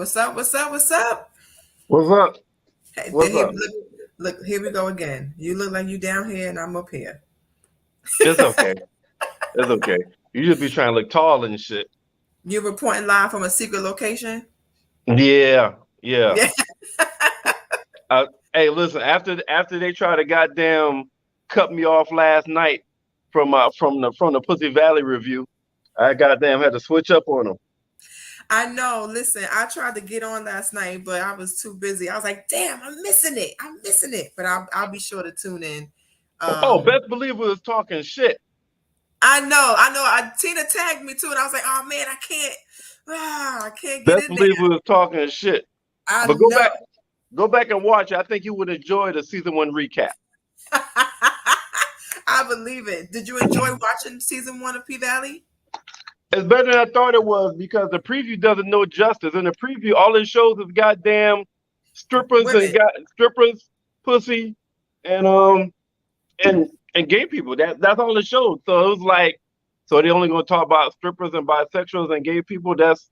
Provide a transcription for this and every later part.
What's up? What's up? What's up? What's up? Hey, What's here, up? look, here we go again. You look like you down here and I'm up here. It's okay. It's okay. You just be trying to look tall and shit. You reporting live from a secret location? Yeah, yeah. Yeah. Hey, listen. After they try to goddamn cut me off last night from the Pussy Valley review, I goddamn had to switch up on them. I know. Listen, I tried to get on last night, but I was too busy. I was like, damn, I'm missing it. I'm missing it. But I'll be sure to tune in. Oh, best believe we was talking shit. I know. Tina tagged me too, and I was like, oh man, I can't get Best in there. believe we was talking shit. I But know. go back and watch it. I think you would enjoy the season 1 recap. I believe it. Did you enjoy watching season 1 of P Valley? It's better than I thought it was because the preview doesn't know justice. In the preview, all it shows is goddamn strippers Women. strippers, pussy, and and gay people. That's all it showed. So it was like, so they only gonna talk about strippers and bisexuals and gay people. That's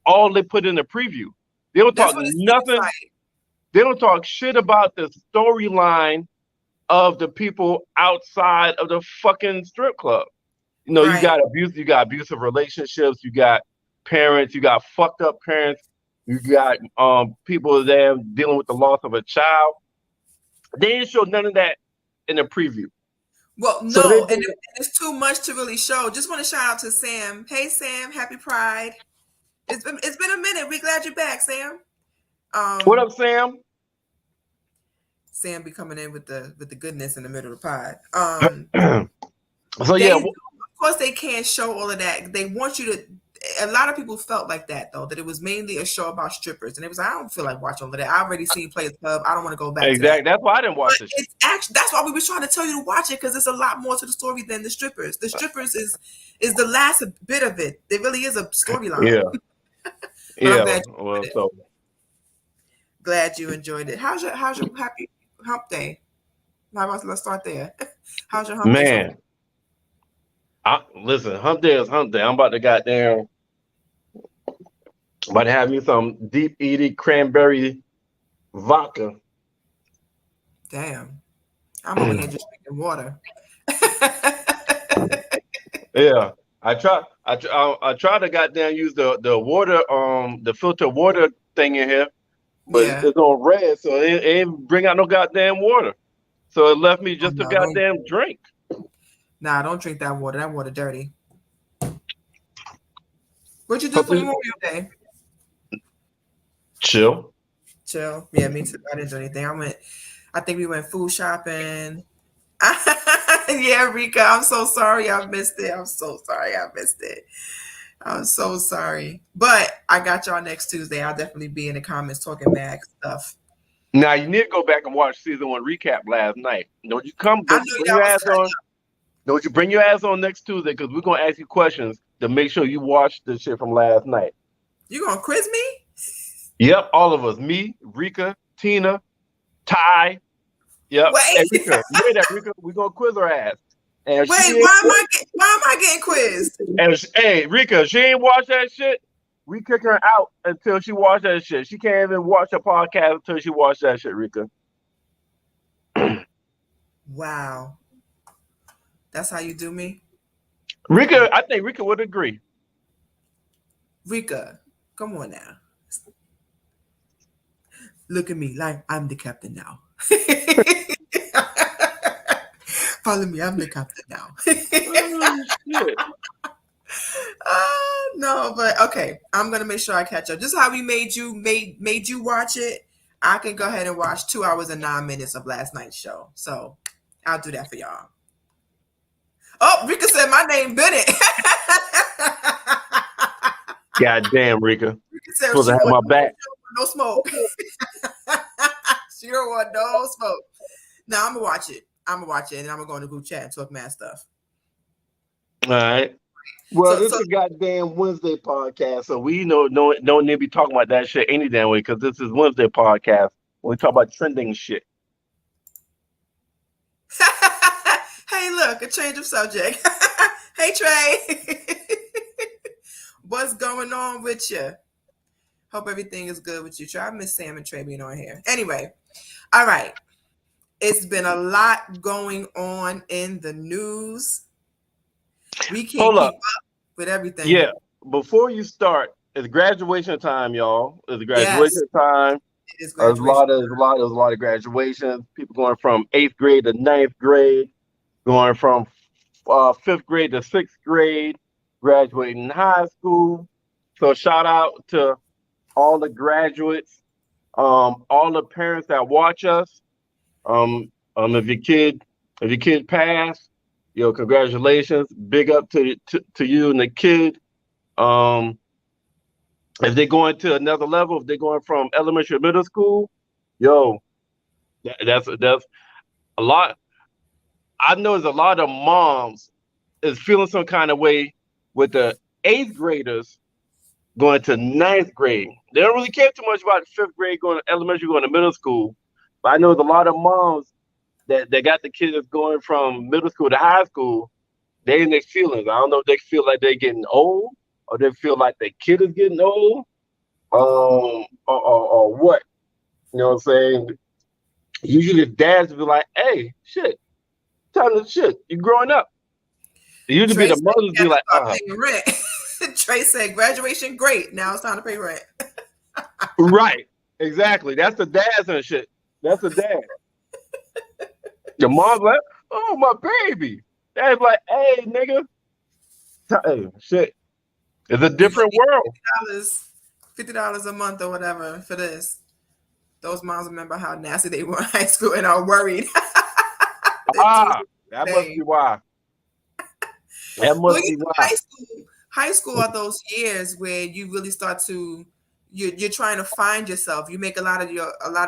all they put in the preview. They don't That's talk what it seems nothing. like. They don't talk shit about the storyline of the people outside of the fucking strip club. You know, Right. you got abusive relationships, you got parents, you got fucked up parents, you got people there dealing with the loss of a child. They didn't show none of that in the preview. Well, So they no, and did, it's too much to really show. Just want to shout out to Sam. Hey, Sam, happy Pride. It's been a minute. We're glad you're back, Sam. what up, Sam? Sam be coming in with the goodness in the middle of the pod. So They, yeah, of course, they can't show all of that. They want you to. A lot of people felt like that though, that it was mainly a show about strippers, and it was. I don't feel like watching all of that. I already seen Players Club. I don't want to go back to that. exactly. That's why I didn't watch But this shit. it's actually that's why we were trying to tell you to watch it because there's a lot more to the story than the strippers. The strippers is the last bit of it. There really is a storyline. Yeah, But yeah. I'm glad you Well, enjoyed it. so Glad you enjoyed it. How's your happy hump day? Let's start there. How's your hump day? man, listen, hump day is hump day. I'm about to have me some deep eating cranberry vodka. Damn. I'm over here just drinking water. Yeah, I try to goddamn use the water the filter water thing in here, but Yeah. it's on red, so it ain't bring out no goddamn water. So it left me just a No, goddamn drink. don't drink that water. That water dirty. What'd you do for Memorial Day? Chill. Chill. Yeah, me too. I didn't do anything. I think we went food shopping. Yeah, Rika, I'm so sorry I missed it. I'm so sorry I missed it. I'm so sorry. But I got y'all next Tuesday. I'll definitely be in the comments talking mad stuff. Now you need to go back and watch season 1 recap last night. Don't you I know bring y'all your was ass on? Don't you bring your ass on next Tuesday because we're gonna ask you questions to make sure you watch the shit from last night. You gonna quiz me? Yep, all of us. Me, Rika, Tina, Ty. Yep. Wait. Hey, Rika, you hear that, Rika? We're gonna quiz her ass. And Wait, why am I getting quizzed? hey, Rika, she ain't watch that shit. We kick her out until she watch that shit. She can't even watch a podcast until she watch that shit, Rika. Wow. That's how you do me? Rika, I think Rika would agree. Rika, come on now. Look at me like I'm the captain now. Follow me, I'm the captain now. Oh, shit. No, but okay. I'm gonna make sure I catch up. Just how we made you watch it. I can go ahead and watch 2 hours and 9 minutes of last night's show. So I'll do that for y'all. Oh, Rika said my name Bennett. God damn, Rika. Rika said Supposed to have my back. No smoke. She don't want no smoke. No, I'm gonna watch it. And I'm gonna go in the group chat and talk mad stuff. All right. Well, this is a goddamn Wednesday podcast, so we don't need to be talking about that shit any damn way because this is Wednesday podcast when we talk about trending shit. Hey, look, a change of subject. Hey, Trey. What's going on with you? Hope everything is good with you. I miss Sam and Trey being on here. Anyway, all right. It's been a lot going on in the news. We can't Hold keep up. up with everything. Yeah. Before you start, it's graduation time, y'all. It's graduation time. It is There's graduation. a lot of graduations. People going from 8th grade to 9th grade, going from 5th grade to 6th grade, graduating high school. So shout out to all the graduates, all the parents that watch us. If your kid passed, congratulations. Big up to you and the kid. If they're going to another level, if they're going from elementary to middle school, that's a lot. I know there's a lot of moms is feeling some kind of way with the 8th graders going to 9th grade. They don't really care too much about 5th grade going to elementary, going to middle school. But I know there's a lot of moms that got the kids going from middle school to high school. They in their feelings. I don't know if they feel like they're getting old or they feel like their kid is getting old. Or what? You know what I'm saying? Usually the dads will be like, hey, shit, time to shit. You growing up. It used to be the mothers be like, rent. Trey said, graduation, great. Now it's time to pay rent. Right. Exactly. That's the dads and shit. That's the dad. The mom's like, oh, my baby. Dad's like, hey, nigga. Hey, shit. It's a different world. $50 a month or whatever for this. Those moms remember how nasty they were in high school and are worried. That must be why. That must be why. High school are those years where you really start to you're trying to find yourself. You make a lot of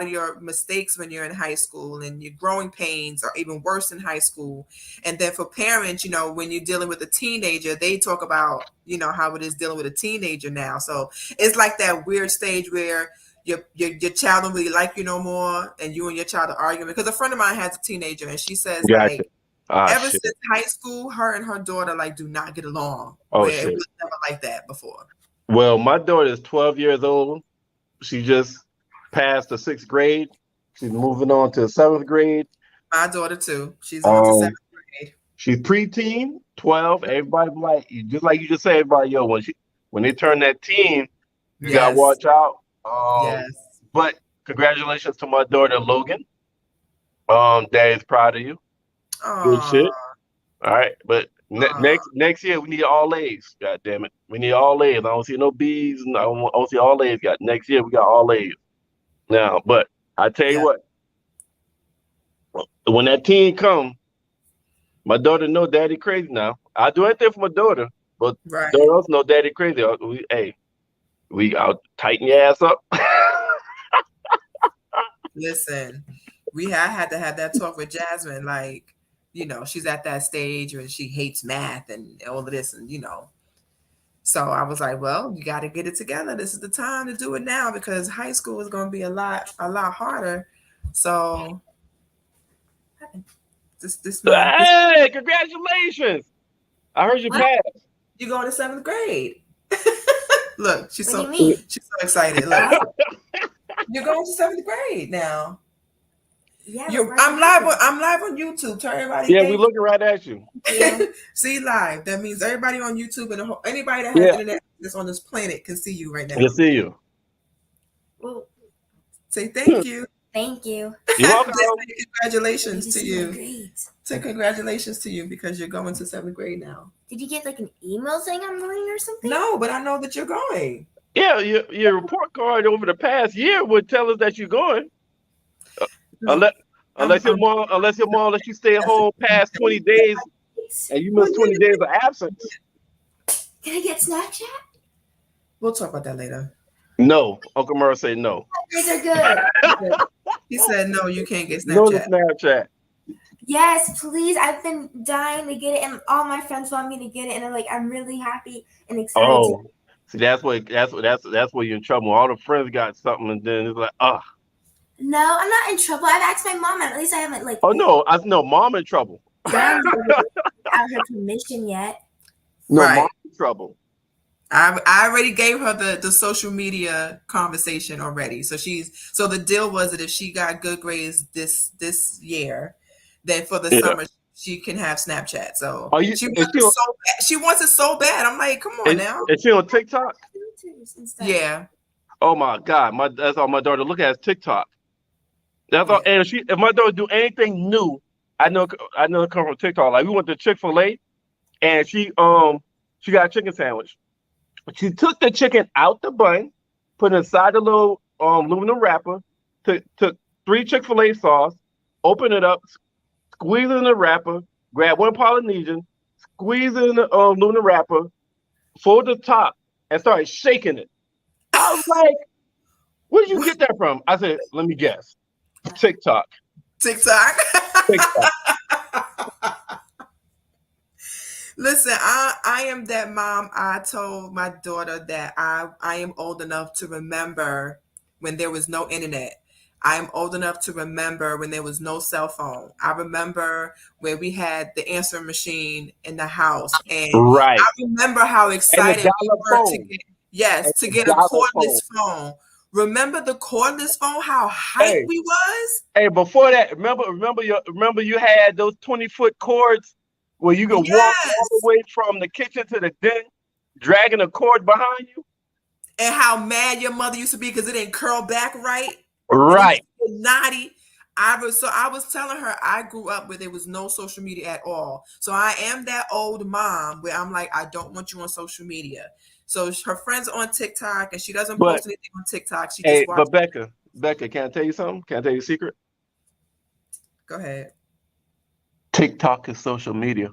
your mistakes when you're in high school, and your growing pains are even worse in high school. And then for parents, when you're dealing with a teenager, they talk about how it is dealing with a teenager now. So it's like that weird stage where your child don't really like you no more, and you and your child are arguing. Because a friend of mine has a teenager, and she says ever since high school, her and her daughter do not get along. It was never like that before. Well, my daughter is 12 years old. She just passed the 6th grade. She's moving on to 7th grade. My daughter too. She's on to 7th grade. She's preteen, 12. Everybody just like you just said, everybody, when they turn that teen, you gotta watch out. Yes. But congratulations to my daughter Logan. Dad is proud of you. Good shit. All right, but next year we need all A's. God damn it, we need all A's. I don't see no B's. I don't see all A's. Next year we got all A's. Now, but I tell you what, when that teen come, my daughter know daddy crazy now. I do anything for my daughter, but daughter also know daddy crazy. We out tighten your ass up. Listen, I had to have that talk with Jasmine. She's at that stage where she hates math and all of this, and So I was like, well, you got to get it together. This is the time to do it now, because high school is going to be a lot harder. So hey, congratulations! I heard you passed. You going to 7th grade? Look, she's so excited. Look, you're going to 7th grade now. Yeah, I'm live on YouTube. Tell everybody. Yeah, we're looking right at you. Yeah. See live. That means everybody on YouTube and anybody that has internet that's on this planet can see you right now. Can see you. Well, say thank you. Thank you. You're welcome. Congratulations to you. Say congratulations to you because you're going to 7th grade now. Did you get an email saying I'm going or something? No, but I know that you're going. Yeah, your report card over the past year would tell us that you're going. Unless your mom lets you stay at home past 20 days and you miss 20 days of absence. Can I get Snapchat? We'll talk about that later. No. Uncle Merle said no. You guys are good. He said no, you can't get Snapchat. No to Snapchat. Yes, please. I've been dying to get it, and all my friends want me to get it, and I'm really happy and excited. Oh, see, that's where you're in trouble. All the friends got something, and then it's like, ugh. No, I'm not in trouble. I've asked my mom, and at least I haven't Oh no, mom in trouble. I haven't had her permission yet. No, mom in trouble. I already gave her the social media conversation already. So the deal was that if she got good grades this year, then for the Yeah. summer she can have Snapchat. So Are you? she wants it so bad. She wants it so bad. I'm like, come on now. Is she on TikTok? Yeah. Oh my God, that's all my daughter look at is TikTok. That's all. And if my daughter do anything new, I know it come from TikTok. Like we went to Chick-fil-A and she got a chicken sandwich. She took the chicken out the bun, put it inside the little aluminum wrapper, took 3 Chick-fil-A sauce, opened it up, squeeze it in the wrapper, grab 1 Polynesian, squeeze it in the aluminum wrapper, fold the top, and started shaking it. I was like, where did you get that from? I said, let me guess. TikTok. TikTok. TikTok. Listen, I am that mom. I told my daughter that I am old enough to remember when there was no internet. I am old enough to remember when there was no cell phone. I remember where we had the answering machine in the house, and Right. I remember how excited we were to get a cordless phone. Remember the cordless phone? How hyped we was? Hey, before that, remember you had those 20-foot cords where you could walk all the way from the kitchen to the den, dragging a cord behind you. And how mad your mother used to be because it didn't curl back right. Right. Naughty. I was telling her I grew up where there was no social media at all. So I am that old mom where I'm like, I don't want you on social media. So her friends are on TikTok and she doesn't post anything on TikTok. She just watches. But Becca, can I tell you something? Can I tell you a secret? Go ahead. TikTok is social media.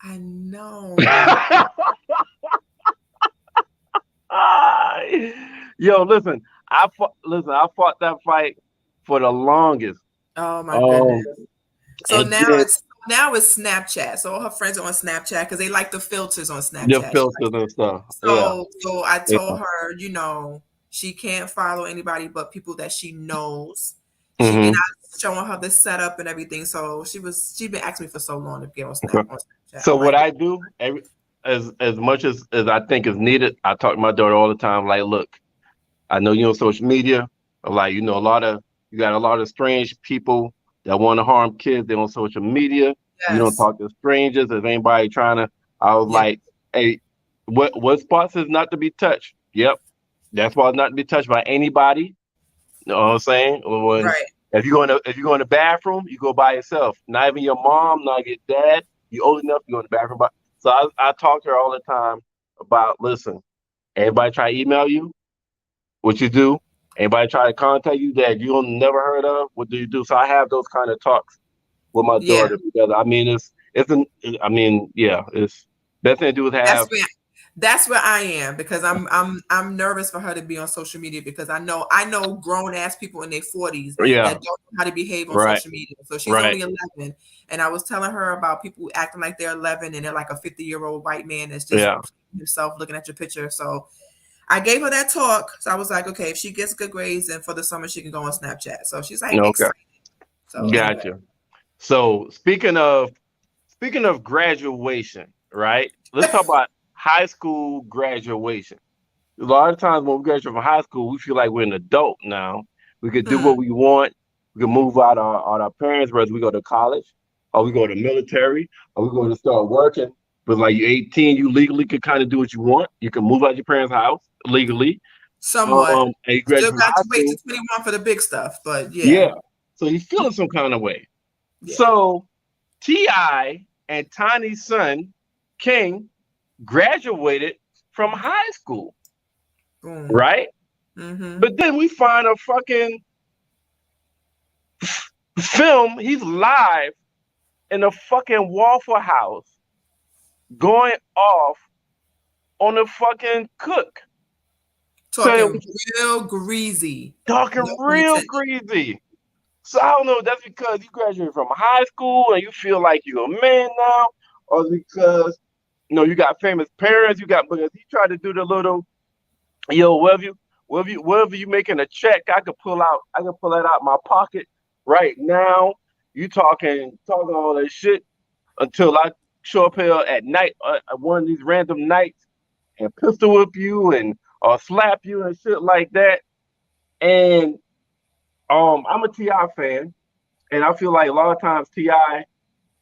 I know. Yo, listen, I fought that fight for the longest. Oh my goodness. So now it's Snapchat. So all her friends are on Snapchat because they like the filters on Snapchat. The filters and stuff. So I told her, she can't follow anybody but people that she knows. And I was showing her the setup and everything. So she'd been asking me for so long to get on Snapchat. So what I do, as much as I think is needed, I talk to my daughter all the time. Like, look, I know you're on social media. Like, you got a lot of strange people that want to harm kids. They're on social media. Yes. You don't talk to strangers. If anybody trying to, I was like, hey, what spots is not to be touched? Yep, that's why it's not to be touched by anybody. You know what I'm saying? Right. If you go in the bathroom, you go by yourself. Not even your mom, not your dad. You old enough, you go in the bathroom. So I talk to her all the time about, listen, everybody try to email you, what you do. Anybody try to contact you that you never heard of, what do you do? So I have those kind of talks with my daughter together. I mean, it's best thing to do is have. That's where I am because I'm nervous for her to be on social media because I know grown ass people in their 40s that don't know how to behave on social media. So she's only 11, and I was telling her about people acting like they're 11 and they're like a 50-year-old white man that's just himself looking at your picture. So I gave her that talk. So I was like, okay, if she gets good grades, then for the summer she can go on Snapchat. So she's like, excited. So gotcha. Anyway. So speaking of graduation, right? Let's talk about high school graduation. A lot of times when we graduate from high school, we feel like we're an adult now. We could do what we want. We can move out our parents, whether we go to college or we go to military or we go to start working. But like you're 18, you legally can kind of do what you want. You can move out your parents' house legally. Somewhat. And you still got to wait to 21 for the big stuff, but yeah. So you're feeling some kind of way. Yeah. So T.I. and Tiny's son, King, graduated from high school, right? Mm-hmm. But then we find a fucking film. He's live in a fucking Waffle House going off on a fucking cook. Talking real greasy. Greasy. So I don't know if that's because you graduated from high school and you feel like you're a man now, or because you got famous parents, because he tried to do the little, wherever you making a check, I could pull that out my pocket right now. You talking all that shit until I show up here at night, one of these random nights, and pistol whip you and or slap you and shit like that. And I'm a T.I. fan, and I feel like a lot of times T.I.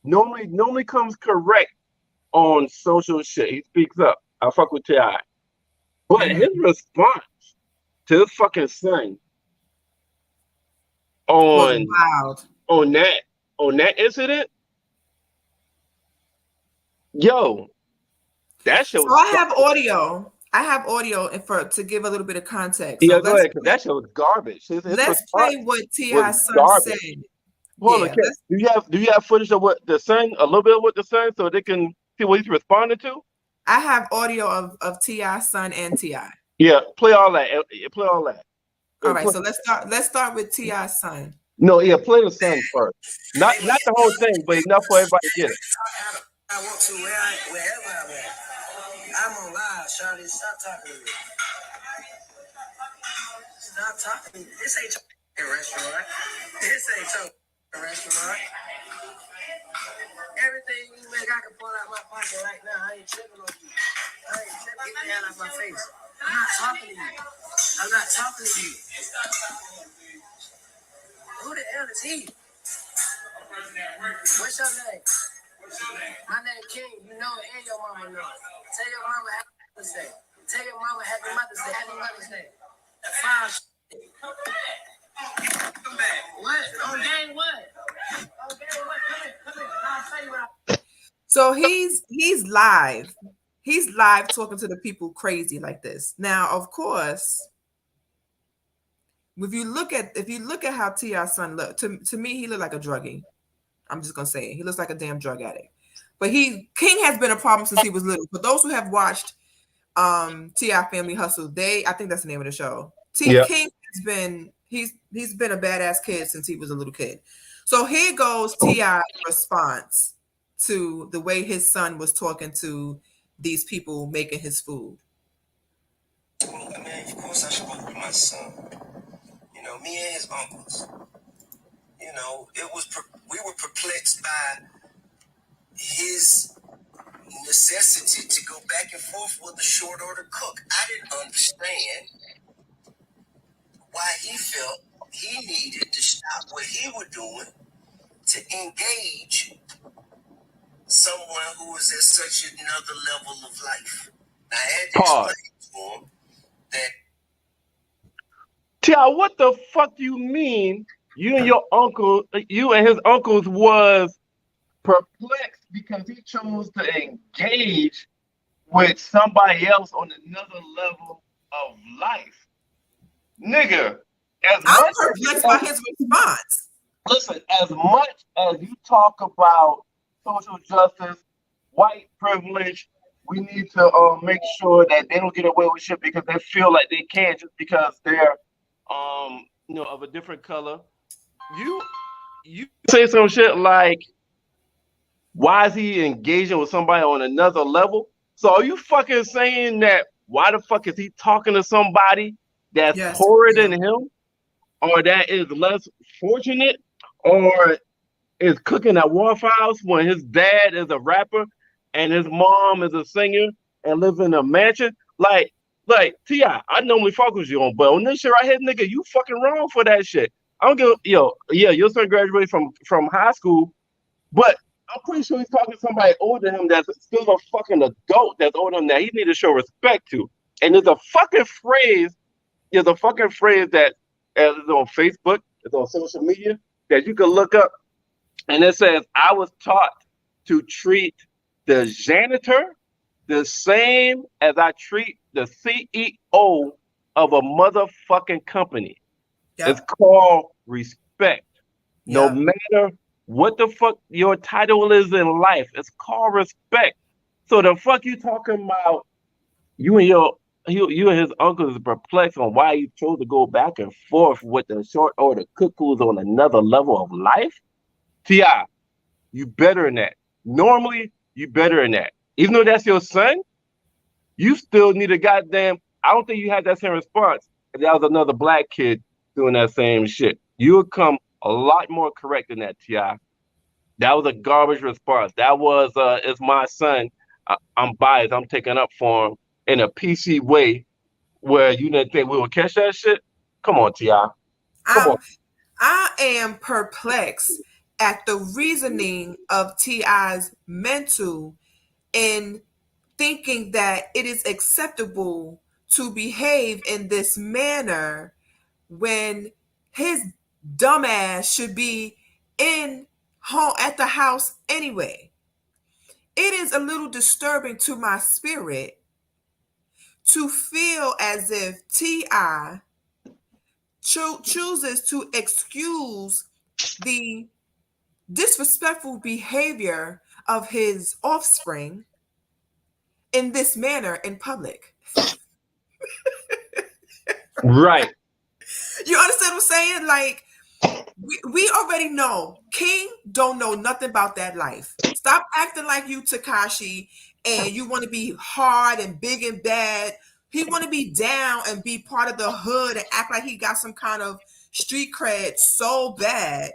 normally comes correct on social shit. He speaks up. I fuck with T.I. But his response to his fucking son Was on wild. on that incident, yo, that shit was So I have audio and to give a little bit of context. yeah, So go ahead, because that shit was garbage. His let's response play what was T.I.'s son garbage. said. Hold on, Yeah, Ken, do you have footage of what the son, a little bit of what the son, so they can see what he's responding to? I have audio of T.I.'s son and T.I. Yeah, play all that. Play all that. All right, so let's start with T.I.'s son. No, yeah, play the son first. Not the whole thing, but enough for everybody to get it. I want to wherever I'm at. I'm on live, Shawty. Stop talking to me. Stop talking to me. This ain't your restaurant. This ain't your restaurant. Everything you make, I can pull out my pocket right now. I ain't tripping on you. I ain't tripping. Get the hell out my face. I'm not talking to you. I'm not talking to you. Who the hell is he? What's your name? My name King. You know it and your mama know it. Tell your mama Happy Mother's Day. Tell your mama Happy Mother's Day. Happy Mother's Day. Fine. What? On game what? On game what? Come here. I'll tell you what. So he's live. He's live talking to the people crazy like this. Now, of course, if you look at how T.I.'s son looked, to me, he looked like a druggie. I'm just gonna say it. He looks like a damn drug addict. But King has been a problem since he was little. For those who have watched T.I. Family Hustle, I think that's the name of the show. King has been he's been a badass kid since he was a little kid. So here goes T.I.'s response to the way his son was talking to these people making his food. I mean, of course I spoke with my son. You know, me and his uncles. You know, we were perplexed by his necessity to go back and forth with a short order cook. I didn't understand why he felt he needed to stop what he was doing to engage someone who was at such another level of life. I had to explain to him that T.I., what the fuck do you mean you and his uncles was perplexed because he chose to engage with somebody else on another level of life? Nigga, I'm perplexed by his response. Listen, as much as you talk about social justice, white privilege, we need to make sure that they don't get away with shit because they feel like they can just because they're of a different color. You say some shit like, why is he engaging with somebody on another level? So are you fucking saying that why the fuck is he talking to somebody that's poorer than him, or that is less fortunate, or is cooking at Waffle House when his dad is a rapper and his mom is a singer and lives in a mansion? Like T.I., I normally fuck with you on, but on this shit right here, nigga, you fucking wrong for that shit. I don't give your son graduated from high school, but I'm pretty sure he's talking to somebody older than him that's still a fucking adult that's older than that. He need to show respect to. And there's a fucking phrase that is on Facebook, it's on social media, that you can look up, and it says, I was taught to treat the janitor the same as I treat the CEO of a motherfucking company. Yep. It's called respect. Yep. No matter what the fuck your title is in life, it's called respect. So the fuck you talking about? You and his uncle is perplexed on why you chose to go back and forth with the short order cook who's on another level of life. T.I., you better than that. Normally, you better than that. Even though that's your son, you still need a goddamn. I don't think you had that same response if that was another black kid doing that same shit. You would come a lot more correct than that, T.I. That was a garbage response. That was, it's my son. I'm biased. I'm taking up for him. in a PC way where you didn't think we would catch that shit. Come on, T.I. Come on. I am perplexed at the reasoning of T.I.'s mental in thinking that it is acceptable to behave in this manner when his dumbass should be in home at the house anyway. It is a little disturbing to my spirit to feel as if T.I. chooses to excuse the disrespectful behavior of his offspring in this manner in public. Right. You understand what I'm saying? Like, we already know King don't know nothing about that life. Stop acting like you Tekashi and you want to be hard and big and bad. He want to be down and be part of the hood and act like he got some kind of street cred so bad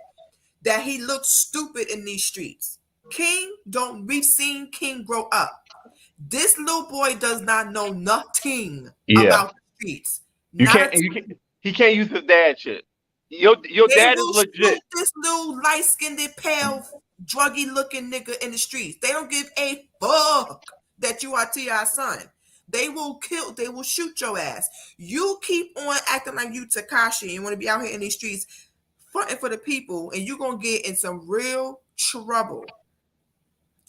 that he looks stupid in these streets. We've seen King grow up. This little boy does not know nothing about the streets. He can't use his dad shit. Your dad is legit. This little light-skinned, pale, druggy-looking nigga in the streets. They don't give a fuck that you are T.I.'s son. They will shoot your ass. You keep on acting like you Tekashi and want to be out here in these streets fronting for the people, and you're going to get in some real trouble.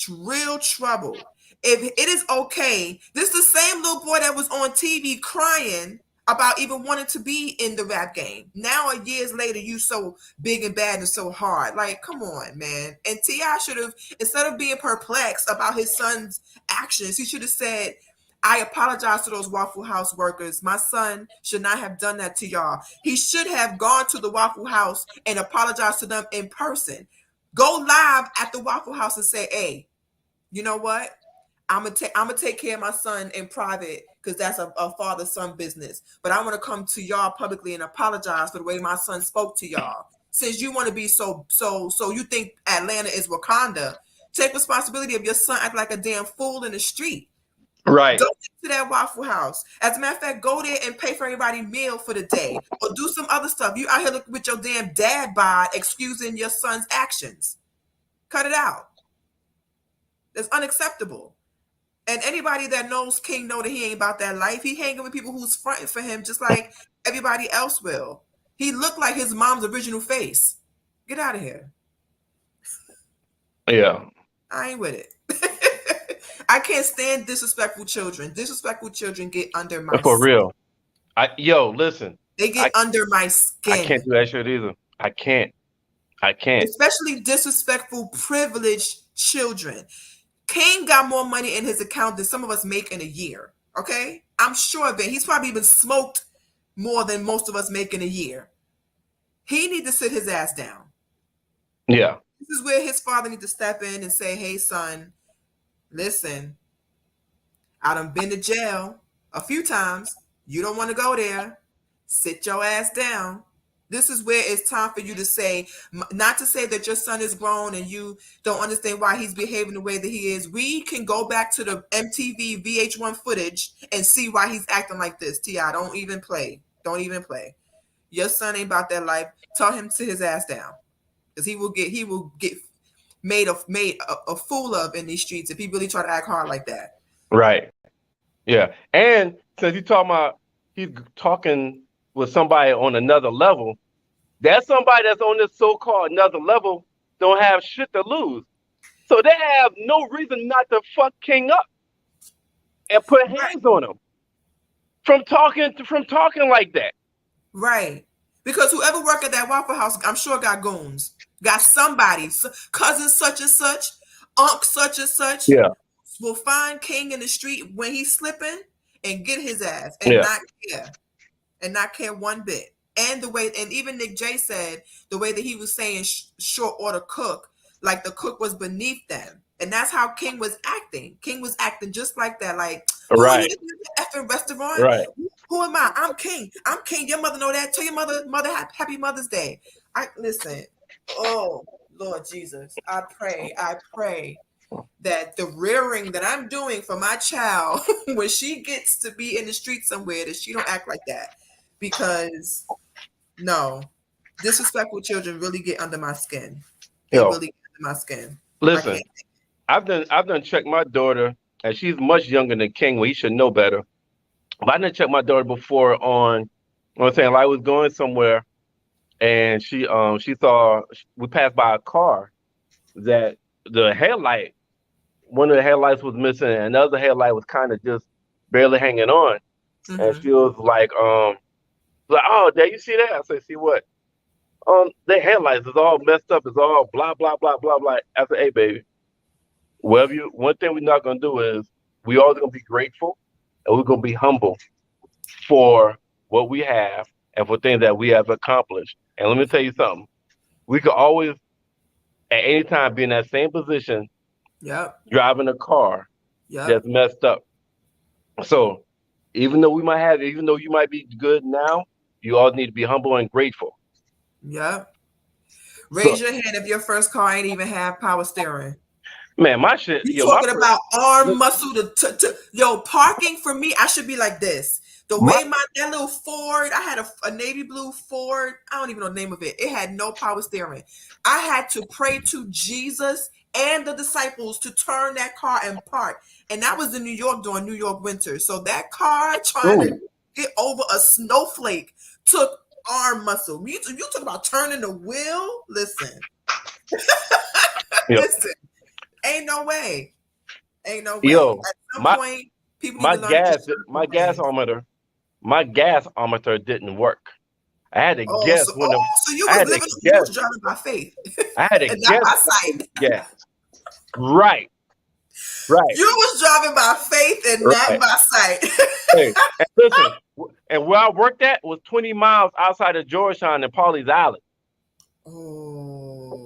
Real trouble. If it is okay, this is the same little boy that was on TV crying about even wanting to be in the rap game. Now, years later, you so big and bad and so hard. Like, come on, man. And T.I. should have, instead of being perplexed about his son's actions, he should have said, I apologize to those Waffle House workers. My son should not have done that to y'all. He should have gone to the Waffle House and apologized to them in person. Go live at the Waffle House and say, hey, you know what? I'm gonna take care of my son in private because that's a father-son business. But I want to come to y'all publicly and apologize for the way my son spoke to y'all. Since you want to be so you think Atlanta is Wakanda, take responsibility of your son acting like a damn fool in the street. Right. Go to that Waffle House. As a matter of fact, go there and pay for everybody's meal for the day. Or do some other stuff. You out here looking with your damn dad bod excusing your son's actions. Cut it out. That's unacceptable. And anybody that knows King know that he ain't about that life. He hanging with people who's fronting for him just like everybody else will. He looked like his mom's original face. Get out of here. Yeah. I ain't with it. I can't stand disrespectful children. Disrespectful children get under my For skin. real. Listen. They get under my skin. I can't do that shit either. I can't. Especially disrespectful, privileged children. King got more money in his account than some of us make in a year. Okay? I'm sure of it. He's probably even smoked more than most of us make in a year. He need to sit his ass down. Yeah. This is where his father needs to step in and say, hey, son, listen, I done been to jail a few times. You don't want to go there. Sit your ass down. This is where it's time for you to say, not to say that your son is grown and you don't understand why he's behaving the way that he is. We can go back to the MTV VH1 footage and see why he's acting like this. T.I., don't even play. Don't even play. Your son ain't about that life. Tell him to sit his ass down. Because he will get made a fool of in these streets if he really try to act hard like that. Right. Yeah. And since he's talking with somebody on another level, that somebody that's on this so-called another level don't have shit to lose. So they have no reason not to fuck King up and put hands on him from talking like that. Right. Because whoever work at that Waffle House, I'm sure got goons. Got somebody, cousin such and such, uncle such and such. Yeah. Will find King in the street when he's slipping and get his ass and not care. And not care one bit. And even Nick J said the way that he was saying short order cook, like the cook was beneath them. And that's how King was acting. King was acting just like that. Like, right. Effing restaurant. Right. Who am I? I'm King. I'm King. Your mother know that. Tell your mother happy Mother's Day. Listen. Oh, Lord Jesus. I pray that the rearing that I'm doing for my child when she gets to be in the street somewhere, that she don't act like that. Because no, disrespectful children really get under my skin. They Yo, really get under my skin. I listen, can't. I've done checked my daughter, and she's much younger than King. Well, he should know better. But I didn't check my daughter before on. I'm saying, like, I was going somewhere, and she saw we passed by a car that the headlight, one of the headlights was missing, and another headlight was kind of just barely hanging on. And Mhm. she was like, oh, Dad, you see that? I said, see what? The headlights is all messed up. It's all blah blah blah blah blah. I said, hey, baby, one thing we're not gonna do is we all gonna be grateful and we're gonna be humble for what we have and for things that we have accomplished. And let me tell you something. We could always at any time be in that same position Yep. driving a car Yep. that's messed up. So even though you might be good now, you all need to be humble and grateful. Yep. So Raise your hand if your first car ain't even have power steering. man, my shit, You yo, talking about arm look, muscle to yo parking for me? I should be like this. The my way that little Ford, I had a navy blue Ford. I don't even know the name of it. It had no power steering. I had to pray to Jesus and the disciples to turn that car and park. And that was in New York during New York winter. So that car trying to ooh, get over a snowflake took arm muscle. You talk about turning the wheel. Listen, yo, listen. Ain't no way. Ain't no way. yo, At some my point, people need to learn to just turn my some gas things. ometer, my gas ometer didn't work. I had to guess when the So you I was had to living, you guess was driving by faith I had to and not guess by when I put sight. the gas. Right, right, You was driving by faith and not right. by sight. Hey, and listen, and where I worked at was 20 miles outside of Georgetown and Pawleys Island. Oh.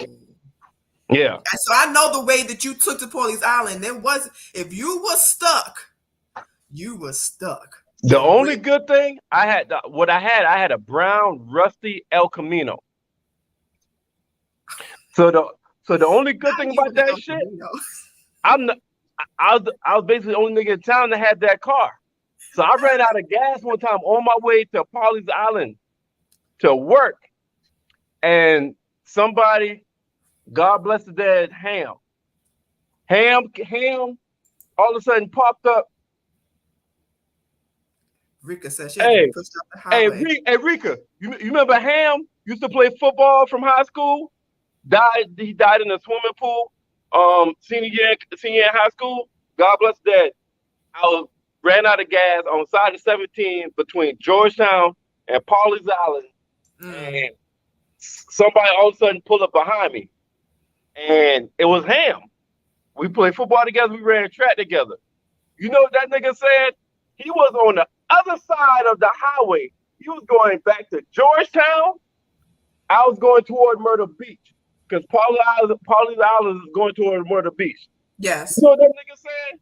Yeah. So I know the way that you took to Pawleys Island. There was, if you were stuck, you were stuck. The For only real. good thing I had a brown rusty El Camino. So the only good How thing you about in that El shit, Camino? I'm the, I was basically the only nigga in town that had that car. So I ran out of gas one time on my way to Pawleys Island to work, and somebody, God bless the dead, Ham, all of a sudden popped up. Rika said she had to be Hey, pushed off the highway. Rika, you remember Ham? Used to play football from high school. He died in a swimming pool. Senior year in high school. God bless the dead. Ran out of gas on side of 17 between Georgetown and Pawleys Island, Mm. and somebody all of a sudden pulled up behind me, and it was Ham. We played football together. We ran track together. You know what that nigga said? He was on the other side of the highway. He was going back to Georgetown. I was going toward Myrtle Beach because Pawleys Island is going toward Myrtle Beach. Yes. You know what that nigga said?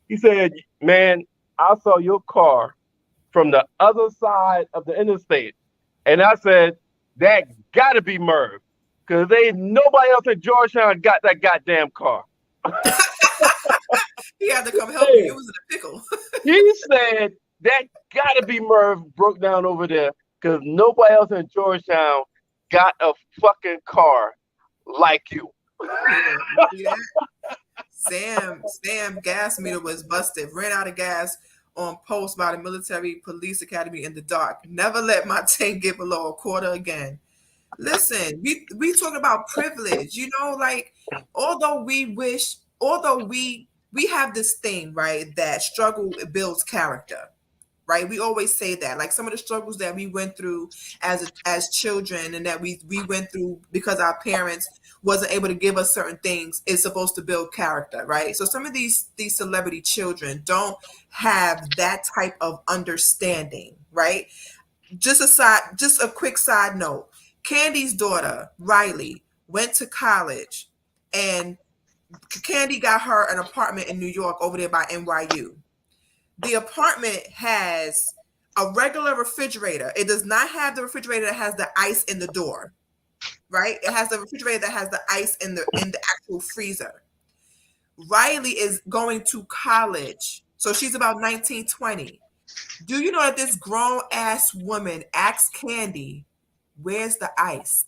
He said, man, I saw your car from the other side of the interstate. And I said, that gotta be Merv. Because ain't nobody else in Georgetown got that goddamn car. He had to come help you. It was in a pickle. He said, that gotta be Merv broke down over there. Because nobody else in Georgetown got a fucking car like you. Yeah, you see that? Sam gas meter was busted. Ran out of gas on post by the military police academy in the dark. Never let my tank get below a quarter again. Listen, we talking about privilege, like although we have this thing, right, that struggle builds character. Right, we always say that, like some of the struggles that we went through as children, and that we went through because our parents wasn't able to give us certain things, is supposed to build character, right? So some of these celebrity children don't have that type of understanding, right? Just a quick side note: Candy's daughter Riley went to college, and Candy got her an apartment in New York over there by NYU. The apartment has a regular refrigerator. It does not have the refrigerator that has the ice in the door, right? It has the refrigerator that has the ice in the actual freezer. Riley is going to college. So she's about 19, 20. Do you know that this grown ass woman asks Candy, where's the ice?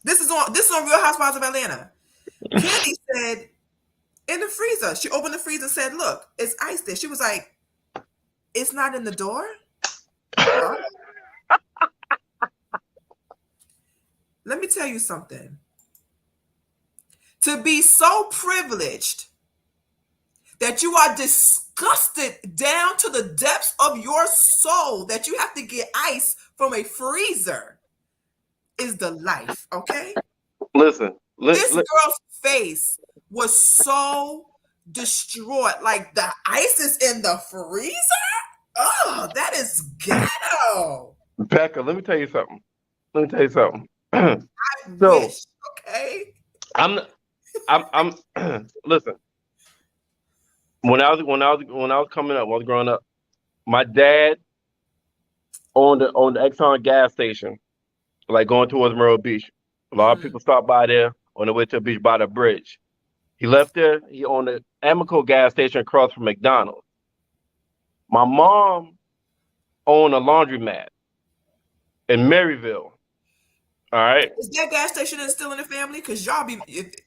This is on Real Housewives of Atlanta. Candy said, in the freezer. She opened the freezer and said, look, it's ice there. She was like, it's not in the door? Huh? Let me tell you something. To be so privileged that you are disgusted down to the depths of your soul that you have to get ice from a freezer is the life, okay? Listen, This girl's face was so distraught. Like, the ice is in the freezer? Oh, that is ghetto. Becca, let me tell you something. I So- wish, okay? I'm listen. When I was coming up, when I was growing up, my dad owned the Exxon gas station, like going towards Myrtle Beach. A lot of people stopped by there on the way to the beach by the bridge. He left there. He owned the Amoco gas station across from McDonald's. My mom owned a laundromat in Maryville. All right. Is that gas station still in the family? Because y'all be,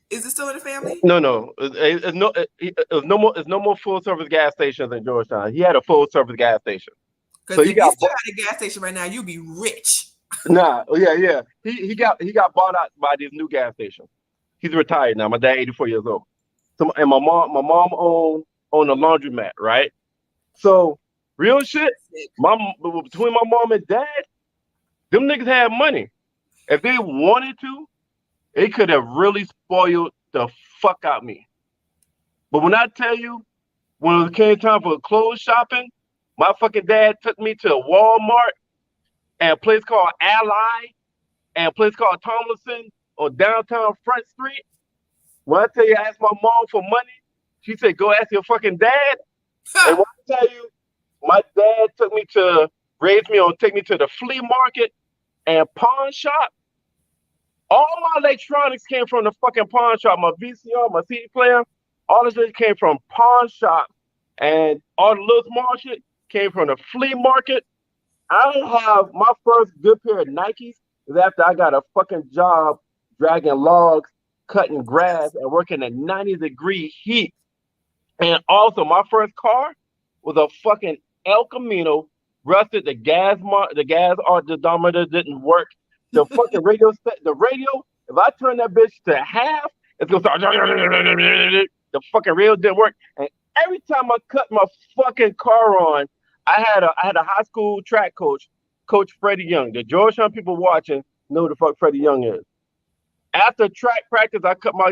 is it still in the family? No. It's no more full service gas stations in Georgetown. He had a full service gas station. Because So if you you got still had a gas station right now, you'd be rich. Nah, yeah. He got bought out by these new gas stations. He's retired now. My dad 84 years old. So and my mom owned a laundromat, right? So real shit, between my mom and dad, them niggas had money. If they wanted to, they could have really spoiled the fuck out me. But when I tell you, when it came time for clothes shopping, my fucking dad took me to Walmart and a place called Ally and a place called Tomlinson on downtown Front Street. When I tell you I asked my mom for money, she said, go ask your fucking dad. And when I tell you, my dad take me to the flea market and pawn shop. All my electronics came from the fucking pawn shop. My VCR, my CD player, all this shit came from pawn shop. And all the little small shit came from the flea market. I have my first good pair of Nikes is after I got a fucking job dragging logs, cutting grass, and working at 90-degree heat. And also, my first car was a fucking El Camino, rusted. The gas odometer didn't work. The fucking radio, if I turn that bitch to half, it's gonna start. The fucking radio didn't work. And every time I cut my fucking car on, I had a high school track coach, Coach Freddie Young. The Georgetown people watching know who the fuck Freddie Young is. After track practice, I cut my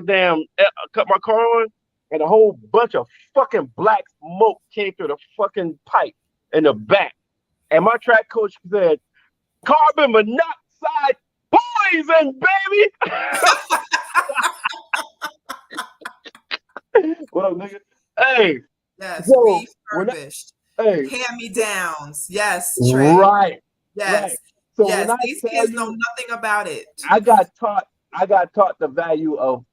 car on, and a whole bunch of fucking black smoke came through the fucking pipe in the back. And my track coach said, carbon monoxide poison, baby. What up, nigga? Hey. Yes, So, refurbished. Hey. Hand-me-downs. Yes, Trey. Right. Yes. Right. So yes. when These kids know nothing about it. I got taught the value of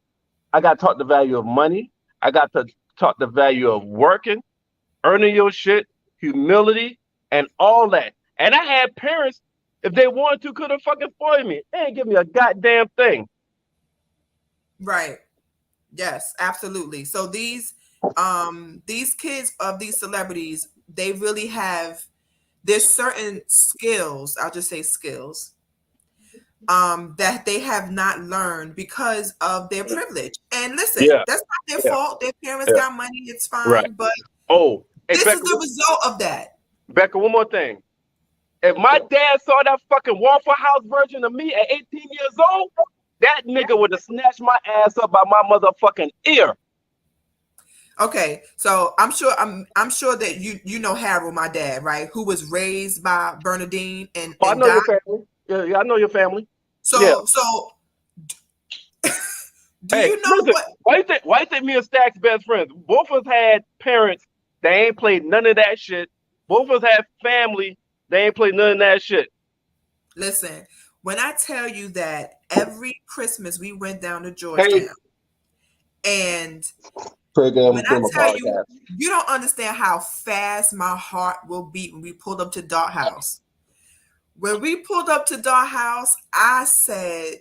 money. I got taught the value of working, earning your shit, humility, and all that. And I had parents, if they wanted to, could have fucking spoiled me. They ain't give me a goddamn thing. Right. Yes, absolutely. So these kids of these celebrities, they really there's certain skills, I'll just say skills, that they have not learned because of their privilege. And listen, that's not their fault. Their parents got money, it's fine. Right. But this Becca, is the result of that. Becca, one more thing. If my dad saw that fucking Waffle House version of me at 18 years old, that nigga would have snatched my ass up by my motherfucking ear. Okay, so I'm sure that you know Harold, my dad, right? Who was raised by Bernadine and I know your family. Yeah, I know your family. So do you know what? Why you think me and Stack's best friends? Both of us had parents. They ain't played none of that shit. Both of us had family. They ain't played none of that shit. Listen, When I tell you that every Christmas we went down to Georgetown, and when I tell you, you don't understand how fast my heart will beat when we pulled up to Dart House. When we pulled up to Dart House, I said,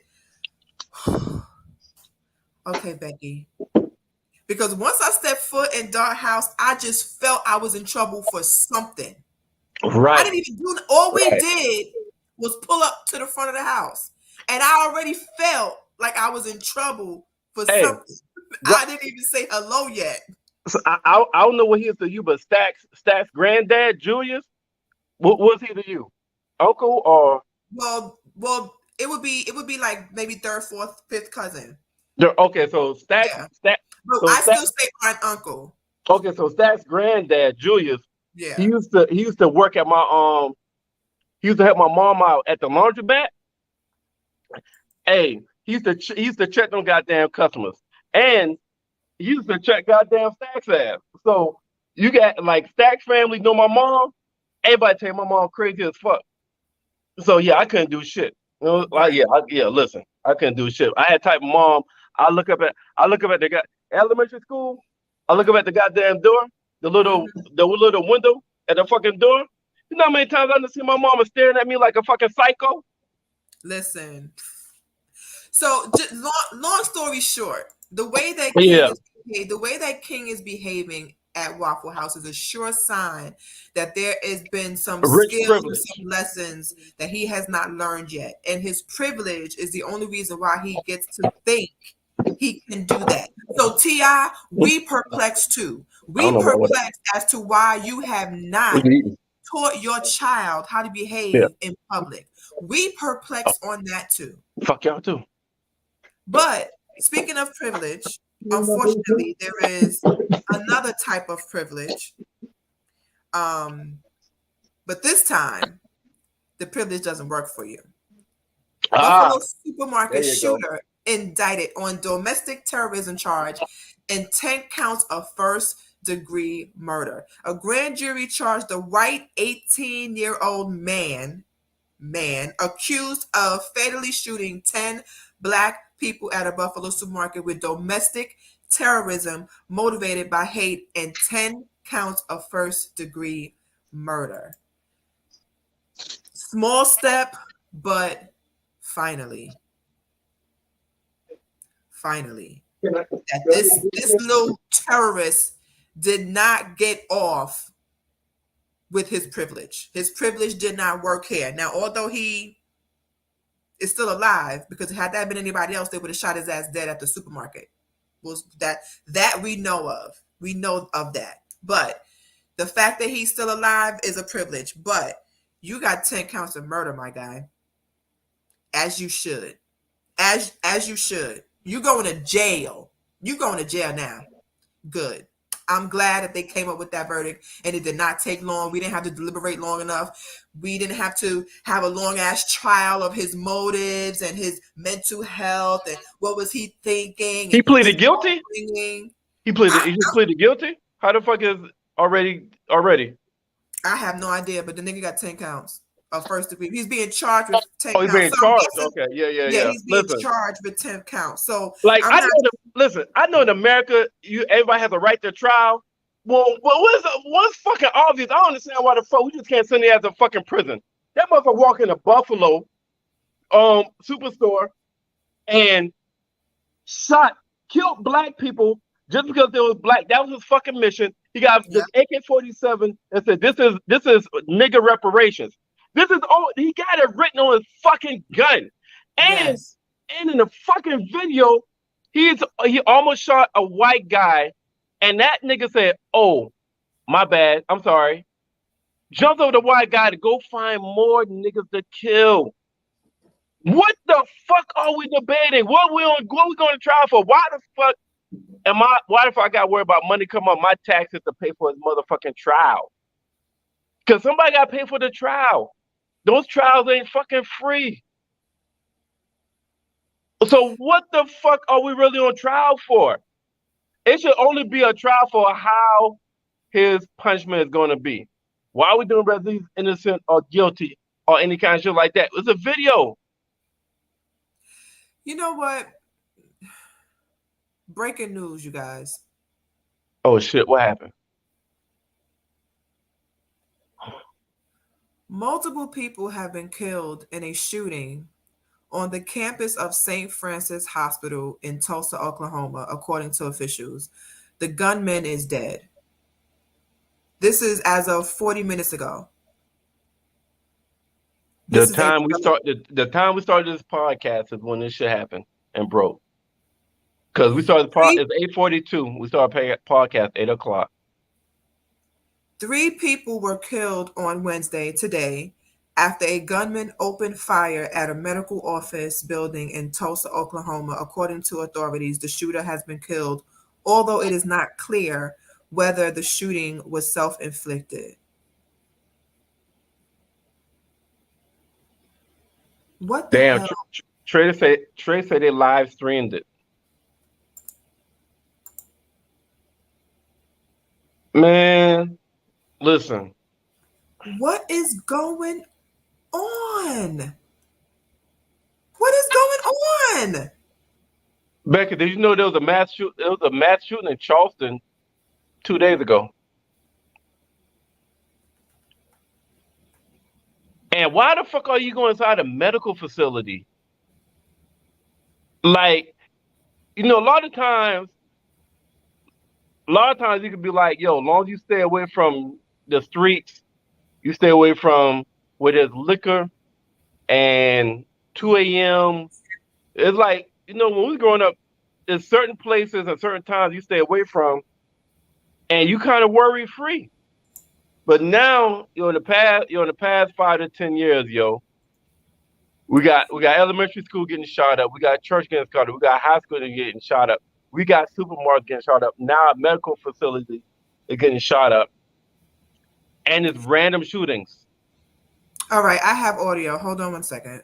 okay, Becky. Because once I stepped foot in Dart House, I just felt I was in trouble for something. Right. I didn't even do all we did was pull up to the front of the house. And I already felt like I was in trouble for something. I didn't even say hello yet. So I don't know what he is to you, but Stack's granddad, Julius, what was he to you? Uncle or well, it would be like maybe third, fourth, fifth cousin. Okay, so Stack. But so I still say my uncle. Okay, so Stack's granddad, Julius. Yeah. He used to work at my he used to help my mom out at the laundromat. Hey, he used to check them goddamn customers. And he used to check goddamn Stack's ass. So you got like Stack's family know my mom. Everybody tell my mom crazy as fuck. So yeah, I couldn't do shit. You know, like listen, I couldn't do shit. I had type of mom. I look up at the elementary school. I look up at the goddamn door, the little window at the fucking door. You know how many times I done see my mama staring at me like a fucking psycho? Listen. So long story short, the way that King is behaving at Waffle House is a sure sign that there has been some skills and some lessons that he has not learned yet. And his privilege is the only reason why he gets to think he can do that. So T.I., we perplexed too. We perplexed as to why you have not taught your child how to behave in public. We perplexed on that too. Fuck y'all too. But speaking of privilege, unfortunately, there is another type of privilege. But this time, the privilege doesn't work for you. Buffalo supermarket shooter indicted on domestic terrorism charge and 10 counts of first-degree murder. A grand jury charged a white 18-year-old man accused of fatally shooting 10 Black people at a Buffalo supermarket with domestic terrorism motivated by hate and 10 counts of first-degree murder. Small step, but finally, that this little terrorist did not get off with his privilege. His privilege did not work here. Now, although he is still alive, because had that been anybody else, they would have shot his ass dead at the supermarket. Was that we know of. We know of that. But the fact that he's still alive is a privilege. But you got 10 counts of murder, my guy. As you should. As you should. You going to jail. You going to jail now. Good. I'm glad that they came up with that verdict and it did not take long. We didn't have to deliberate long enough. We didn't have to have a long ass trial of his motives and his mental health and what was he thinking. He pleaded guilty? He pleaded guilty? How the fuck is already? I have no idea, but the nigga got 10 counts of first degree. He's being charged with 10 counts. He's being charged. Okay, yeah. He's being charged with 10 counts. So like I know in America, everybody has a right to trial. Well, what's fucking obvious? I don't understand why the fuck we just can't send him as a fucking prison. That motherfucker walk in a Buffalo superstore and killed Black people just because they was Black. That was his fucking mission. He got the AK-47 and said, "This is nigga reparations." This is all he got it written on his fucking gun, and in the fucking video, he almost shot a white guy, and that nigga said, "Oh, my bad, I'm sorry." Jumped over the white guy to go find more niggas to kill. What the fuck are we debating? What we going to trial for? Why the fuck why if I got worried about money come up my taxes to pay for his motherfucking trial? Because somebody got to pay for the trial. Those trials ain't fucking free. So what the fuck are we really on trial for? It should only be a trial for how his punishment is going to be. Why are we doing whether he's innocent or guilty or any kind of shit like that? It's a video. You know what? Breaking news, you guys. Oh shit! What happened? Multiple people have been killed in a shooting on the campus of St. Francis Hospital in Tulsa, Oklahoma, according to officials. The gunman is dead. This is as of 40 minutes ago. The This is a time we started this podcast is when this shit happened and broke. Because we started it's 8:42. We started podcast 8 o'clock. 3 people were killed on Wednesday, today, after a gunman opened fire at a medical office building in Tulsa, Oklahoma. According to authorities, the shooter has been killed, although it is not clear whether the shooting was self-inflicted. What the Damn, hell? Trey said they live streamed it. Man, listen. What is going on? What is going on? Becca, did you know there was a mass shooting in Charleston 2 days ago? And why the fuck are you going inside a medical facility? Like, you know, a lot of times you could be like, yo, as long as you stay away from the streets, you stay away from where there's liquor and 2 a.m. It's like, you know, when we was growing up, there's certain places and certain times you stay away from and you kind of worry free. But now you're in the past 5 to 10 years, yo. We got elementary school getting shot up. We got church getting shot up. We got high school getting shot up. We got supermarkets getting shot up. Now medical facilities are getting shot up. And it's random shootings. All right, I have audio. Hold on one second.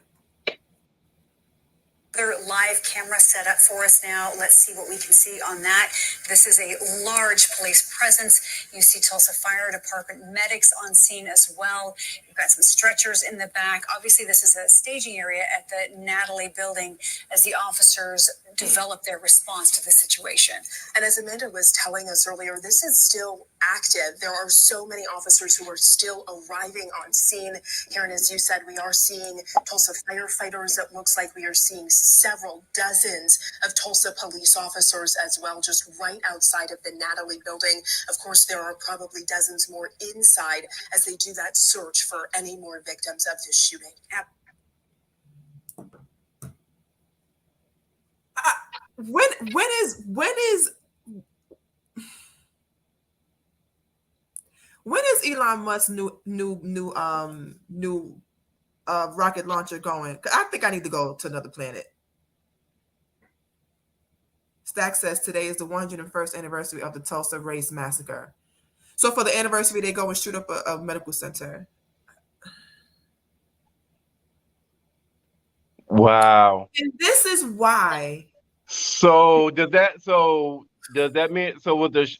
Live camera set up for us now. Let's see what we can see on that. This is a large police presence. You see Tulsa Fire Department medics on scene as well. You've got some stretchers in the back. Obviously, this is a staging area at the Natalie building as the officers develop their response to the situation. And as Amanda was telling us earlier, this is still active. There are so many officers who are still arriving on scene here. And as you said, we are seeing Tulsa firefighters. It looks like we are seeing several dozens of Tulsa police officers as well, just right outside of the Natalie building. Of course, there are probably dozens more inside as they do that search for any more victims of this shooting. When is Elon Musk's new rocket launcher going? I think I need to go to another planet. Stack says today is the 101st anniversary of the Tulsa Race Massacre. So for the anniversary, they go and shoot up a medical center. Wow. And this is why. So does that mean was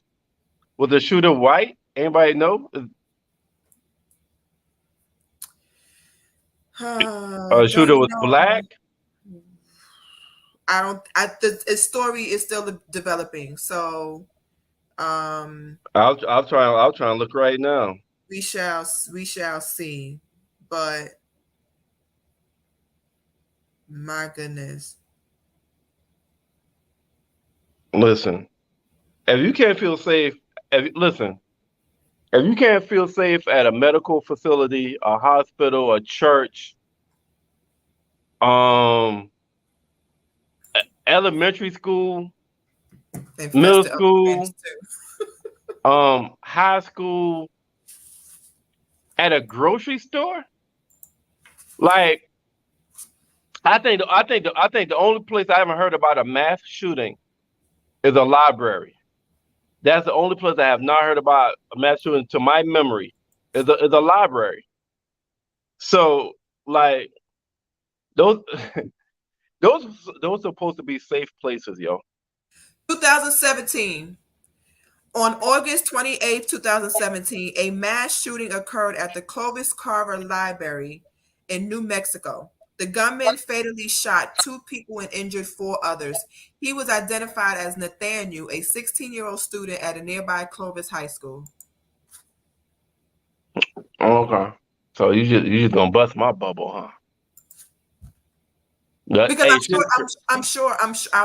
the shooter white? Anybody know? The shooter was black. The story is still developing. So, I'll try and look right now. We shall see. But my goodness. Listen, if you can't feel safe, if you can't feel safe at a medical facility, a hospital, a church, elementary school, middle school, high school, at a grocery store, like I think the only place I haven't heard about a mass shooting is a library. That's the only place I have not heard about a mass shooting to my memory is a library. So like those are supposed to be safe places, yo. 2017. On August 28, 2017, a mass shooting occurred at the Clovis Carver Library in New Mexico. The gunman fatally shot 2 people and injured 4 others. He was identified as Nathaniel, a 16-year-old student at a nearby Clovis High School. Okay. So you just gonna bust my bubble, huh? Because Hey, I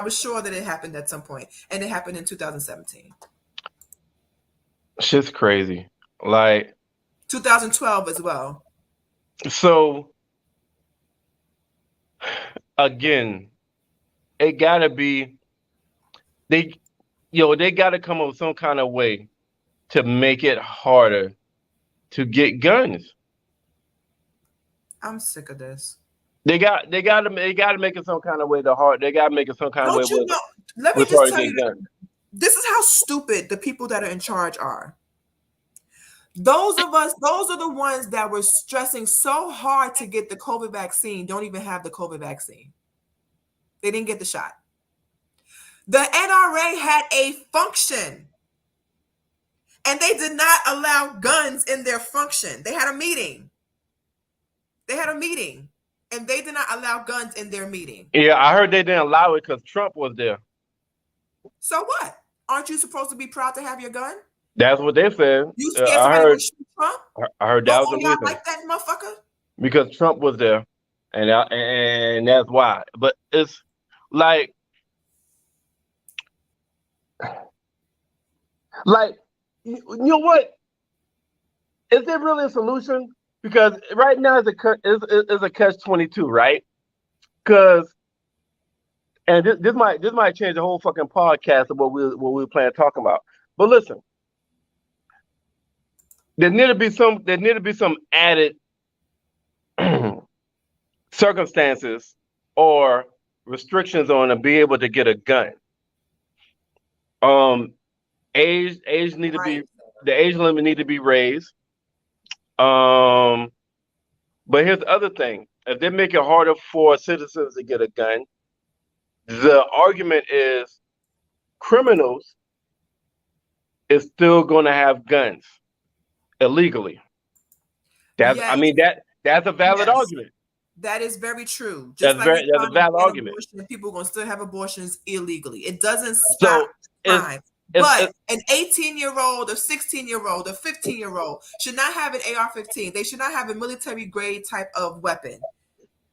was sure that it happened at some point, and it happened in 2017. shit's crazy. Like, 2012 as well. so again, it gotta be they gotta come up with some kind of way to make it harder to get guns. I'm sick of this. They gotta make it some kind of way they gotta make it some kind of way Don't you with, know? Let me with just hard to tell get you, guns. this is how stupid the people that are in charge are. Those are the ones that were stressing so hard to get the COVID vaccine, don't even have the COVID vaccine. They didn't get the shot. The NRA had a function, and they did not allow guns in their function. They had a meeting. And they did not allow guns in their meeting. Yeah, I heard they didn't allow it because Trump was there. So what? Aren't you supposed to be proud to have your gun? That's what they said. You scared somebody gonna shoot Trump? I heard that was the y'all reason. like that motherfucker? Because Trump was there, and that's why. But it's like you know what? Is there really a solution? Because right now is a catch-22, right? Because this might change the whole fucking podcast of what we plan to talk about. But listen, there need to be some added circumstances or restrictions on to be able to get a gun. Age need to be, the age limit need to be raised. But here's the other thing: if they make it harder for citizens to get a gun, the argument is criminals is still going to have guns illegally. That's a valid argument. That is very true. That's a valid argument. People are going to still have abortions illegally. It doesn't stop crime. But an 18-year-old, a 16-year-old, a 15-year-old should not have an AR-15. They should not have a military grade type of weapon.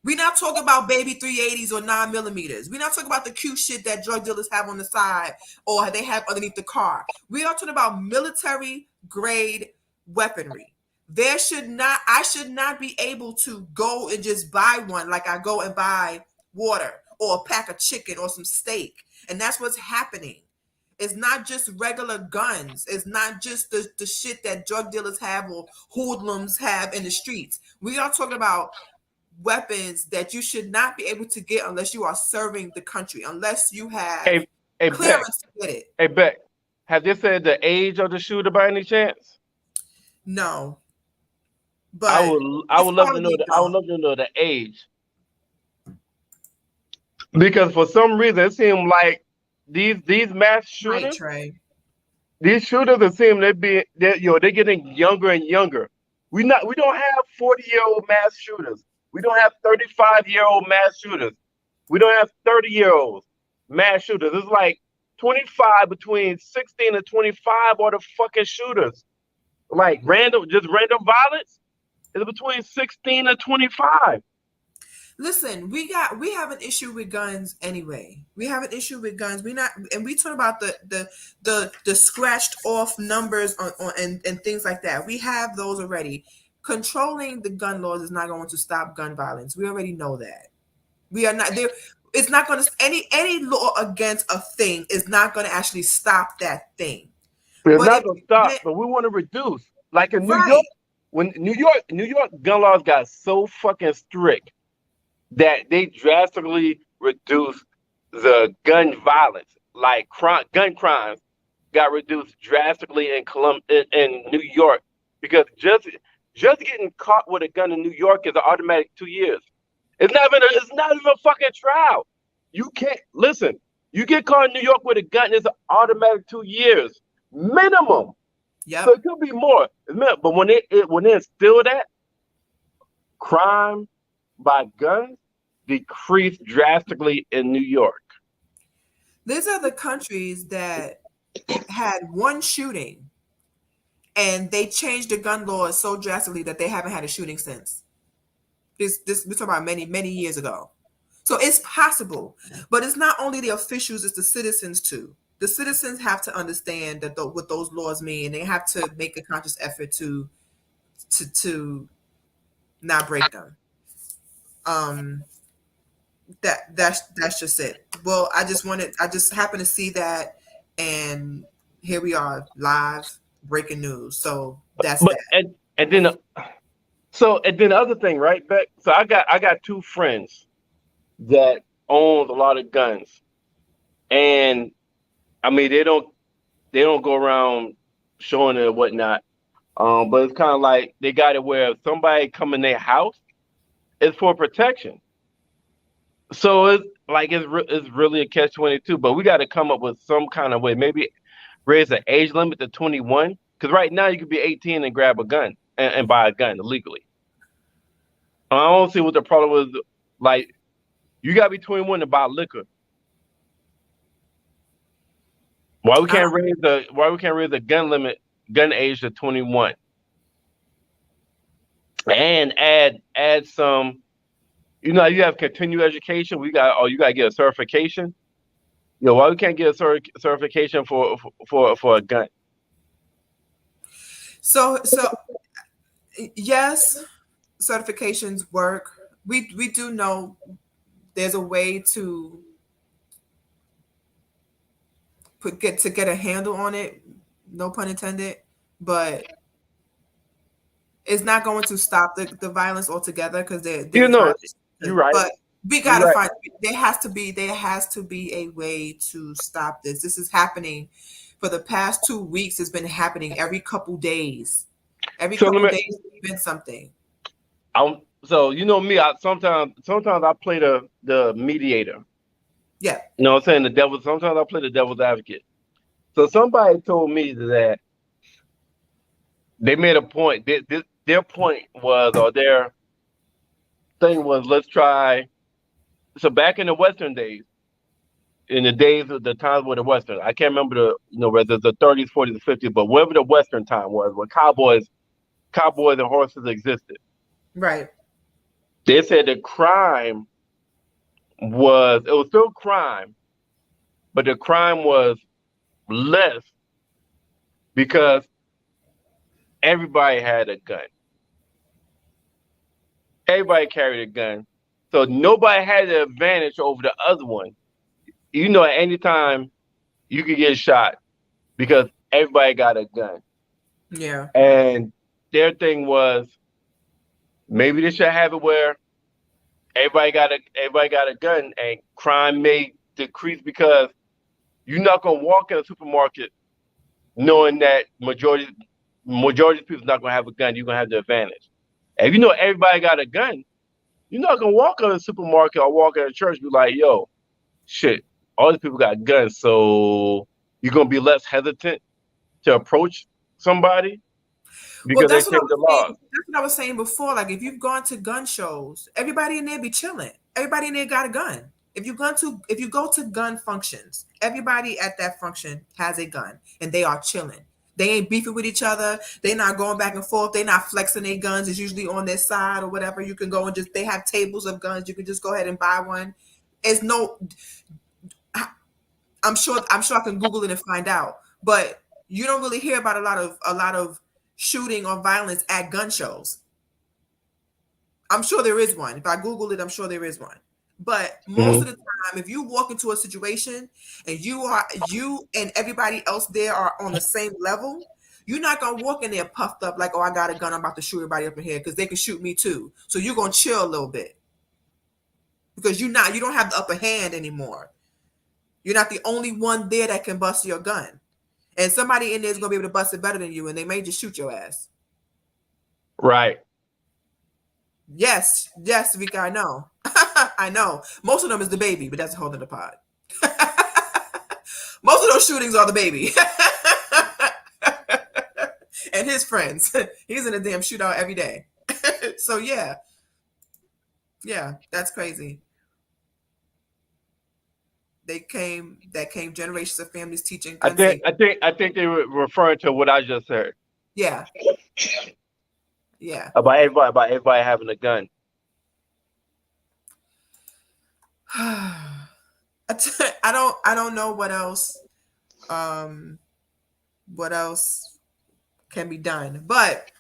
We're not talking about baby 380s or 9mm. We're not talking about the cute shit that drug dealers have on the side or they have underneath the car. We are talking about military grade weaponry. I should not be able to go and just buy one like I go and buy water or a pack of chicken or some steak. And that's what's happening. It's not just regular guns. It's not just the shit that drug dealers have or hoodlums have in the streets. We are talking about weapons that you should not be able to get unless you are serving the country, unless you have clearance to get it. Hey, Beck, have they said the age of the shooter by any chance? No. But I would love to know the age. Because for some reason it seemed like these mass shooters, these shooters, it seem they're getting younger and younger. We don't have 40-year-old mass shooters. We don't have 35-year-old mass shooters. We don't have 30-year-olds mass shooters. It's like 25 between 16 and 25 are the fucking shooters. Like random violence is between 16 and 25. Listen, we have an issue with guns anyway. We have an issue with guns. We talk about the scratched off numbers on and things like that. We have those already. Controlling the gun laws is not going to stop gun violence. We already know that. We are not there. It's not going to any law against a thing is not going to actually stop that thing. It's not going to stop, but we want to reduce. Like in New York, when New York gun laws got so fucking strict that they drastically reduced the gun violence. Like gun crimes got reduced drastically in New York, because just getting caught with a gun in New York is an automatic 2 years. It's not even a fucking trial. You can't listen. You get caught in New York with a gun, it's an automatic 2 years minimum. Yeah. So it could be more. But when they instill that crime by guns, decreased drastically in New York. These are the countries that had one shooting and they changed the gun laws so drastically that they haven't had a shooting since. This we're talking about many years ago. So it's possible, but it's not only the officials, it's the citizens too. The citizens have to understand that what those laws mean. They have to make a conscious effort to not break them. That's just it. Well, I just happened to see that, and here we are live breaking news. So that's But that. and then the other thing, right, Beck? So I got two friends that owns a lot of guns, and I mean they don't go around showing it or whatnot. But it's kind of like they got it where if somebody come in their house, it's for protection. So it's like it's really a catch-22. But we got to come up with some kind of way, maybe raise the age limit to 21. Because right now you could be 18 and grab a gun and buy a gun illegally. I don't see what the problem is. Like, you gotta be 21 to buy liquor. Why we can't raise the gun age to 21? And add some, you have continuing education. You gotta get a certification. Why we can't get a certification for a gun? So yes, certifications work. We do know there's a way to get a handle on it, no pun intended, but it's not going to stop the violence altogether because You're right. But we gotta find. There has to be a way to stop this. This is happening for the past 2 weeks. It's been happening every couple days. Every couple days, there's been something. So me, sometimes I play the mediator. Yeah. You know what I'm saying? Sometimes I play the devil's advocate. So somebody told me that they made a point. Their point was, or their thing was, let's try. So back in the Western days, in the days of the times where the Western, I can't remember whether it's the 30s, 40s, 50s, but whatever the Western time was, where cowboys and horses existed. Right. They said the crime was still crime, but the crime was less because everybody had a gun. Everybody carried a gun. So nobody had the advantage over the other one. At any time you could get shot because everybody got a gun. Yeah. And their thing was, maybe they should have it where everybody got a gun and crime may decrease because you're not gonna walk in a supermarket knowing that majority of people not gonna have a gun. You're gonna have the advantage. And if everybody got a gun, you're not gonna walk in a supermarket or walk in a church and be like, yo, shit, all these people got guns, so you're gonna be less hesitant to approach somebody because they change the laws. That's what I was saying before. Like, if you've gone to gun shows, everybody in there be chilling. Everybody in there got a gun. If you go to gun functions, everybody at that function has a gun and they are chilling. They ain't beefing with each other. They're not going back and forth. They're not flexing their guns. It's usually on their side or whatever. You can go and they have tables of guns. You can just go ahead and buy one. I'm sure I can Google it and find out. But you don't really hear about a lot of shooting or violence at gun shows. I'm sure there is one. If I Google it, I'm sure there is one. But most of the time, if you walk into a situation and you and everybody else there are on the same level, you're not gonna walk in there puffed up like, oh, I got a gun, I'm about to shoot everybody up in here because they can shoot me too. So you're gonna chill a little bit because you don't have the upper hand anymore. You're not the only one there that can bust your gun, and somebody in there is gonna be able to bust it better than you, and they may just shoot your ass. Right. Yes, Vika, I know. I know. Most of them is the baby, but that's a whole other pod. Most of those shootings are the baby. And his friends. He's in a damn shootout every day. So yeah. Yeah, that's crazy. came generations of families teaching I gun safety. think they were referring to what I just said Yeah, about everybody having a gun. I don't know what else can be done, but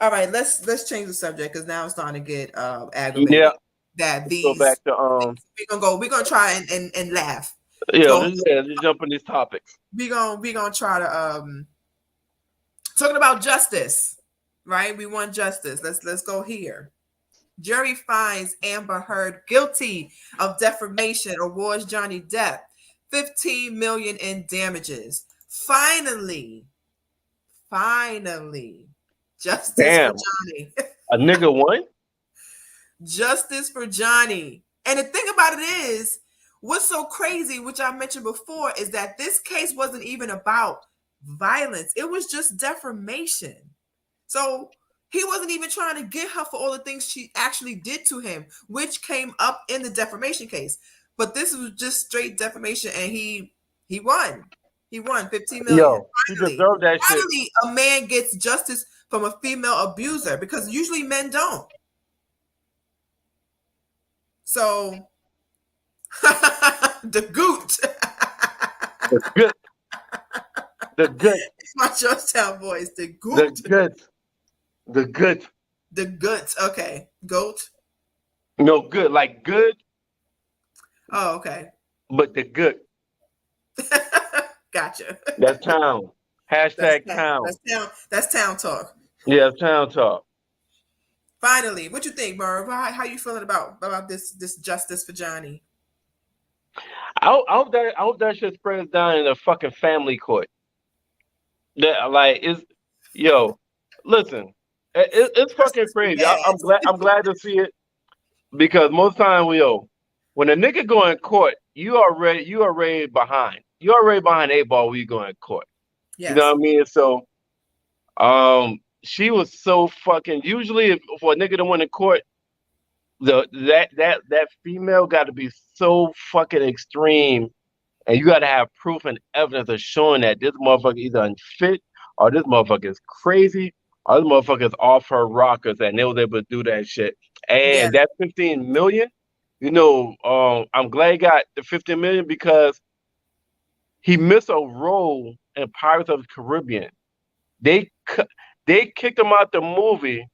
all right, let's change the subject because now it's starting to get aggravating. Yeah. That Let's these go back to we're gonna try and laugh. yeah. So Let's jump on these topics. we're gonna try to talking about justice, right? We want justice. Let's go here. Jury finds Amber Heard guilty of defamation, awards Johnny Depp $15 million in damages. Finally, justice Damn. for Johnny. A nigga won? Justice for Johnny. And the thing about it is, what's so crazy, which I mentioned before, is that this case wasn't even about violence. It was just defamation. So he wasn't even trying to get her for all the things she actually did to him, which came up in the defamation case. But this was just straight defamation, and he won. He won $15 million. Yo, he deserved that shit. Finally, a man gets justice from a female abuser because usually men don't. So, the goot. The good. The good. It's my Georgetown voice. The goot. The good. The good. The goods. Okay. Goat. No, good. Like good, Oh, okay. but the good. Gotcha. That's town. Hashtag That's town. That's town talk. Yeah, town talk. Finally, what you think, Merv? How you feeling about this justice for Johnny? I hope that shit spreads down in a fucking family court. That like is yo, listen, it's fucking crazy. I'm glad to see it because most time when a nigga go in court, you already behind. You already behind 8 ball when you go in court. Yes. You know what I mean? So she was so fucking usually for a nigga to win in court, that female got to be so fucking extreme, and you got to have proof and evidence of showing that this motherfucker either unfit or this motherfucker is crazy or this motherfucker is off her rockers, and they was able to do that shit. And that 15 million, I'm glad he got the 15 million because he missed a role in Pirates of the Caribbean. They kicked him out the movie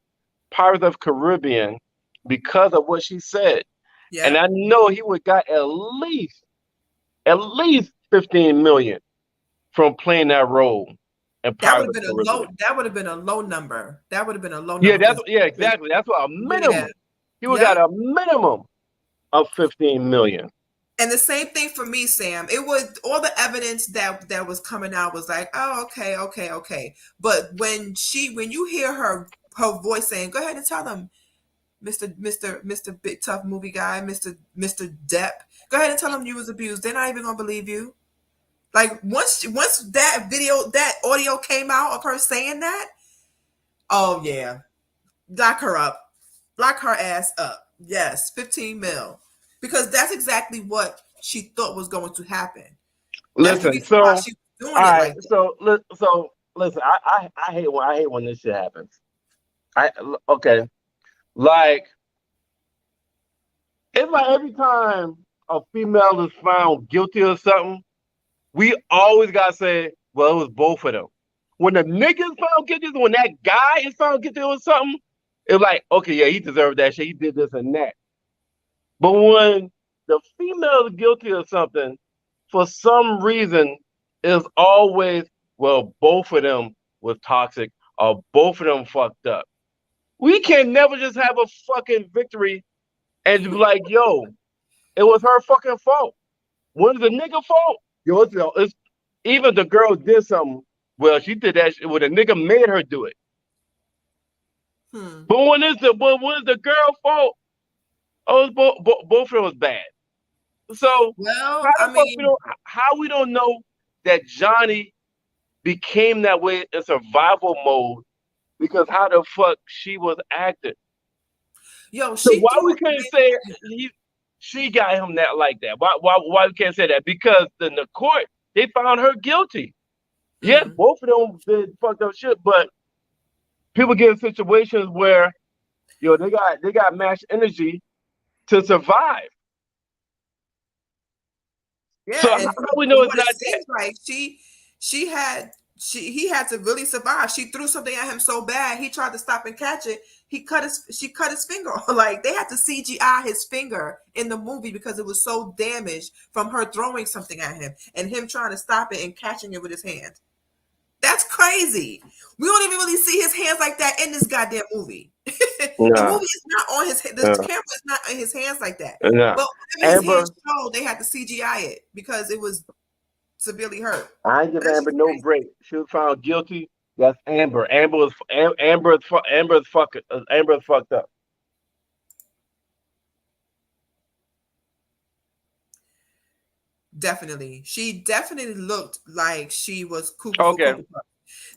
Pirates of the Caribbean because of what she said. Yeah. And I know he would got at least 15 million from playing that role. That would have been a low number. That would have been a low number. Exactly. That's what a minimum. Yeah. He would got a minimum of 15 million. And the same thing for me, Sam. It was all the evidence that was coming out was like, oh, okay. But when you hear her voice saying, "Go ahead and tell them, Mr. Big Tough Movie Guy, Mr. Depp, go ahead and tell them you was abused," they're not even gonna believe you. Like once that audio came out of her saying that, oh yeah, lock her ass up. Yes, 15 mil. Because that's exactly what she thought was going to happen. Listen, so all right, so listen, I hate when this shit happens. Like it's like every time a female is found guilty of something, we always gotta say, well, it was both of them. When the nigga is found guilty, when that guy is found guilty of something, it's like, okay, yeah, he deserved that shit. He did this and that. But when the female is guilty of something, for some reason, it's always, well, both of them was toxic or both of them fucked up. We can never just have a fucking victory and be like, yo, it was her fucking fault. When it's the nigga fault, yo, it's even the girl did something. Well, she did that shit. Well, the nigga made her do it. But when it's the girl fault, oh, both of them was bad. So how we don't know that Johnny became that way in survival mode because how the fuck she was acting. Yo, so why we couldn't say she got him that like that. Why we can't say that? Because in the court they found her guilty. Yeah, both of them did fucked up shit, but people get in situations where they got match energy to survive. Yeah, So and how do we know it's what not it seems like he had to really survive. She threw something at him so bad he tried to stop and catch it. She cut his finger. Like they had to CGI his finger in the movie because it was so damaged from her throwing something at him and him trying to stop it and catching it with his hand. That's crazy. We don't even really see his hands like that in this goddamn movie. The movie is not on his the camera is not in his hands like that. But whenever his hands showed, they had to CGI it because it was severely hurt. I ain't give Amber no break. She was found guilty. That's Amber. Amber is fucked up. Definitely. She definitely looked like she was cuckoo. Okay.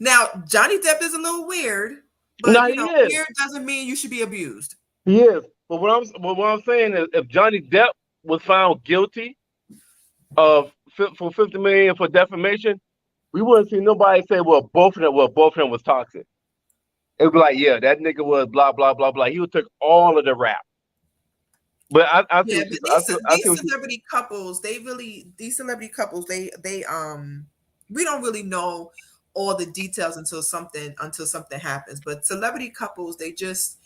Now, Johnny Depp is a little weird, but weird doesn't mean you should be abused. He is. But what I'm saying is if Johnny Depp was found guilty for $50 million for defamation, we wouldn't see nobody say, well, both of them was toxic. It'd be like, yeah, that nigga was blah, blah, blah, blah. He would take all of the rap. But these celebrity couples, we don't really know all the details until something happens. But celebrity couples, they just,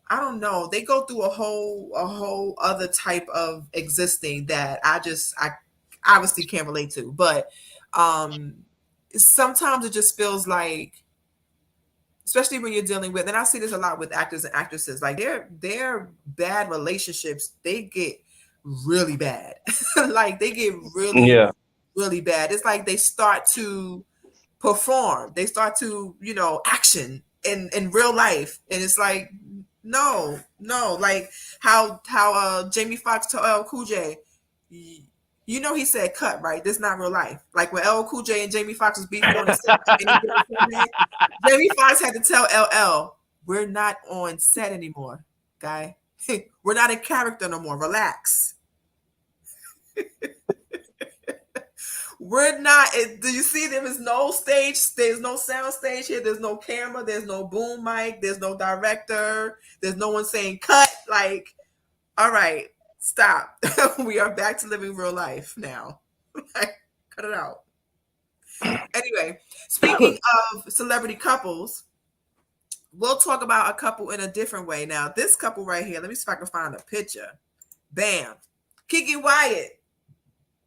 I don't know, they go through a whole other type of existing that I obviously can't relate to. But sometimes it just feels like, especially when you're dealing with, and I see this a lot with actors and actresses, like their bad relationships, they get really bad. Like they get really bad. It's like they start to perform, they start to, action in real life. And it's like, no, like how Jamie Foxx to LL Cool J, he said cut, right? This is not real life. Like when LL Cool J and Jamie Foxx was beefing on the set, Jamie Foxx had to tell LL, we're not on set anymore, guy. We're not in character no more. Relax. We're not. Do you see there is no stage? There's no sound stage here. There's no camera. There's no boom mic. There's no director. There's no one saying cut. Like, all right. Stop. We are back to living real life now. Cut it out. Anyway, speaking of celebrity couples, we'll talk about a couple in a different way. Now, this couple right here, let me see if I can find a picture. Bam. Keke Wyatt.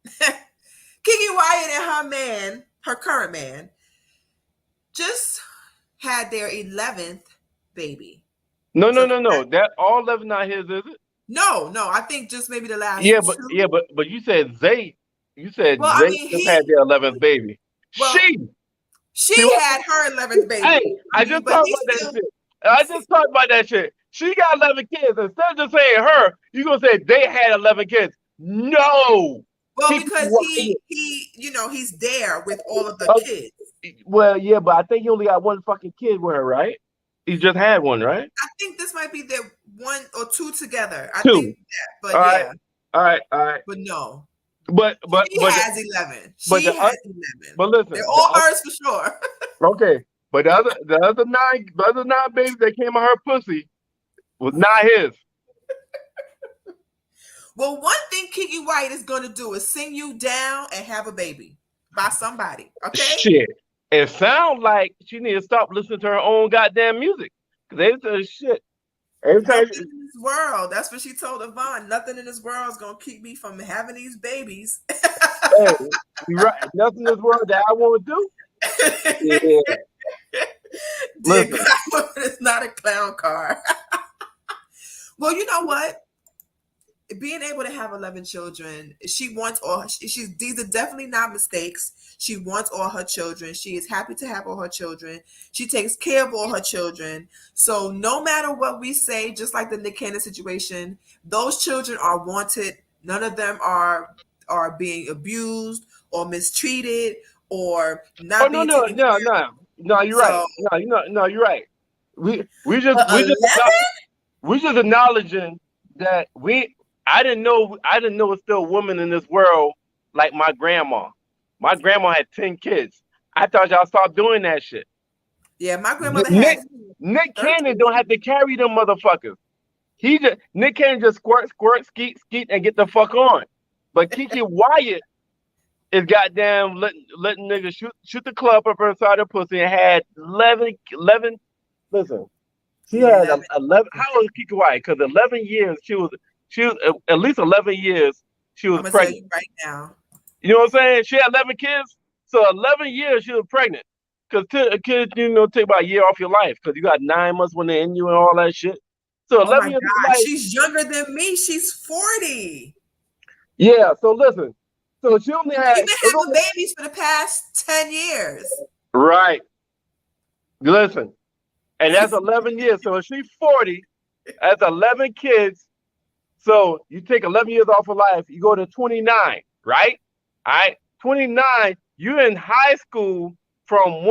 Keke Wyatt and her man, her current man, just had their 11th baby. No. That all 11 not his, is it? No. I think just maybe the last. But you said Zay. You said Zay just had their 11th baby. Well, she had her 11th baby. Hey, I just talked about that shit. She got 11 kids. Instead of just saying her, you gonna say they had 11 kids. No. Well, because he's there with all of the kids. Well, yeah, but I think he only got one fucking kid with her, right? He just had one, right? I think this might be their one or two together. I think that, but yeah. All right. But no. But she has 11. She has 11. But listen, they're all hers for sure. Okay, but the other nine babies that came out her pussy was not his. Well, one thing Keke Wyatt is going to do is sing you down and have a baby by somebody. Okay. Shit. It sounds like she needs to stop listening to her own goddamn music. Because they say shit. Every time nothing in this world. That's what she told Yvonne. Nothing in this world is going to keep me from having these babies. Hey, you're right. Nothing in this world that I want to do. Yeah. It's not a clown car. Well, you know what? Being able to have 11 children, she wants all. These are definitely not mistakes. She wants all her children. She is happy to have all her children. She takes care of all her children. So no matter what we say, just like the Nick Cannon situation, those children are wanted. None of them are being abused or mistreated or not. No. You're right. No, you're right. We just acknowledging that I didn't know it's still women in this world like my grandma. My grandma had 10 kids. I thought y'all stopped doing that shit. Yeah, my grandmother had Nick 13 Cannon don't have to carry them motherfuckers. Nick Cannon just squirt, skeet, and get the fuck on. But Kiki Wyatt is goddamn letting niggas shoot the club up inside her pussy and had 11. Listen, she had 11. How old is Kiki Wyatt? Because 11 years she was at least 11 years she was I'm gonna pregnant. tell you right now. You know what I'm saying? She had 11 kids, so 11 years she was pregnant. Because a kid, take about a year off your life because you got 9 months when they're in you and all that shit. So 11 Oh my years God, of life. she's younger than me. She's 40. Yeah, so listen. So she only had. She's been having babies for the past 10 years. Right. Listen. And that's 11 years. So if she's 40, that's 11 kids. So you take 11 years off of life, you go to 29, right? All right. 29, you're in high school from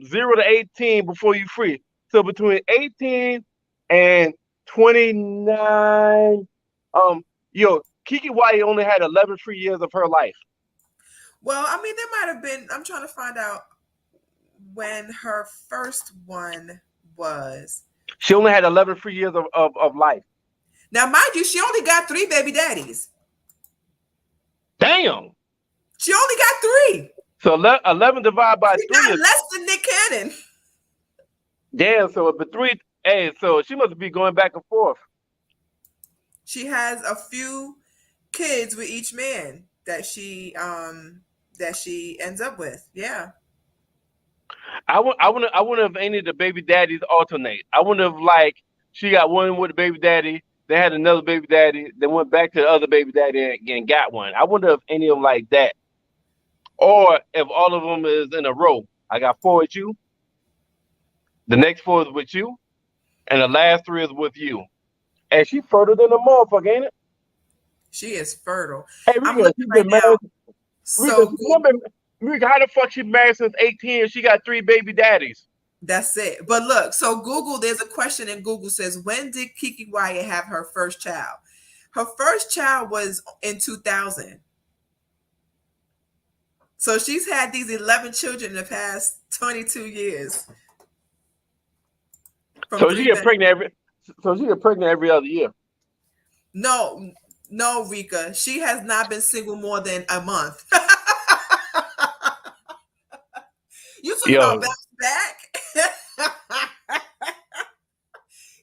0 to 18 before you free. So between 18 and 29, Kiki Wyatt only had 11 free years of her life. Well, I mean, there might have been. I'm trying to find out when her first one was. She only had 11 free years of life. Now, mind you, she only got 3 baby daddies. Damn. She only got 3. So 11 divided by 3 got is less than Nick Cannon. Damn. So but 3. Hey, so she must be going back and forth. She has a few kids with each man that she ends up with. Yeah. I wonder if any of the baby daddies alternate. I wonder if she got one with the baby daddy, they had another baby daddy, they went back to the other baby daddy and got one. I wonder if any of them like that, or if all of them is in a row. I got 4 with you, the next 4 is with you, and the last 3 is with you. And she fertile than a motherfucker, ain't it? She is fertile. Hey, I'm Rika, looking right now. So Rika, how the fuck she married since 18 and she got 3 baby daddies? That's it. But look, so Google, there's a question in Google says, when did Kiki Wyatt have her first child? Her first child was in 2000. So she's had these 11 children in the past 22 years. So she get pregnant every other year. No, Rika. She has not been single more than a month. You talking about bounce back?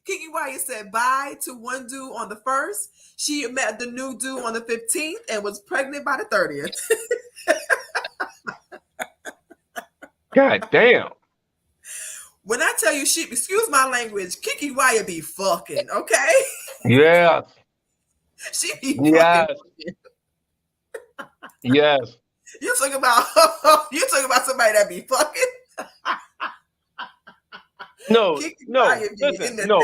Kiki Wyatt said bye to one dude on the 1st. She met the new dude on the 15th and was pregnant by the 30th. God damn. When I tell you excuse my language, Kiki Wyatt be fucking, okay? Yes. She be fucking. Yes. Yes. You're talking about somebody that be fucking. No. Kiki No. Wyatt be in Listen. the No.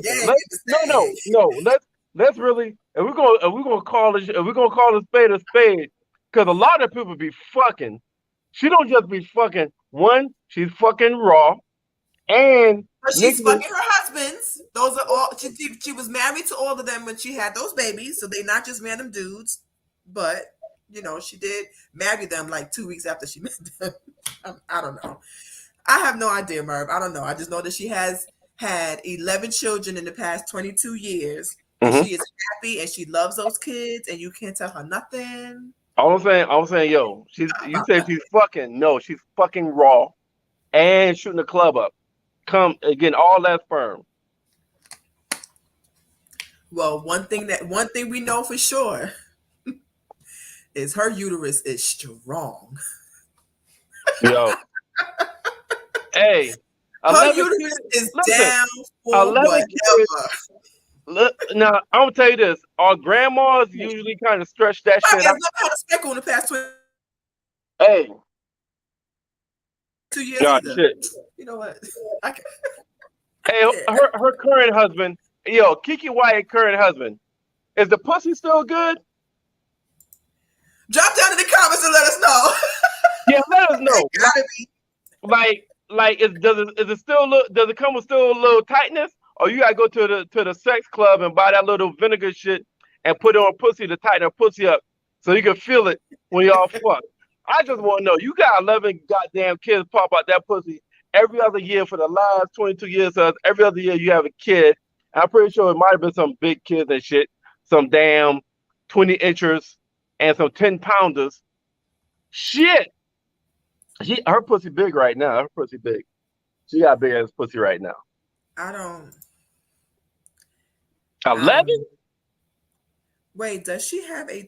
thing. Let's really, if we're gonna call a spade, because a lot of people be fucking. She don't just be fucking. One, she's fucking raw, and but she's fucking her husbands. Those are all. She was married to all of them when she had those babies, so they're not just random dudes. But she did marry them like 2 weeks after she met them. I don't know. I have no idea, Merv. I don't know. I just know that she has had 11 children in the past 22 years. And she is happy and she loves those kids, and you can't tell her nothing. I'm saying, yo, you say she's fucking. No, she's fucking raw, and shooting the club up. Come again, all that sperm. Well, one thing we know for sure is her uterus is strong. Yo, hey, her uterus is down for whatever. Now, I'm gonna tell you this: our grandmas usually kind of stretch that shit out. I've never had a speckle in the past 2 years. God, shit. You know what? Hey, her current husband, Kiki Wyatt current husband, is the pussy still good? Drop down in the comments and let us know. Yeah, let us know. Does it come with still a little tightness, or you gotta go to the sex club and buy that little vinegar shit and put it on pussy to tighten her pussy up so you can feel it when y'all fuck. I just want to know, you got 11 goddamn kids pop out that pussy every other year for the last 22 years. So every other year you have a kid. I'm pretty sure it might have been some big kids and shit, some damn 20 inchers and some 10-pounders. Shit. Her pussy big right now. Her pussy big. She got big ass pussy right now. I don't. 11? Wait, does she have a?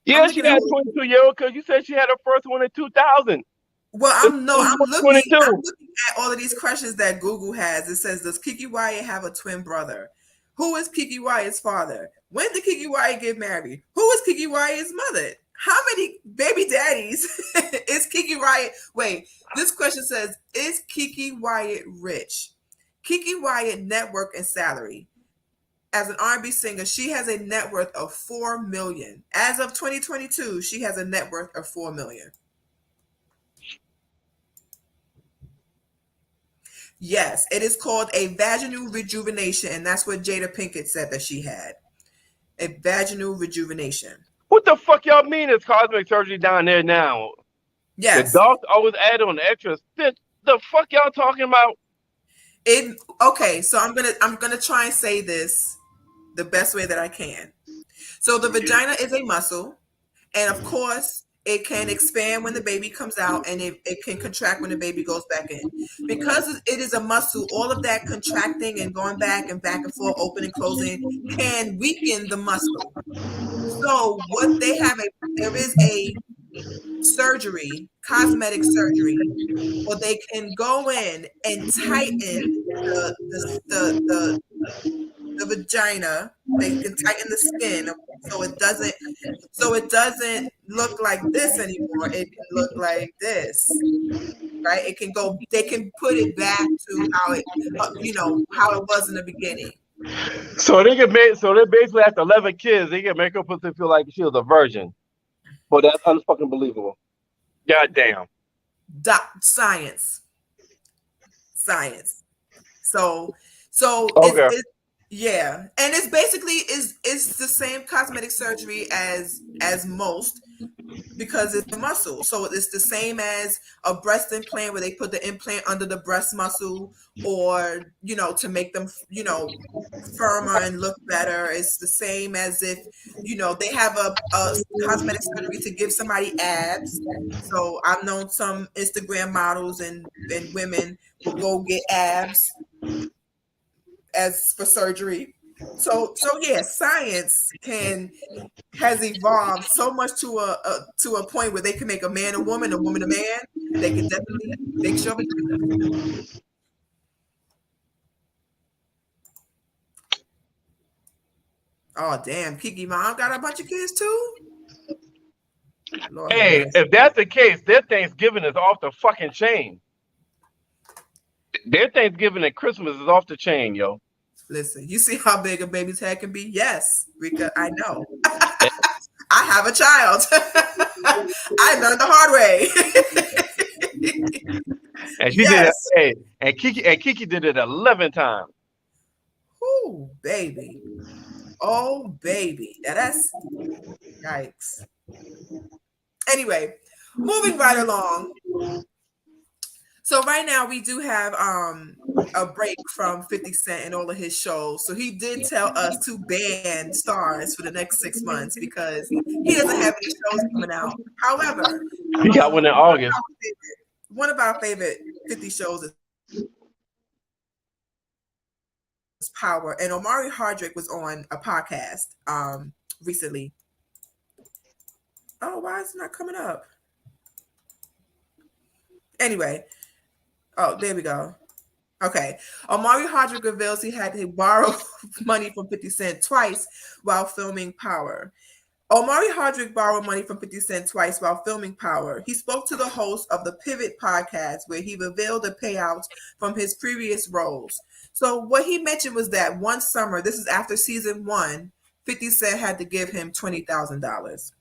Yeah, she got 22-year-old because you said she had her first one in 2000. Well, I'm looking at all of these questions that Google has. It says, does Kiki Wyatt have a twin brother? Who is Kiki Wyatt's father? When did Kiki Wyatt get married? Who is Kiki Wyatt's mother? How many baby daddies is Kiki Wyatt? Wait, this question says, is Kiki Wyatt rich? Kiki Wyatt net worth and salary. As an R&B singer, she has a net worth of $4 million. As of 2022, she has a net worth of $4 million. Yes, it is called a vaginal rejuvenation, and that's what Jada Pinkett said that she had. A vaginal rejuvenation. What the fuck y'all mean it's cosmetic surgery down there now? Yes. The dogs always add on the extras. The fuck y'all talking about? Okay, so I'm gonna try and say this the best way that I can. So the vagina is a muscle, and of course it can expand when the baby comes out, and it can contract when the baby goes back in. Because it is a muscle, all of that contracting and going back and forth, opening, closing, can weaken the muscle. So what they have, there is a surgery, cosmetic surgery, where they can go in and tighten the vagina. They can tighten the skin so it doesn't look like this anymore. It can look like this, right? It can go. They can put it back to how it, how it was in the beginning. So they basically after 11 kids, they can make her pussy feel like she was a virgin. But that's unfucking believable. God damn. Science. So okay. Yeah, and it's basically it's the same cosmetic surgery as most, because it's a muscle. So it's the same as a breast implant, where they put the implant under the breast muscle, or to make them firmer and look better. It's the same as if they have a cosmetic surgery to give somebody abs. So I've known some Instagram models and women will go get abs as for surgery. So yeah, science has evolved so much to a point where they can make a man a woman a man. They can definitely make sure. Oh damn, Kiki mom got a bunch of kids too. Lord, hey, if that's the case, their Thanksgiving is off the fucking chain. Their Thanksgiving and Christmas is off the chain, yo. Listen, you see how big a baby's head can be? Yes, Rika, I know. I have a child. I learned the hard way. And she did it. Hey, and Kiki did it 11 times. Oh, baby. Oh, baby. Now that's yikes. Anyway, moving right along. So right now we do have a break from 50 Cent and all of his shows. So he did tell us to ban Stars for the next 6 months because he doesn't have any shows coming out. However, he got one in August. One of our favorite 50 shows is Power. And Omari Hardwick was on a podcast recently. Oh, why is it not coming up? Anyway. Oh, there we go. Okay. Omari Hardwick reveals he had to borrow money from 50 Cent twice while filming Power. Omari Hardwick borrowed money from 50 Cent twice while filming Power. He spoke to the host of the Pivot podcast, where he revealed the payouts from his previous roles. So what he mentioned was that one summer, this is after season 1, 50 Cent had to give him $20,000.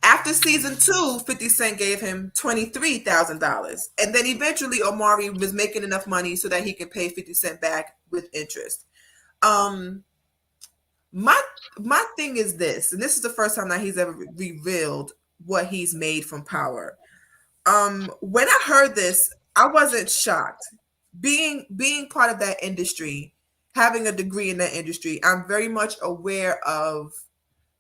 After season 2, 50 Cent gave him $23,000. And then eventually Omari was making enough money so that he could pay 50 Cent back with interest. My thing is this, and this is the first time that he's ever revealed what he's made from Power. When I heard this, I wasn't shocked. Being part of that industry, having a degree in that industry, I'm very much aware of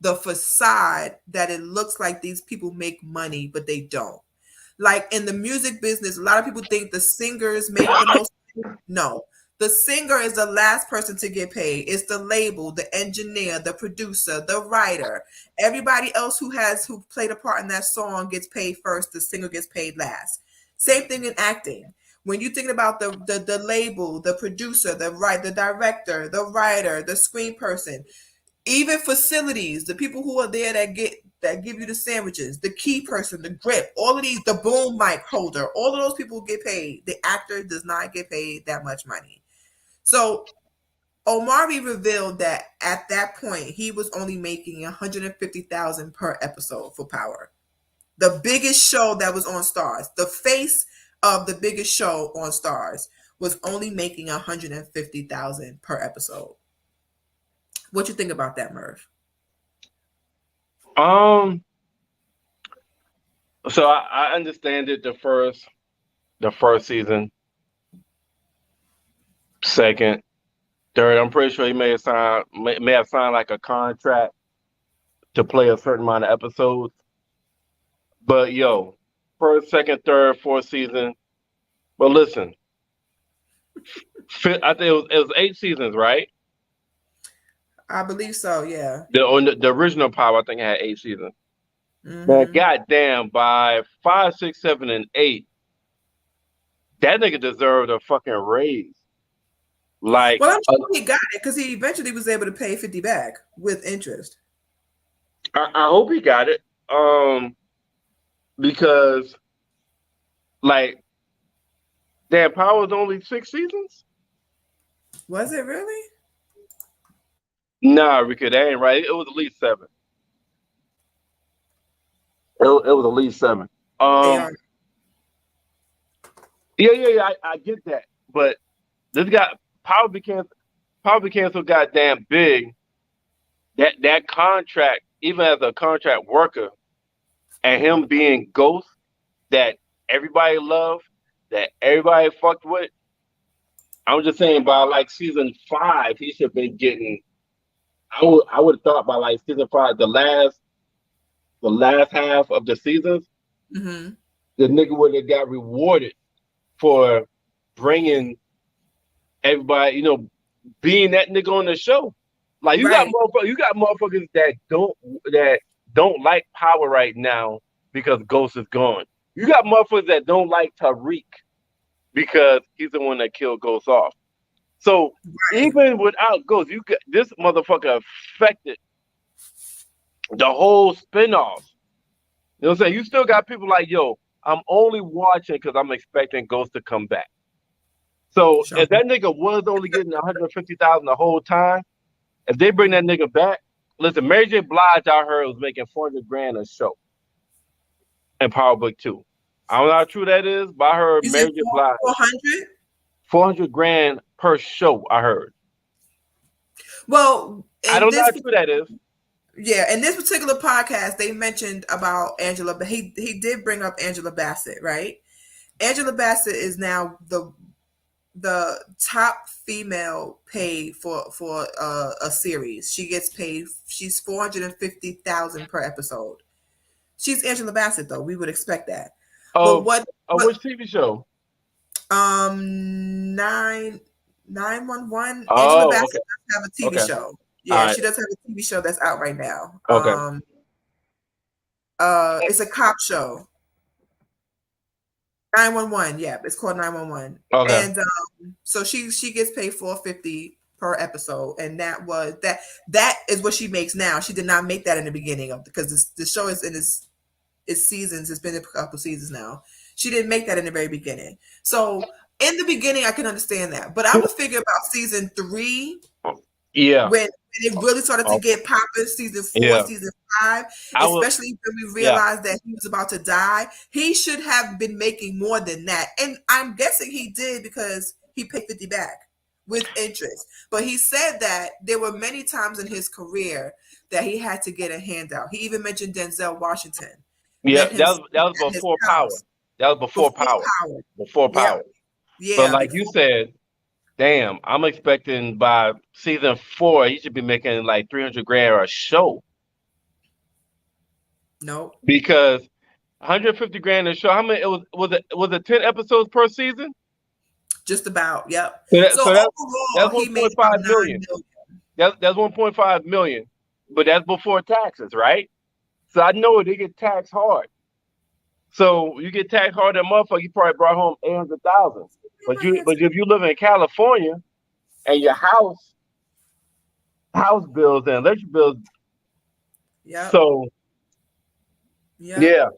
the facade that it looks like these people make money, but they don't. Like in the music business, a lot of people think the singers make the most money. No, the singer is the last person to get paid. It's the label, the engineer, the producer, the writer. Everybody else who played a part in that song gets paid first. The singer gets paid last. Same thing in acting. When you think about the label, the producer, the director, the writer, the screen person, even facilities, the people who are there that give you the sandwiches, the key person, the grip, all of these, the boom mic holder, all of those people get paid. The actor does not get paid that much money. So Omari revealed that at that point he was only making $150,000 per episode for Power. The biggest show that was on Stars, the face of the biggest show on Stars, was only making $150,000 per episode. What you think about that, Merv? So I understand it the first season, second, third. I'm pretty sure he may have signed like a contract to play a certain amount of episodes. But yo, first, second, third, fourth season. But listen, I think it was 8 seasons, right? I believe so, yeah. The original Power, I think, had 8 seasons. Mm-hmm. But goddamn, by 5, 6, 7, and 8, that nigga deserved a fucking raise. Like, well, I'm sure he got it because he eventually was able to pay 50 back with interest. I hope he got it. Because, like, damn, Power was only 6 seasons? Was it really? Nah, Rika, that ain't right. It was at least 7. It was at least 7. Yeah, I get that. But this guy, Power became so goddamn big that contract, even as a contract worker, and him being Ghost, that everybody loved, that everybody fucked with. I'm just saying, by like season 5, he should have been getting. I would have thought by like season 5, the last half of the seasons, mm-hmm. the nigga would have got rewarded for bringing everybody, being that nigga on the show. Like you got motherfuckers that don't like Power right now because Ghost is gone. You got motherfuckers that don't like Tariq because he's the one that killed Ghost off. So even without Ghost, this motherfucker affected the whole spinoff. You know what I'm saying? You still got people like, yo, I'm only watching because I'm expecting Ghost to come back. So if that nigga was only getting $150,000 the whole time, if they bring that nigga back, listen, Mary J. Blige, I heard, was making $400,000 a show in Power Book 2. I don't know how true that is, but I heard Mary J. Blige. 400,000 per show, I heard. Well, I don't know how true that is. Yeah, in this particular podcast, they mentioned about Angela, but he did bring up Angela Bassett, right? Angela Bassett is now the top female paid for a series. She gets paid. She's $450,000 per episode. She's Angela Bassett, though. We would expect that. But which TV show? 911. Oh, Angela Bassett okay. does have a TV show. Yeah, right. She does have a TV show that's out right now. Okay. It's a cop show. 911. Yeah, it's called 911. Okay. And so she gets paid $450 per episode, and that is what she makes now. She did not make that in the beginning because the show is in its seasons. It's been a couple seasons now. She didn't make that in the very beginning. So in the beginning, I can understand that, but I would figure about season 3. Yeah. When And it really started to get popping season 4, Yeah. season 5, I will- especially when we realized that he was about to die. He should have been making more than that. And I'm guessing he did because he paid 50 back with interest. But he said that there were many times in his career that he had to get a handout. He even mentioned Denzel Washington. Yeah, Let him that was at his before Power. house. That was before Power. Before Yeah. Power. Yeah. But like you said, damn, I'm expecting by season 4 he should be making like 300 grand a show. No. Because 150 grand a show. How many? Was it 10 episodes per season? Just about. Yep. So overall, that's he made 1.5 about $9 million. million. That's 1.5 million, but that's before taxes, right? So I know they get taxed hard. So you get taxed hard, that motherfucker, you probably brought home 800,000. But if you live in California and your house bills and electric bills, Yeah. so yeah,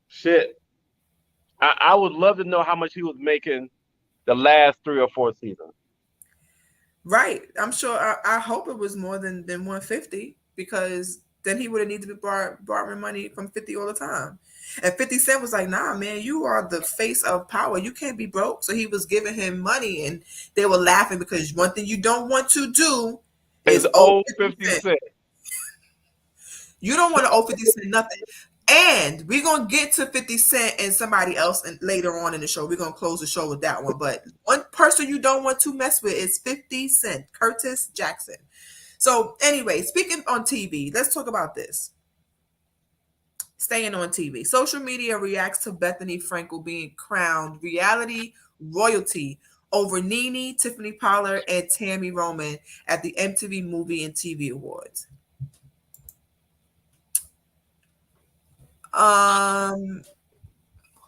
shit. I would love to know how much he was making the last 3 or 4 seasons. Right. I'm sure. I hope it was more than 150, because then he would have needed to be borrowing money from 50 all the time. And 50 Cent was like, nah, man, you are the face of Power. You can't be broke. So he was giving him money, and they were laughing because one thing you don't want to do is owe 50 Cent. You don't want to owe 50 Cent nothing. And we're going to get to 50 Cent and somebody else later on in the show. We're going to close the show with that one. But one person you don't want to mess with is 50 Cent, Curtis Jackson. So anyway, speaking on TV, let's talk about this. Staying on TV. Social media reacts to Bethany Frankel being crowned reality royalty over NeNe, Tiffany Pollard, and Tammy Roman at the MTV Movie and TV Awards.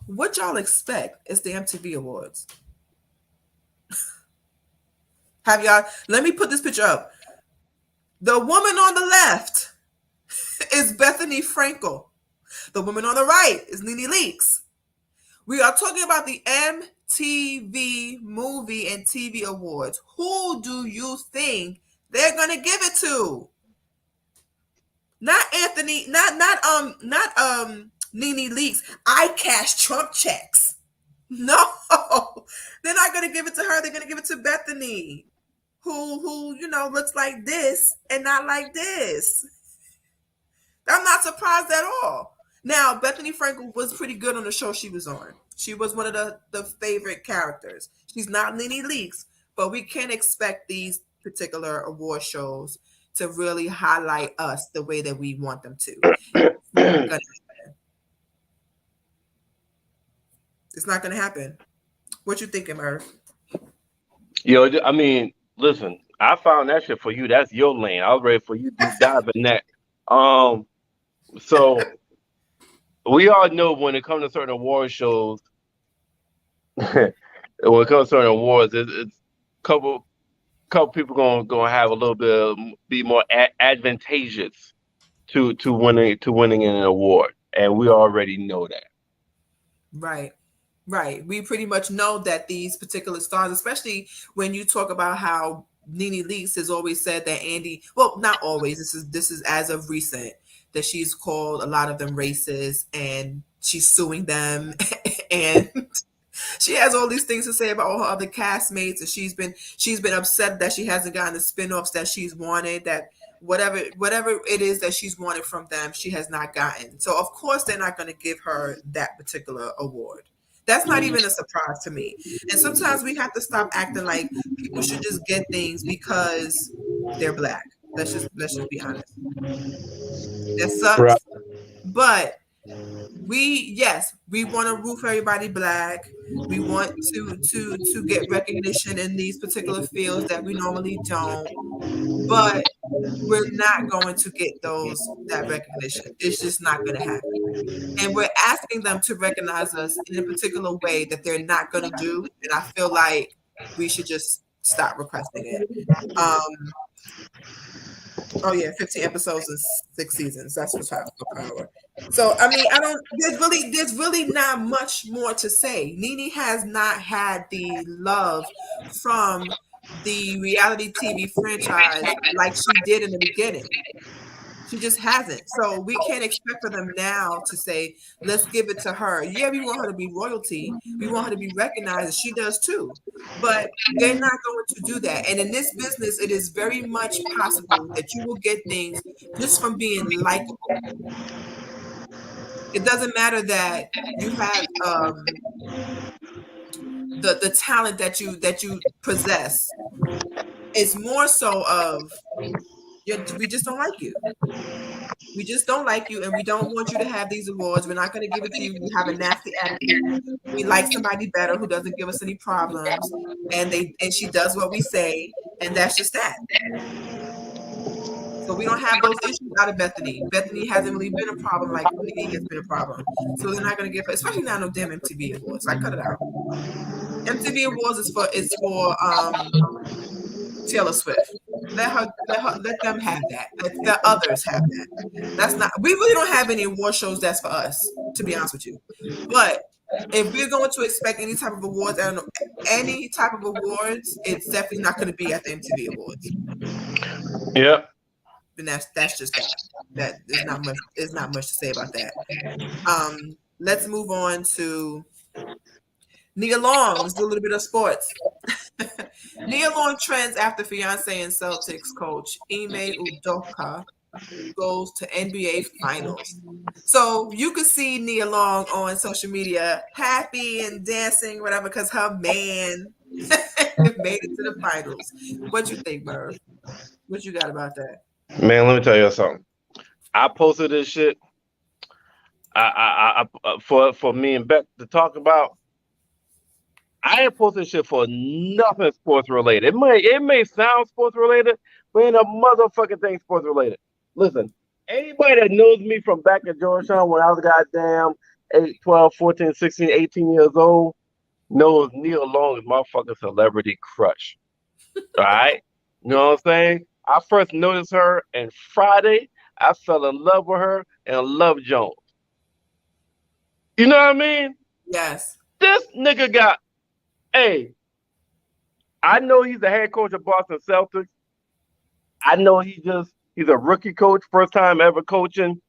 What y'all expect is the MTV Awards? Let me put this picture up. The woman on the left is Bethany Frankel. The woman on the right is NeNe Leakes. We are talking about the MTV Movie and TV Awards. Who do you think they're gonna give it to? Not Anthony, not NeNe Leakes. I cash Trump checks. No, they're not gonna give it to her. They're gonna give it to Bethany, who looks like this and not like this. I'm not surprised at all. Now, Bethany Frankel was pretty good on the show she was on. She was one of the favorite characters. She's not NeNe Leakes, but we can expect these particular award shows to really highlight us the way that we want them to. It's not going to happen. What you thinking, Murph? Yo, I mean, listen, I found that shit for you. That's your lane. I was ready for you to dive in that. So we all know when it comes to certain award shows, when it comes to certain awards, it's a couple people gonna have a little bit be more advantageous to winning an award, and we already know that. Right. We pretty much know that these particular stars, especially when you talk about how NeNe Leakes has always said that Andy, well, not always. This is as of recent, that she's called a lot of them racist and she's suing them, and she has all these things to say about all her other castmates, and she's been upset that she hasn't gotten the spinoffs that she's wanted, that whatever it is that she's wanted from them, she has not gotten. So of course they're not going to give her that particular award. That's not even a surprise to me. And sometimes we have to stop acting like people should just get things because they're black. Let's just be honest. That sucks. Right. But we want to root for everybody black. We want to get recognition in these particular fields that we normally don't. But we're not going to get that recognition. It's just not going to happen. And we're asking them to recognize us in a particular way that they're not going to do. And I feel like we should just stop requesting it. 15 episodes and 6 seasons. That's what's happening for Power. So I mean, there's really not much more to say. NeNe has not had the love from the reality TV franchise like she did in the beginning. She just hasn't. So we can't expect for them now to say, let's give it to her. Yeah, we want her to be royalty. We want her to be recognized, and she does too. But they're not going to do that. And in this business, it is very much possible that you will get things just from being likable. It doesn't matter that you have the talent that you possess. It's more so of we just don't like you. We just don't like you, and we don't want you to have these awards. We're not going to give it to you. We have a nasty attitude. We like somebody better who doesn't give us any problems, and she does what we say, and that's just that. So we don't have those issues out of Bethany. Bethany hasn't really been a problem like Nicki has been a problem. So they're not going to give her, especially now, no damn MTV Awards. I cut it out. MTV Awards is for Taylor Swift. Let them have that. Let others have that. That's not. We really don't have any award shows that's for us, to be honest with you. But if we're going to expect any type of awards, it's definitely not going to be at the MTV Awards. Yep. And that's just that. That there's not much. There's not much to say about that. Let's move on to Nia Long. Let's do a little bit of sports. Nia Long trends after fiance and Celtics coach Ime Udoka goes to NBA Finals. So you could see Nia Long on social media happy and dancing, whatever, because her man made it to the finals. What you think, Merv? What you got about that? Man, let me tell you something. I posted this shit. For me and Beth to talk about. I ain't posting shit for nothing sports related. It may sound sports related, but ain't a motherfucking thing sports related. Listen, anybody that knows me from back at Georgetown when I was goddamn 8, 12, 14, 16, 18 years old knows Nia Long is my fucking celebrity crush. All right? You know what I'm saying? I first noticed her and Friday. I fell in love with her and Love Jones. You know what I mean? Yes. This nigga got. Hey, I know he's the head coach of Boston Celtics. I know he's a rookie coach, first time ever coaching,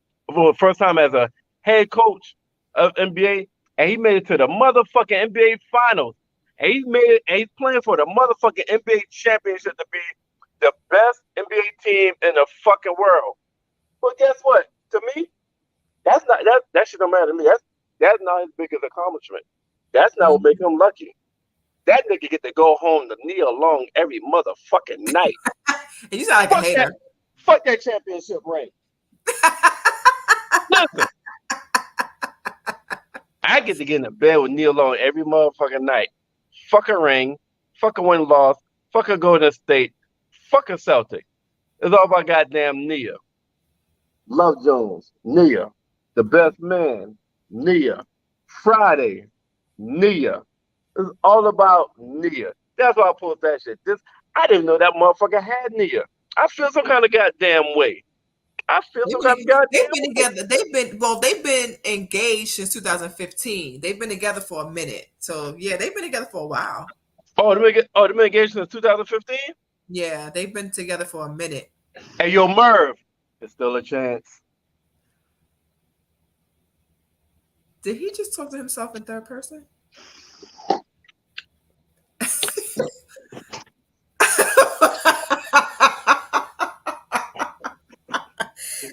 first time as a head coach of NBA, and he made it to the motherfucking NBA Finals. And he's playing for the motherfucking NBA championship to be the best NBA team in the fucking world. But guess what? To me, that shit don't matter to me. That's not his biggest accomplishment. That's not what makes him lucky. That nigga get to go home to Nia Long every motherfucking night. You sound like a hater. Fuck that championship ring. Listen, I get to get in the bed with Nia Long every motherfucking night. Fuck a ring. Fuck a win-loss. Fuck a Golden State. Fuck a Celtic. It's all about goddamn Nia. Love Jones. Nia. The best man. Nia. Friday. Nia. It's all about Nia. That's why I post that shit. I didn't know that motherfucker had Nia. I feel some kind of goddamn way. They've been together. They've been engaged since 2015. They've been together for a minute. So yeah, they've been together for a while. They've been engaged since 2015? Yeah, they've been together for a minute. Hey, yo, Merv, there's still a chance. Did he just talk to himself in third person?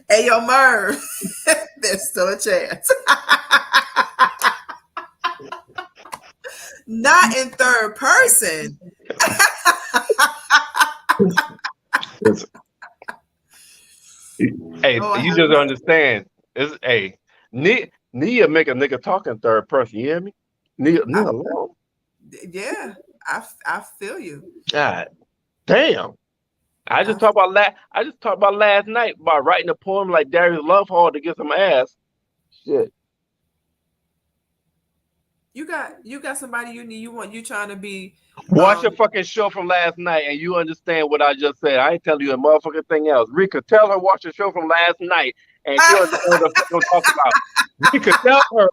Hey, yo, Merv, there's still a chance. Not in third person. Hey, you just understand. Nia make a nigga talk in third person. You hear me? Nia Long. Yeah, I feel you. God damn. I just talked about last night about writing a poem like Darius Love Hall to get some ass. Shit. You got somebody you trying to be. Watch your fucking show from last night and you understand what I just said. I ain't telling you a motherfucking thing else. Rika, tell her watch the show from last night and she'll understand what the fuck I'm talking about. Rika, tell her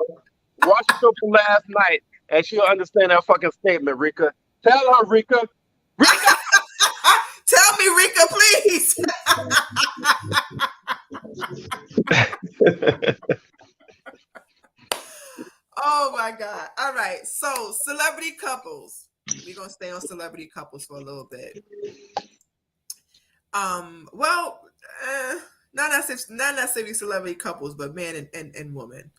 watch the show from last night and she'll understand that fucking statement, Rika. Tell her, Rika. Rika! Tell me, Rika, please. Oh my God. All right. So celebrity couples. We're gonna stay on celebrity couples for a little bit. Well, not necessarily celebrity couples, but man and woman.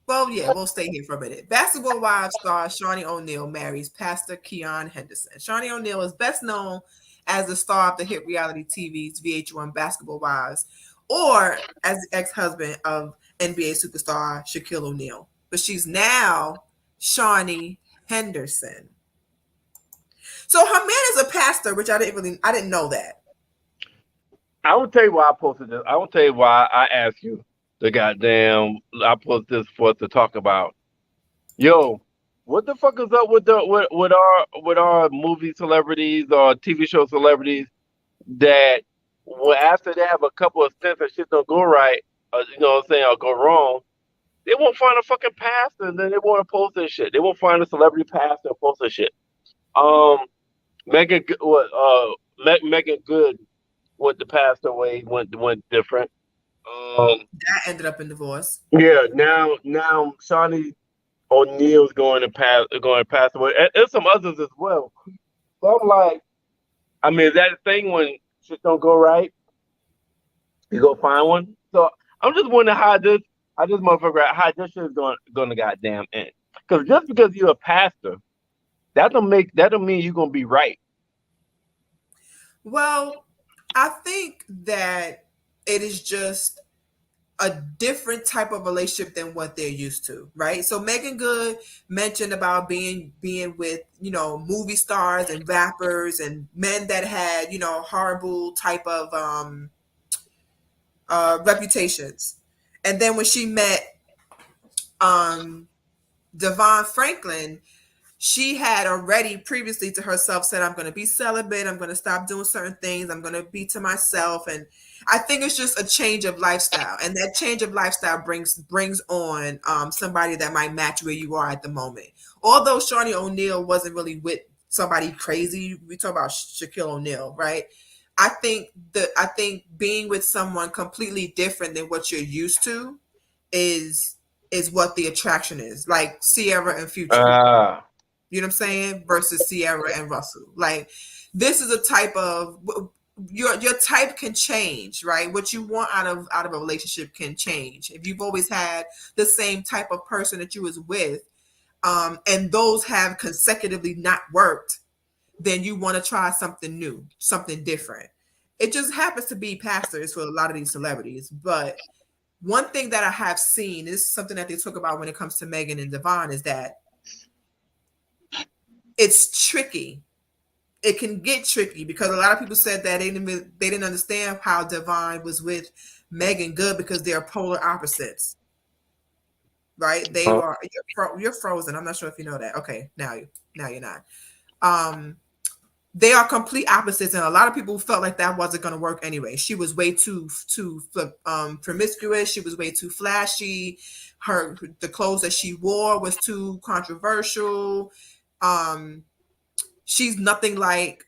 Well, yeah, we'll stay here for a minute. Basketball Wives star Shawnee O'Neal marries Pastor Keon Henderson. Shawnee O'Neal is best known as the star of the hit reality TV's VH1 Basketball Wives, or as the ex-husband of NBA superstar Shaquille O'Neal. But she's now Shawnee Henderson. So her man is a pastor, which I didn't know that. I will tell you why I posted this. I will tell you why I asked you the goddamn. I posted this for us to talk about. Yo, what the fuck is up with our movie celebrities or TV show celebrities that after they have a couple of stints and shit don't go right, you know what I'm saying, or go wrong, they won't find a fucking pastor and then they want to post this shit. They won't find a celebrity pastor and post this shit. Megan Good with the pastor way went different. That ended up in divorce. Yeah, now Shawnee O'Neal's going to pass away, and some others as well. So I'm like, I mean, is that a thing when shit don't go right? You go find one. So I'm just wondering how this shit is going to goddamn end. Because just because you're a pastor, that don't mean you're gonna be right. Well, I think that it is just a different type of relationship than what they're used to, right? So Megan Good mentioned about being with, movie stars and rappers and men that had, horrible type of reputations. And then when she met Devon Franklin, she had already previously to herself said, I'm going to be celibate. I'm going to stop doing certain things. I'm going to be to myself. And I think it's just a change of lifestyle. And that change of lifestyle brings on somebody that might match where you are at the moment. Although Shawnee O'Neal wasn't really with somebody crazy. We talk about Shaquille O'Neal, right? I think being with someone completely different than what you're used to is what the attraction is. Like Sierra and Future. You know what I'm saying? Versus Sierra and Russell. Like, this is a type of your type can change, right? What you want out of a relationship can change. If you've always had the same type of person that you was with, and those have consecutively not worked, then you want to try something new, something different. It just happens to be pastors for a lot of these celebrities. But one thing that I have seen, this is something that they talk about when it comes to Megan and Devon, is that it's tricky. It can get tricky because a lot of people said that they didn't understand how Devon was with Megan Good because they're polar opposites, right? They are. You're frozen. I'm not sure if you know that. Okay, now you're not. They are complete opposites, and a lot of people felt like that wasn't going to work anyway. She was way too promiscuous. She was way too flashy. The clothes that she wore was too controversial. She's nothing like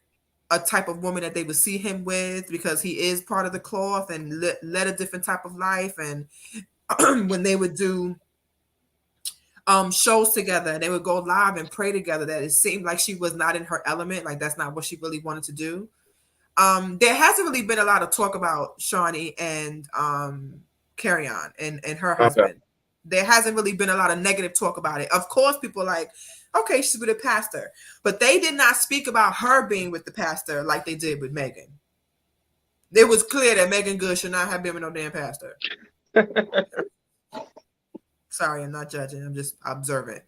a type of woman that they would see him with because he is part of the cloth and led a different type of life. And when they would do shows together, they would go live and pray together, that it seemed like she was not in her element. Like, that's not what she really wanted to do. There hasn't really been a lot of talk about Shawnee and Carry-On and her husband. Okay. There hasn't really been a lot of negative talk about it. Of course, people are like, okay, she's with a pastor. But they did not speak about her being with the pastor like they did with Megan. It was clear that Megan Good should not have been with no damn pastor. Sorry, I'm not judging. I'm just observant.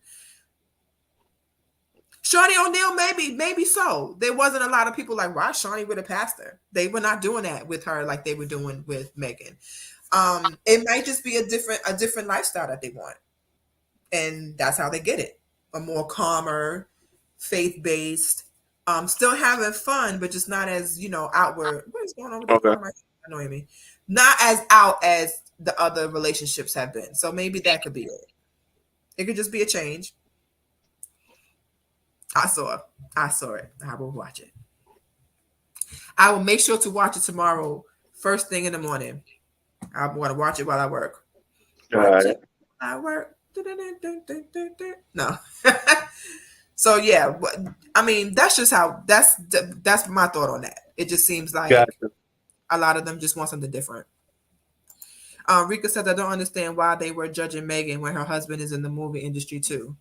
Shawnee O'Neal, maybe so. There wasn't a lot of people like, why Shawnee with a pastor? They were not doing that with her like they were doing with Megan. It might just be a different lifestyle that they want. And that's how they get it. A more calmer, faith-based, still having fun, but just not as, outward. What is going on with the phone? Annoying me. Not as out as the other relationships have been. So maybe that could be it. It could just be a change. I saw it. I will watch it. I will make sure to watch it tomorrow, first thing in the morning. I want to watch it while I work. Watch it while I work. No. So yeah, I mean, that's just how that's my thought on that. It just seems like a lot of them just want something different. Rika said, I don't understand why they were judging Megan when her husband is in the movie industry too.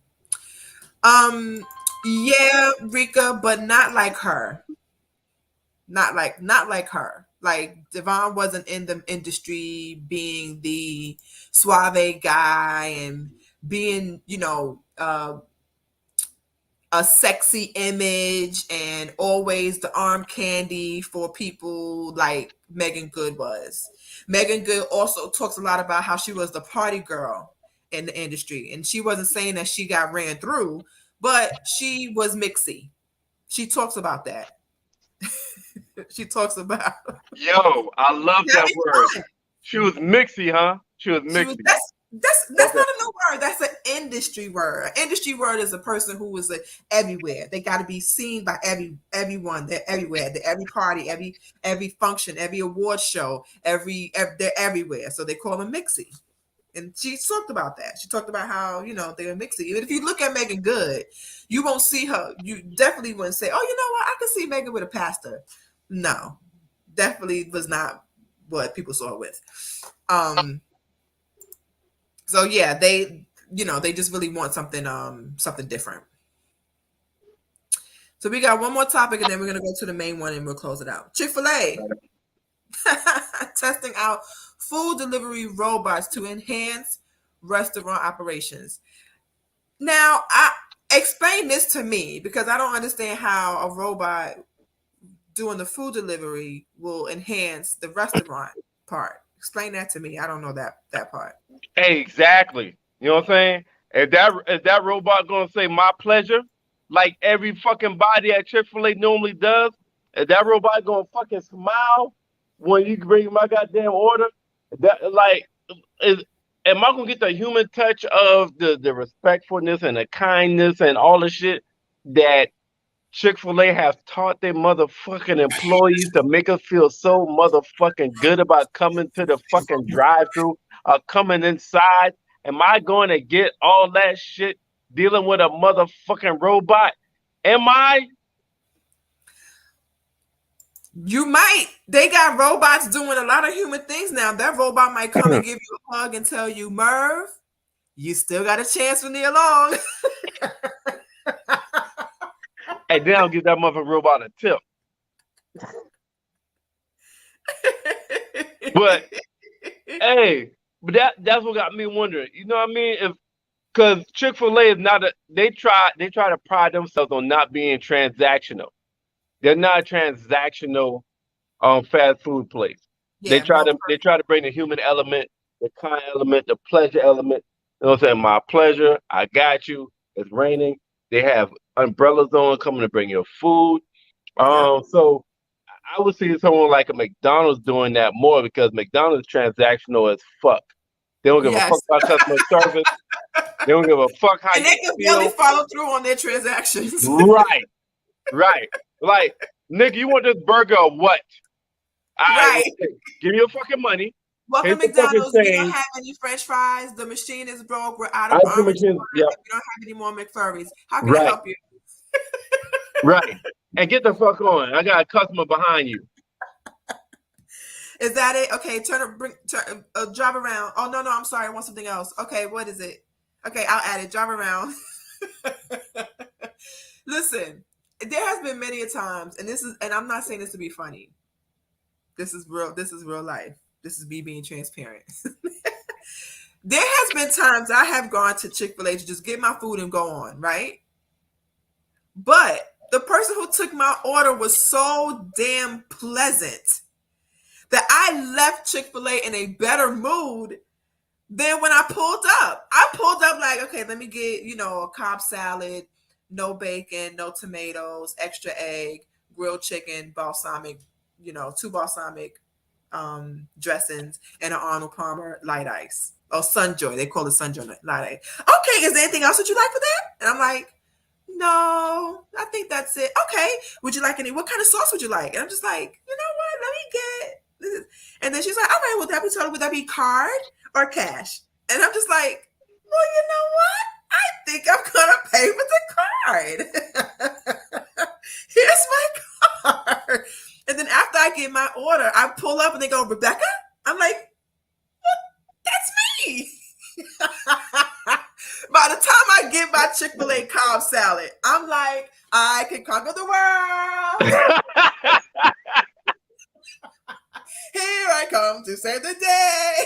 Yeah, Rika, but not like her. Not like her. Like Devon wasn't in the industry being the suave guy and being, you know, a sexy image and always the arm candy for people like Megan Good was. Megan Good also talks a lot about how she was the party girl in the industry. And she wasn't saying that she got ran through, but she was mixy. She talks about that. She talks about. Yo, I love that word. She was mixy, huh? She was mixy. That's not a new word. That's an industry word. An industry word is a person who is everywhere. They got to be seen by everyone. They're everywhere. They're every party, every function, every award show, they're everywhere. So they call them mixy. And she talked about that. She talked about how, you know, they're mixy. Even if you look at Megan Good, you won't see her. You definitely wouldn't say, oh, you know what? I can see Megan with a pastor. No, definitely was not what people saw her with. So yeah, they just really want something different. So we got one more topic and then we're gonna go to the main one and we'll close it out. Chick-fil-A testing out food delivery robots to enhance restaurant operations. Now, explain this to me because I don't understand how a robot doing the food delivery will enhance the restaurant part. Explain that to me. I don't know that part. Exactly. You know what I'm saying? Is that robot gonna say my pleasure like every fucking body at Chick-fil-A normally does? Is that robot gonna fucking smile when you bring my goddamn order? That like am I gonna get the human touch of the respectfulness and the kindness and all the shit that Chick-fil-A has taught their motherfucking employees to make us feel so motherfucking good about coming to the fucking drive-thru or coming inside? Am I going to get all that shit dealing with a motherfucking robot? Am I? You might. They got robots doing a lot of human things now. That robot might come and give you a hug and tell you, Merv, you still got a chance with me along. Hey, then I'll give that motherfucking robot a tip. But hey, that's what got me wondering. You know what I mean? Because Chick-fil-A is not they try to pride themselves on not being transactional. They're not a transactional fast food place. Yeah, they try to bring the human element, the kind element, the pleasure element. You know what I'm saying? My pleasure, I got you. It's raining. They have umbrellas on coming to bring your food. So I would see someone like a McDonald's doing that more because McDonald's transactional as fuck. They don't give a fuck about customer service. They don't give a fuck how and they can really follow through on their transactions. Right. Like, nigga, you want this burger or what? Right. Give me your fucking money. Welcome McDonald's. We don't have any French fries. The machine is broke. We're out of We don't have any more McFlurries. How can I help you? Right. And get the fuck on. I got a customer behind you. Is that it? Okay, drive around. Oh, no, I'm sorry. I want something else. Okay, what is it? Okay, I'll add it. Drive around. Listen, there has been many a times, and I'm not saying this to be funny. This is real life. This is me being transparent. There has been times I have gone to Chick-fil-A to just get my food and go on, right? But the person who took my order was so damn pleasant that I left Chick-fil-A in a better mood than when I pulled up. I pulled up like, okay, let me get, a Cobb salad, no bacon, no tomatoes, extra egg, grilled chicken, balsamic, 2 balsamic dressings, and an Arnold Palmer light ice. Oh, Sunjoy. They call it Sunjoy light ice. Okay, is there anything else that you like for that? And I'm like, no, I think that's it. Okay, would you like any? What kind of sauce would you like? And I'm just like, you know what? Let me get this. And then she's like, all right, well, that be total. Would that be card or cash? And I'm just like, well, you know what? I think I'm gonna pay with the card. Here's my card. And then after I get my order, I pull up and they go, Rebecca? I'm like, what? That's me. By the time I get my Chick-fil-A Cobb salad, I'm like, I can conquer the world. Here I come to save the day.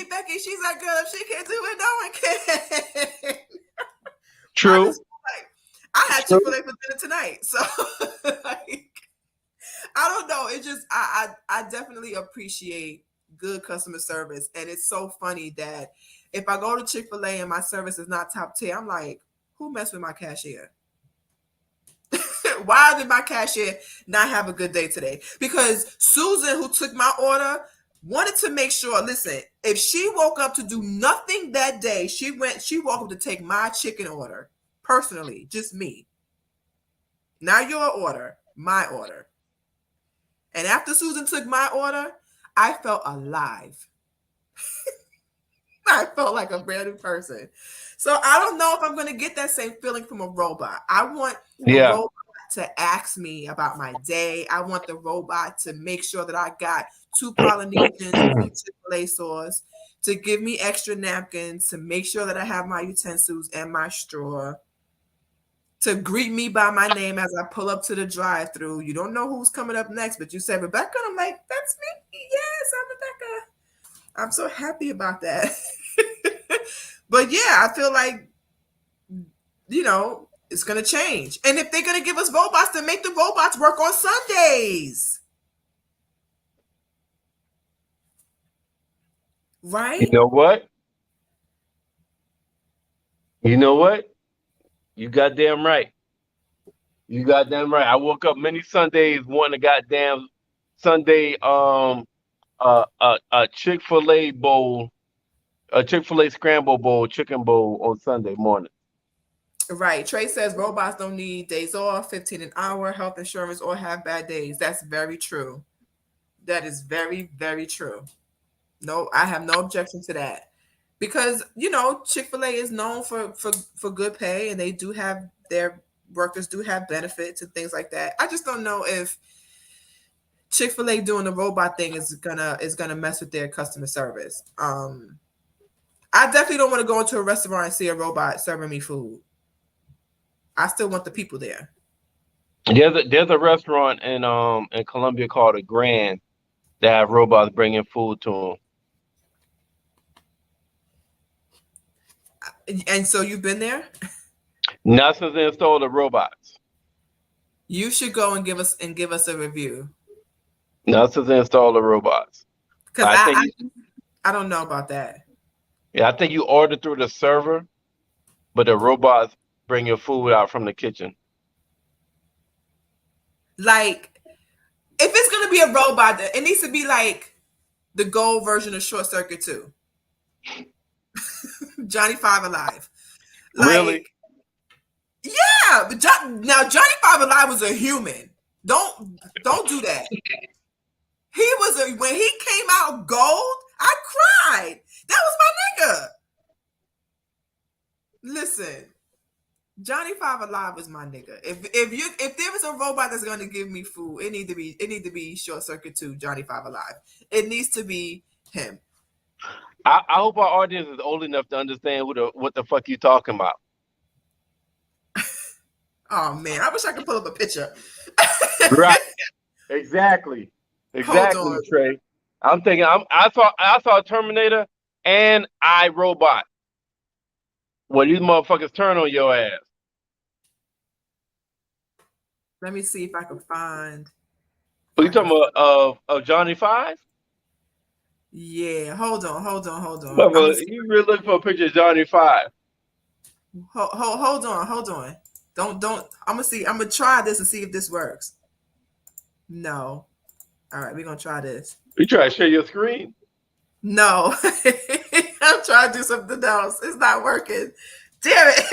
Becky, she's like, girl, if she can't do it, no one can. True. I had Chick-fil-A for dinner tonight. So like, I don't know. It just I definitely appreciate good customer service. And it's so funny that if I go to Chick-fil-A and my service is not top tier, I'm like, who messed with my cashier? Why did my cashier not have a good day today? Because Susan, who took my order, wanted to make sure, listen, if she woke up to do nothing that day, she woke up to take my chicken order personally, just me. Not your order, my order. And after Susan took my order, I felt alive. I felt like a brand new person. So I don't know if I'm going to get that same feeling from a robot. I want a robot to ask me about my day. I want the robot to make sure that I got 2 Polynesians, 2 Chick-fil-A sauce, to give me extra napkins, to make sure that I have my utensils and my straw, to greet me by my name as I pull up to the drive-thru. You don't know who's coming up next, but you said Rebecca. I'm like, that's me. Yes, I'm Rebecca. I'm so happy about that. But yeah, I feel like, you know, it's going to change. And if they're going to give us robots, then make the robots work on Sundays. Right? You know what? You goddamn right. You goddamn right. I woke up many Sundays wanting a goddamn Sunday a Chick-fil-A bowl, a Chick-fil-A scramble bowl, chicken bowl on Sunday morning. Right. Trey says robots don't need days off, 15 an hour, health insurance, or have bad days. That's very true. That is very, very true. No, I have no objection to that. Because, you know, Chick-fil-A is known for good pay, and they do have, their workers do have benefits and things like that. I just don't know if Chick-fil-A doing the robot thing is gonna mess with their customer service. I definitely don't want to go into a restaurant and see a robot serving me food. I still want the people there. There's a restaurant in Columbia called a Grand that have robots bringing food to them. And so you've been there? Not since they installed the robots. You should go and give us a review. Not since they installed the robots. Because I don't know about that. Yeah, I think you order through the server, but the robots bring your food out from the kitchen. Like, if it's gonna be a robot, it needs to be like the gold version of Short Circuit 2. Johnny Five Alive. Like, Really? Yeah, but now Johnny Five Alive was a human. Don't do that. He was when he came out gold, I cried. That was my nigga. Listen, Johnny Five Alive was my nigga. If there was a robot that's gonna give me food, it need to be Short Circuit 2, Johnny Five Alive. It needs to be him. I hope our audience is old enough to understand what the fuck you talking about. Oh man, I wish I could pull up a picture. Right. Exactly, Trey. I'm thinking I saw Terminator and iRobot. Well, these motherfuckers turn on your ass. Let me see if I can find. Are you talking about of Johnny Five? Yeah, hold on. You really looking for a picture of Johnny Five? Hold on. Don't. I'm gonna try this and see if this works. No. All right, we're gonna try this. You try to share your screen? No. I'm trying to do something else. It's not working. Damn it.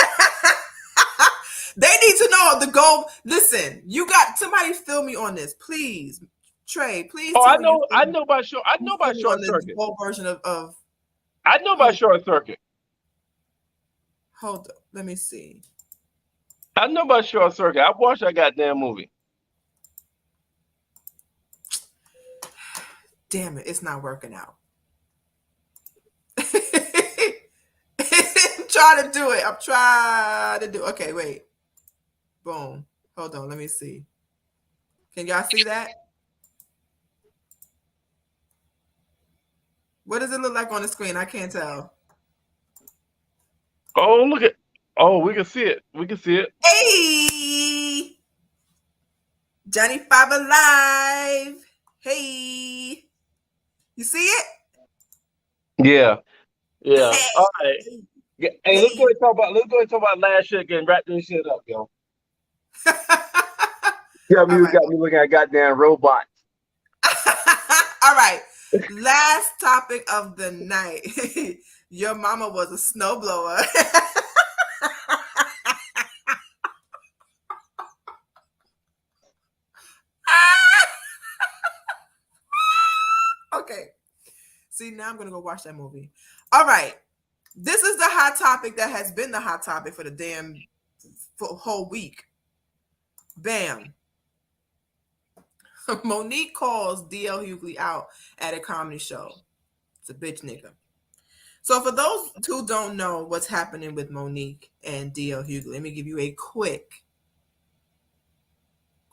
They need to know the goal. Listen, you got somebody fill me on this, please. Trey, please. Oh, tell I me know. I you know about short. I know about fill me on short the circuit. whole version of. I know about short circuit. Hold up. Let me see. I know about short circuit. I watched that goddamn movie. Damn it, it's not working out. I'm trying to do it. I'm trying to do. Okay, wait. Boom. Hold on. Let me see. Can y'all see that? What does it look like on the screen? I can't tell. Oh, look at. Oh, we can see it. We can see it. Hey, Johnny Five Alive. Hey, you see it? Yeah. Yeah. Hey. All right. Yeah. Hey, let's go and talk about. Let's go and talk about last shit and wrap this shit up, yo. Got me looking at goddamn robots. All right. Last topic of the night. Your mama was a snowblower. Okay. See, now I'm going to go watch that movie. All right. This is the hot topic that has been the hot topic for the damn whole week. Bam. Monique calls DL Hughley out at a comedy show. It's a bitch nigga. So for those who don't know what's happening with Monique and DL Hughley, let me give you a quick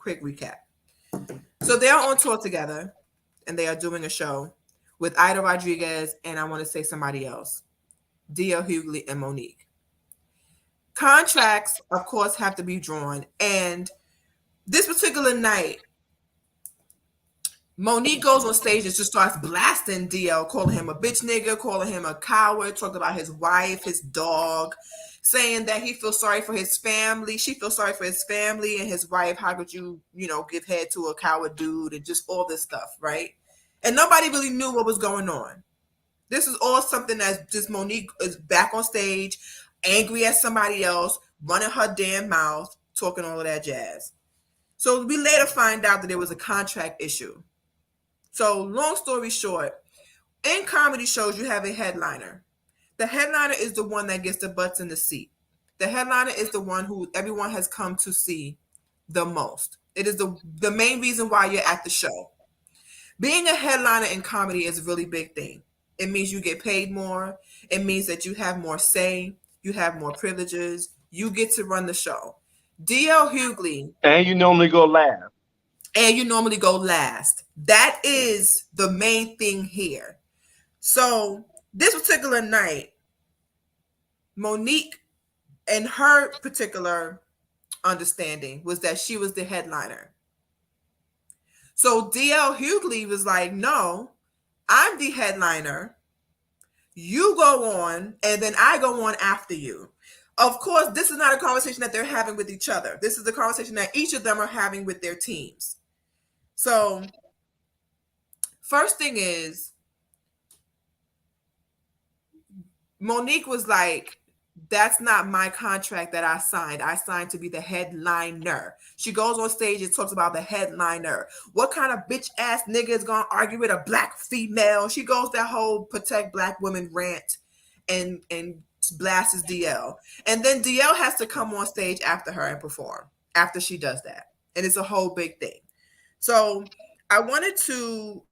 recap. So they're on tour together and they are doing a show with Ida Rodriguez and I want to say somebody else, DL Hughley and Monique. Contracts, of course, have to be drawn. And this particular night, Monique goes on stage and just starts blasting DL, calling him a bitch nigga, calling him a coward, talking about his wife, his dog, saying that he feels sorry for his family. She feels sorry for his family and his wife. How could you, give head to a coward dude and just all this stuff, right? And nobody really knew what was going on. This is all something that just Monique is back on stage, angry at somebody else, running her damn mouth, talking all of that jazz. So we later find out that there was a contract issue. So long story short, in comedy shows, you have a headliner. The headliner is the one that gets the butts in the seat. The headliner is the one who everyone has come to see the most. It is the main reason why you're at the show. Being a headliner in comedy is a really big thing. It means you get paid more. It means that you have more say. You have more privileges. You get to run the show. DL Hughley. And you normally go last. That is the main thing here. So this particular night, Monique and her particular understanding was that she was the headliner. So DL Hughley was like, no, I'm the headliner. You go on, and then I go on after you. Of course, this is not a conversation that they're having with each other. This is the conversation that each of them are having with their teams. So, first thing is, Monique was like, that's not my contract that I signed. I signed to be the headliner. She goes on stage and talks about the headliner. What kind of bitch ass nigga is going to argue with a black female? She goes that whole protect black women rant and blasts DL. And then DL has to come on stage after her and perform after she does that. And it's a whole big thing. So I wanted to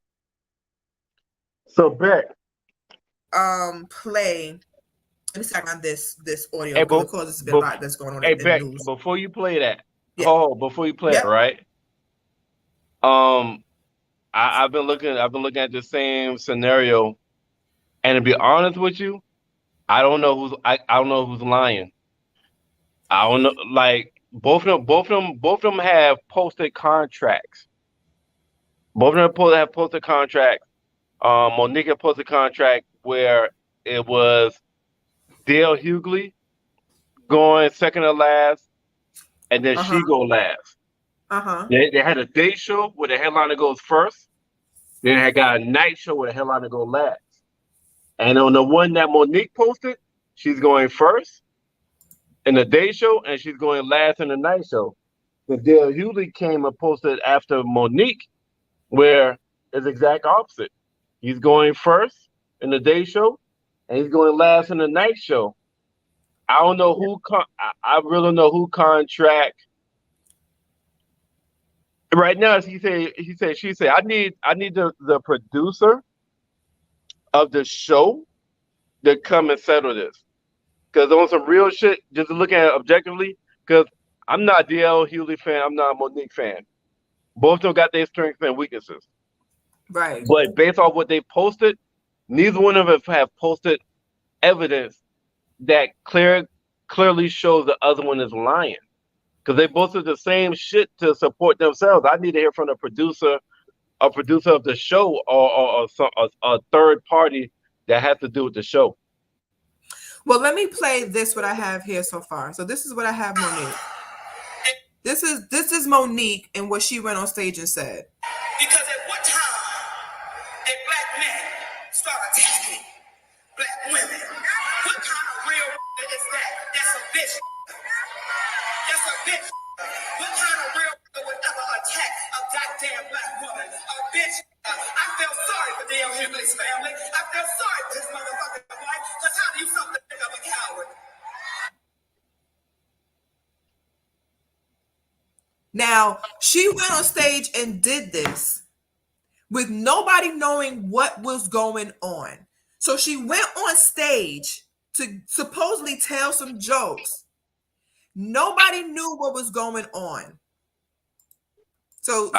play. Let me start on this audio Hey, because there's been a lot that's going on in the Beck, news. before you play that, Yeah. before you play it, right? I've been looking at the same scenario, and to be honest with you, I don't know who's lying. I don't know. Like both of them have posted contracts. Both of them have posted contracts. Monique had posted a contract where it was DL Hughley going second to last, and then she go last. They had a day show where the headliner goes first. Then they got a night show where the headliner go last. And on the one that Monique posted, she's going first in the day show, and she's going last in the night show. The Dale Hughley came and posted after Monique, where it's exact opposite. He's going first in the day show, and he's going last in the night show. I don't know who. I really don't know who contract. Right now, she said, I need the producer of the show to come and settle this. Because on some real shit, just looking at it objectively, because I'm not a DL Hughley fan, I'm not a Monique fan. Both of them got their strengths and weaknesses. Right. But based off what they posted, neither one of them have posted evidence that clearly shows the other one is lying. Because they both did the same shit to support themselves. I need to hear from a producer of the show, or a third party that has to do with the show. Well, let me play this, what I have here so far. So this is what I have, Monique. This is Monique and what she went on stage and said. Because at what time did black men start attacking black women? What kind of real is that? That's a bitch. That's a bitch. What kind of real would ever attack a goddamn black woman? A bitch. I feel sorry for D.L. Hughley's family. I feel sorry for his motherfucking wife. Because how do you something of a coward? Now, she went on stage and did this with nobody knowing what was going on. So she went on stage to supposedly tell some jokes. Nobody knew what was going on. So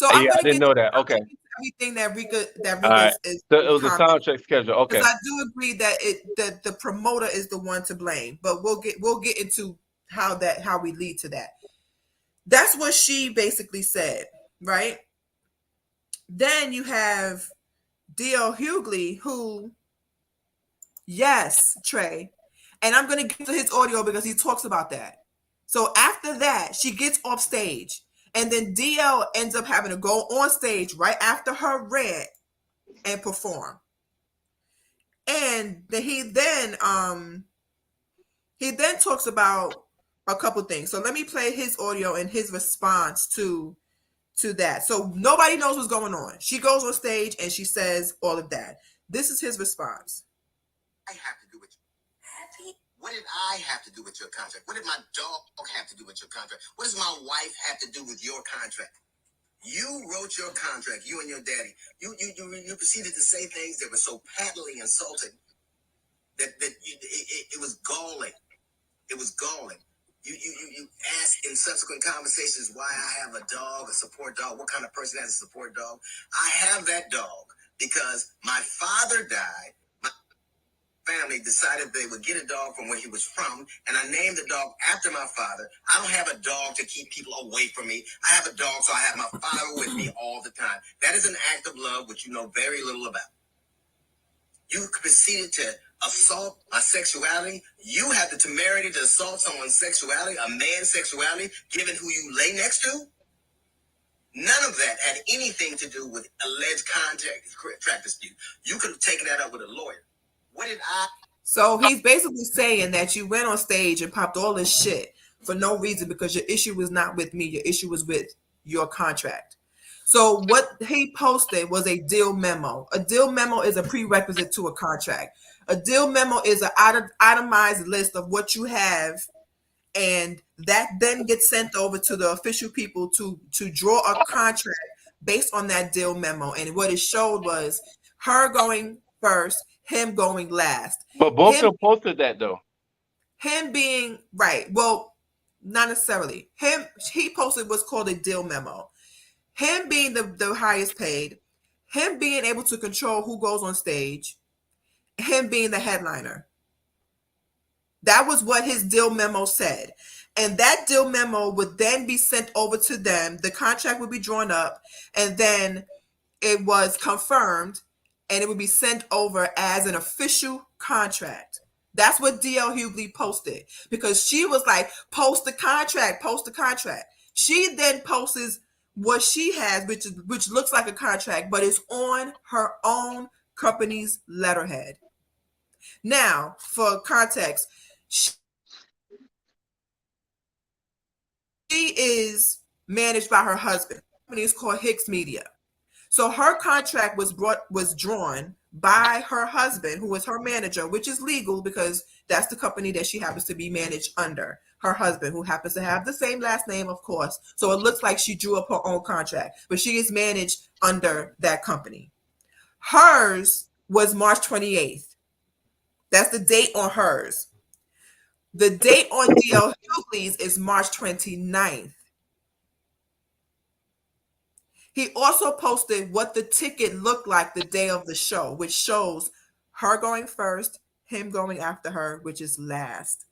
I'm Yeah, I didn't know that. Okay. Everything that Rika Right. is. So it was a sound check schedule. Okay. Because I do agree that the promoter is the one to blame, but we'll get into how we lead to that. That's what she basically said, right? Then you have D.L. Hughley, who, yes, Trey, and I'm going to get to his audio because he talks about that. So after that, she gets off stage, and then D.L. ends up having to go on stage right after her rant and perform. And he then talks about a couple things. So let me play his audio and his response to that. So nobody knows what's going on. She goes on stage and she says all of that. This is his response. I have to do with you. What did I have to do with your contract? What did my dog have to do with your contract? What does my wife have to do with your contract? You wrote your contract, you and your daddy. You proceeded to say things that were so patently insulting that it was galling. It was galling. You asked in subsequent conversations why I have a dog, a support dog, what kind of person has a support dog. I have that dog because my father died. My family decided they would get a dog from where he was from, and I named the dog after my father. I don't have a dog to keep people away from me. I have a dog, so I have my father with me all the time. That is an act of love, which you know very little about. You proceeded to assault my sexuality. You have the temerity to assault someone's sexuality, a man's sexuality, given who you lay next to. None of that had anything to do with alleged contract dispute. You could have taken that up with a lawyer. What did I? So he's basically saying that you went on stage and popped all this shit for no reason because your issue was not with me. Your issue was with your contract. So what he posted was a deal memo. A deal memo is a prerequisite to a contract. A deal memo is an itemized list of what you have, and that then gets sent over to the official people to draw a contract based on that deal memo. And what it showed was her going first, him going last. But both of them posted that though. Him being right. Well, not necessarily. He posted what's called a deal memo. Him being the highest paid, him being able to control who goes on stage, him being the headliner. That was what his deal memo said. And that deal memo would then be sent over to them. The contract would be drawn up, and then it was confirmed, and it would be sent over as an official contract. That's what D.L. Hughley posted, because she was like, post the contract, post the contract. She then posts what she has, which looks like a contract, but it's on her own company's letterhead. Now, for context, she is managed by her husband. The company is called Hicks Media. So her contract was drawn by her husband, who was her manager, which is legal because that's the company that she happens to be managed under. Her husband, who happens to have the same last name, of course. So it looks like she drew up her own contract, but she is managed under that company. Hers was March 28th. That's the date on hers. The date on DL Hughley's is March 29th. He also posted what the ticket looked like the day of the show, which shows her going first, him going after her, which is last.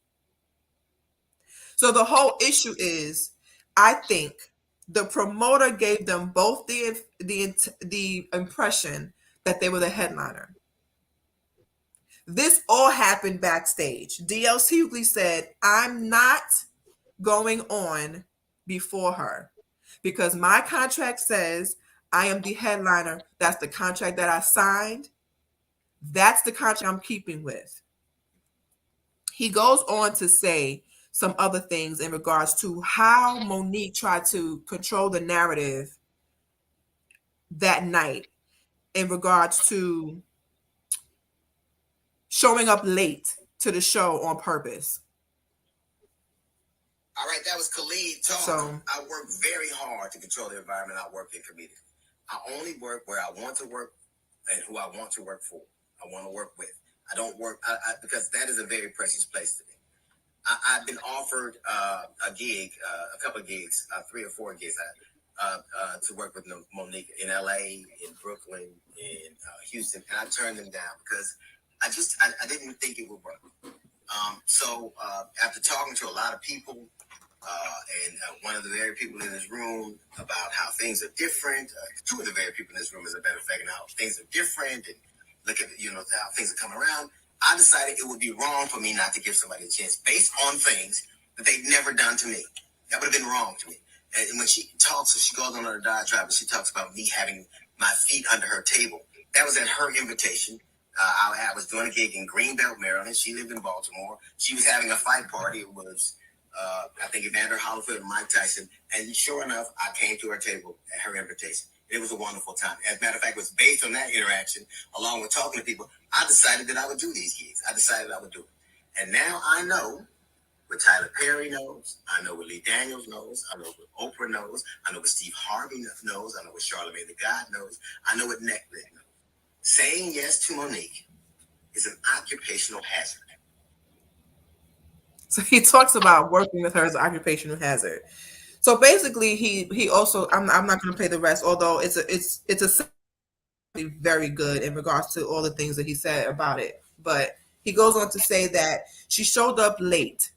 So the whole issue is, I think the promoter gave them both the impression that they were the headliner. This all happened backstage. DL Hughley said, I'm not going on before her because my contract says I am the headliner. That's the contract that I signed. That's the contract I'm keeping with. He goes on to say some other things in regards to how Monique tried to control the narrative that night in regards to showing up late to the show on purpose. All right, that was Khalid talking. So, I work very hard to control the environment I work in community. I only work where I want to work and who I want to work for. I want to work with. I don't work because that is a very precious place to me. I've been offered a gig, a couple of gigs, 3 or 4 gigs to work with Monique in LA, in Brooklyn, in Houston, and I turned them down because I didn't think it would work. So after talking to a lot of people, and one of the very people in this room about how things are different, 2 of the very people in this room, as a matter of fact, and how things are different, and look at how things are coming around, I decided it would be wrong for me not to give somebody a chance based on things that they've never done to me. That would have been wrong to me. And when she talks, she goes on her diatribe and she talks about me having my feet under her table. That was at her invitation. I was doing a gig in Greenbelt, Maryland. She lived in Baltimore. She was having a fight party. It was, I think, Evander Holyfield and Mike Tyson. And sure enough, I came to her table at her invitation. It was a wonderful time. As a matter of fact, it was based on that interaction, along with talking to people, I decided that I would do these gigs. I decided I would do it. And now I know what Tyler Perry knows. I know what Lee Daniels knows. I know what Oprah knows. I know what Steve Harvey knows. I know what Charlamagne the God knows. I know what Netflix knows. Saying yes to Monique is an occupational hazard. So he talks about working with her as an occupational hazard. So basically, he also, I'm not going to play the rest, although it's a very good in regards to all the things that he said about it. But he goes on to say that she showed up late.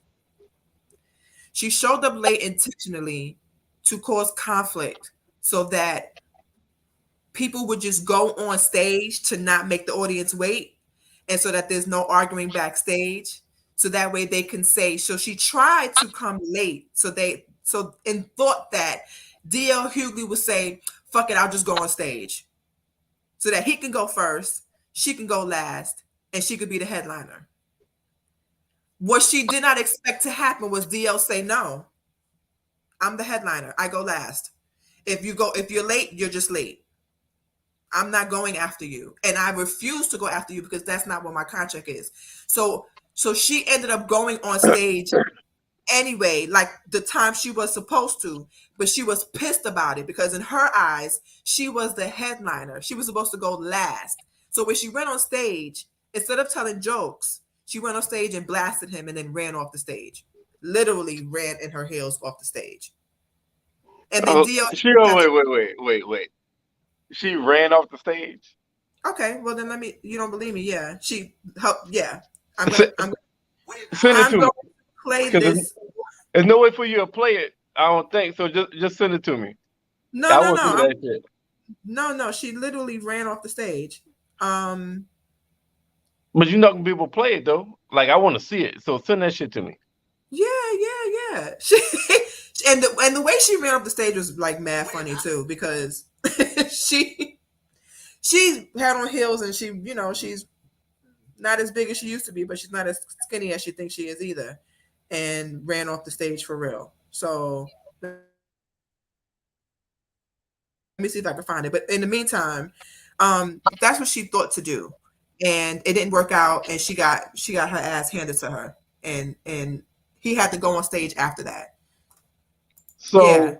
She showed up late intentionally to cause conflict so that people would just go on stage to not make the audience wait, and so that there's no arguing backstage. So that way they can say, so she tried to come late. So in thought that DL Hughley would say, fuck it, I'll just go on stage. So that he can go first, she can go last, and she could be the headliner. What she did not expect to happen was DL say, no, I'm the headliner. I go last. If you're late, you're just late. I'm not going after you. And I refuse to go after you because that's not what my contract is. So she ended up going on stage anyway, like the time she was supposed to, but she was pissed about it because in her eyes, she was the headliner. She was supposed to go last. So when she went on stage, instead of telling jokes, she went on stage and blasted him and then ran off the stage. Literally ran in her heels off the stage. And then wait. She ran off the stage? Okay, well then you don't believe me. Yeah. She helped. Yeah. I'm Send it to me. Play this. There's no way for you to play it. I don't think so. Just send it to me. No. She literally ran off the stage. But you're not gonna be able to play it though. Like I want to see it. So send that shit to me. Yeah. And the way she ran off the stage was like mad funny too, because she she's head on heels, and she, she's not as big as she used to be, but she's not as skinny as she thinks she is either, and ran off the stage for real. So let me see if I can find it. But in the meantime, that's what she thought to do, and it didn't work out, and she got her ass handed to her, and he had to go on stage after that. So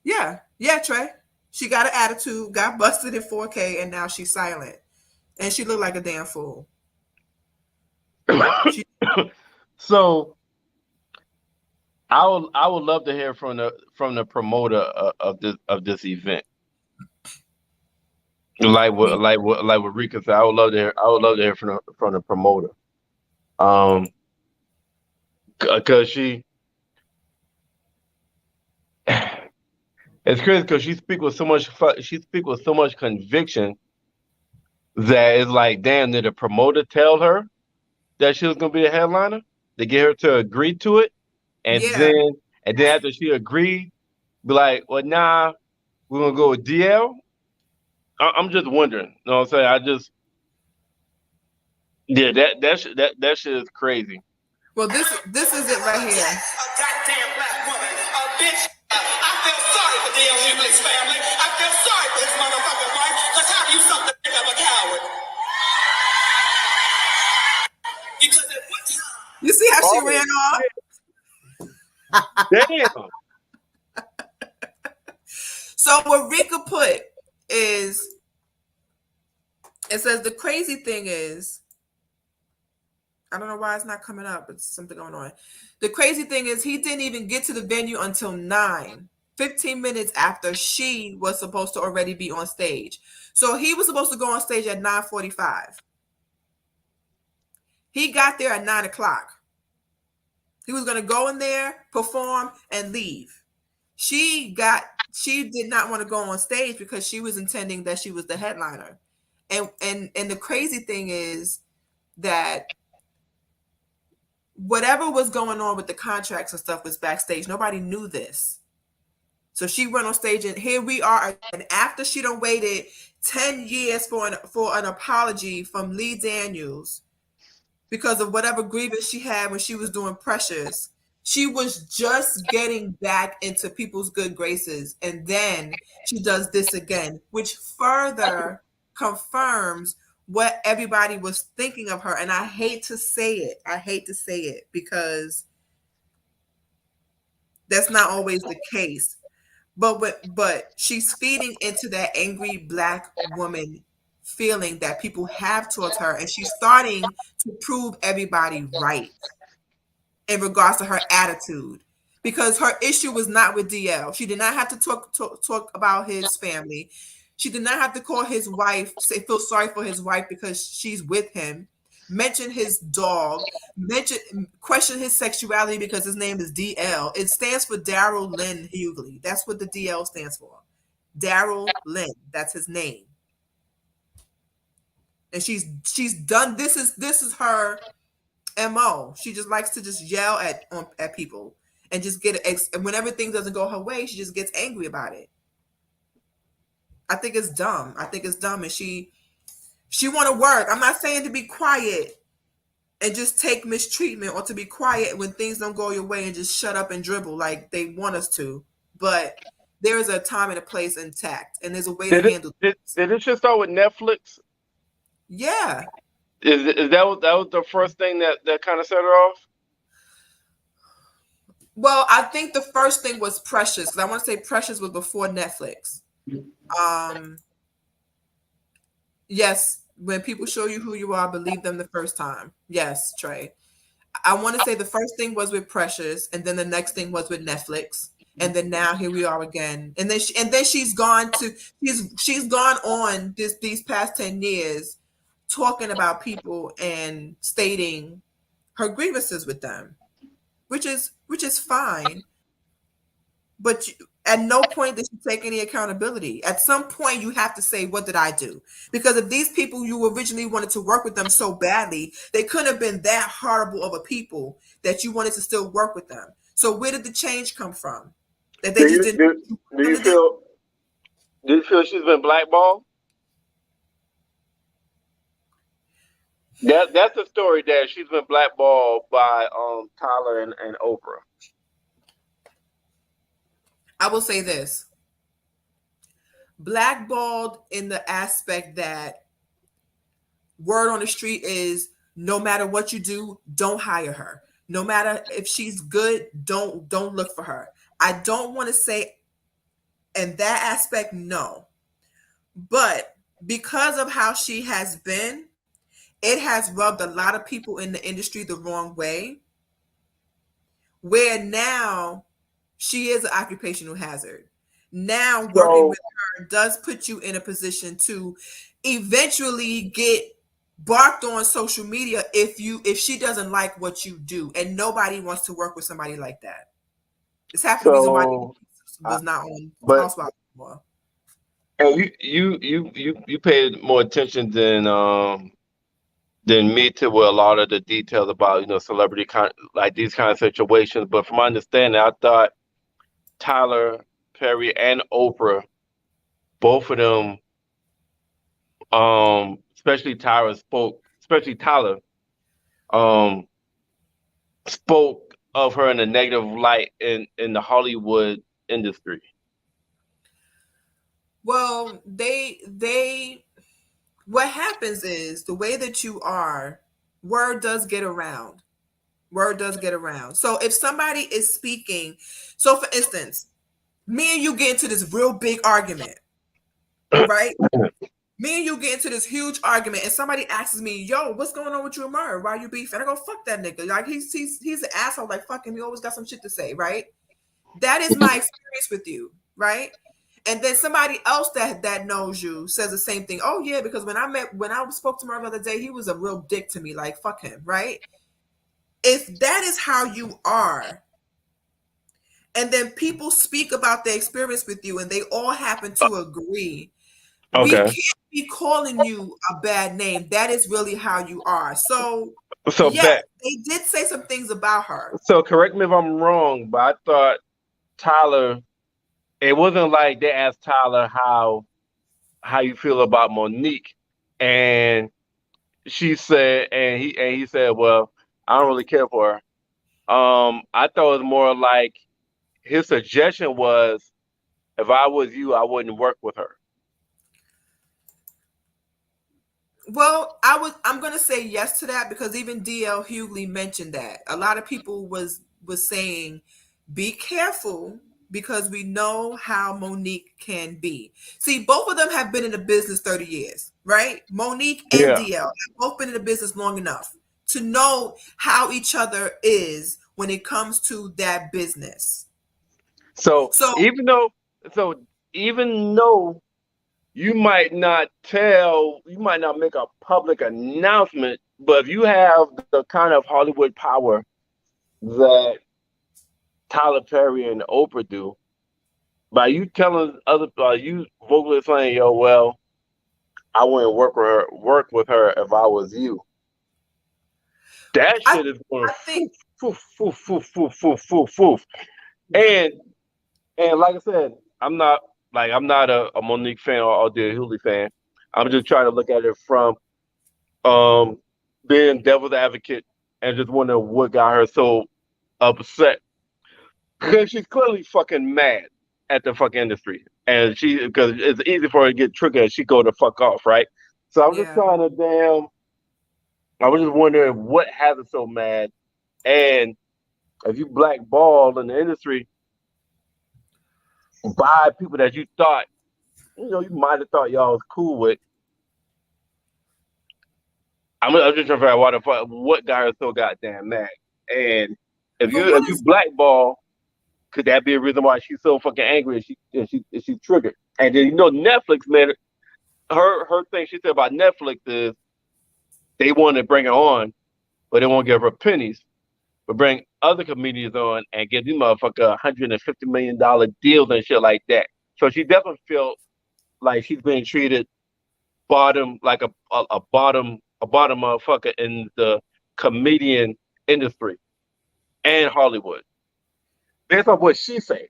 Yeah, Trey. She got an attitude, got busted in 4K, and now she's silent, and she looked like a damn fool. So I would love to hear from the promoter of this event. Like what Rika said, I would love to hear from the promoter. Because it's crazy because she speak with so much conviction that it's like, damn, did the promoter tell her that she was gonna be a headliner to get her to agree to it? And then after she agreed, be like, well, nah, we're gonna go with DL. I'm just wondering. You know what I'm saying? That shit is crazy. Well, this is it right here. A goddamn black woman, a bitch. I feel sorry for D.L. Hughley's family. I feel sorry for his motherfucking wife. Because how do you suck the dick of a coward? Because at what time? You see how she ran off? Damn. So what Rika put is, it says the crazy thing is, I don't know why it's not coming up. It's something going on. The crazy thing is he didn't even get to the venue until 15 minutes after she was supposed to already be on stage. So he was supposed to go on stage at 9:45. He got there at 9 o'clock. He was going to go in there, perform, and leave. She did not want to go on stage because she was intending that she was the headliner. And the crazy thing is that whatever was going on with the contracts and stuff was backstage. Nobody knew this. So she went on stage, and here we are. And after she done waited 10 years for an apology from Lee Daniels because of whatever grievance she had when she was doing Precious, she was just getting back into people's good graces. And then she does this again, which further confirms what everybody was thinking of her. And I hate to say it because that's not always the case. But she's feeding into that angry black woman feeling that people have towards her, and she's starting to prove everybody right in regards to her attitude, because her issue was not with DL. She did not have to talk about his family. She did not have to call his wife, feel sorry for his wife because she's with him, mention his dog, question his sexuality because his name is DL. It stands for Daryl Lynn Hughley. That's what the DL stands for. Daryl Lynn. That's his name. And she's done. This is her MO. She just likes to just yell at people and just and whenever things doesn't go her way, she just gets angry about it. I think it's dumb. And she want to work. I'm not saying to be quiet and just take mistreatment, or to be quiet when things don't go your way and just shut up and dribble like they want us to. But there is a time and a place and tact, and there's a way to handle it. Did this just start with Netflix? Yeah. Is that was the first thing that kind of set her off? Well, I think the first thing was Precious, because I want to say Precious was before Netflix. Yes, when people show you who you are, believe them the first time. Yes, Trey. I want to say the first thing was with Precious, and then the next thing was with Netflix, and then now here we are again. And then she's gone on these past 10 years talking about people and stating her grievances with them, which is fine. But at no point did she take any accountability. At some point, you have to say, what did I do? Because if these people, you originally wanted to work with them so badly, they couldn't have been that horrible of a people that you wanted to still work with them. So where did the change come from? That they just didn't. Do Do you feel she's been blackballed? That's the story that she's been blackballed by Tyler and Oprah. I will say this. Blackballed in the aspect that word on the street is no matter what you do, don't hire her. No matter if she's good, don't look for her. I don't want to say in that aspect, no. But because of how she has been, it has rubbed a lot of people in the industry the wrong way, where now she is an occupational hazard. Now working with her does put you in a position to eventually get barked on social media if she doesn't like what you do, and nobody wants to work with somebody like that. It's happened to be somebody who was not on Housewives anymore. And you paid more attention than me to a lot of the details about celebrity like these kind of situations. But from my understanding, I thought Tyler Perry and Oprah, both of them, especially Tyler, spoke of her in a negative light in the Hollywood industry. Well, what happens is the way that you are, word does get around. So if somebody is speaking, so for instance, me and you get into this real big argument, right? Me and you get into this huge argument, and somebody asks me, "Yo, what's going on with you and Murray? Why you beefing?" I go, "Fuck that nigga! Like he's an asshole. Like fuck him. He always got some shit to say, right?" That is my experience with you, right? And then somebody else that knows you says the same thing. Oh yeah, because when I spoke to Murray the other day, he was a real dick to me. Like fuck him, right? If that is how you are, and then people speak about their experience with you, and they all happen to agree. Okay. We can't be calling you a bad name. That is really how you are. So yeah, they did say some things about her. So correct me if I'm wrong, but I thought Tyler, it wasn't like they asked Tyler how you feel about Monique, and she said, and he said, well, I don't really care for her. I thought it was more like his suggestion was, if I was you, I wouldn't work with her. Well, I'm gonna say yes to that, because even DL Hughley mentioned that. A lot of people was saying, be careful, because we know how Monique can be. See, both of them have been in the business 30 years, right? Monique and DL have both been in the business long enough to know how each other is when it comes to that business. So even though you might not make a public announcement, but if you have the kind of Hollywood power that Tyler Perry and Oprah do, by you telling you vocally saying, "Yo, well, I wouldn't work with her if I was you." That shit is going foof. And like I said, I'm not a Monique fan or a Hughley fan. I'm just trying to look at it from being devil's advocate and just wondering what got her so upset. Because she's clearly fucking mad at the fucking industry. And because it's easy for her to get triggered and she go to fuck off, right? So I'm just trying to I was just wondering what has her so mad. And if you blackballed in the industry by people that you thought, you might have thought y'all was cool with. I'm just trying to figure out what got her so goddamn mad. And if you blackball, could that be a reason why she's so fucking angry and she's triggered? And then Netflix, man, her thing she said about Netflix is they want to bring her on, but they won't give her pennies. But bring other comedians on and give these motherfuckers $150 million deals and shit like that. So she definitely felt like she's being treated bottom, like a bottom motherfucker in the comedian industry and Hollywood. Based on what she said.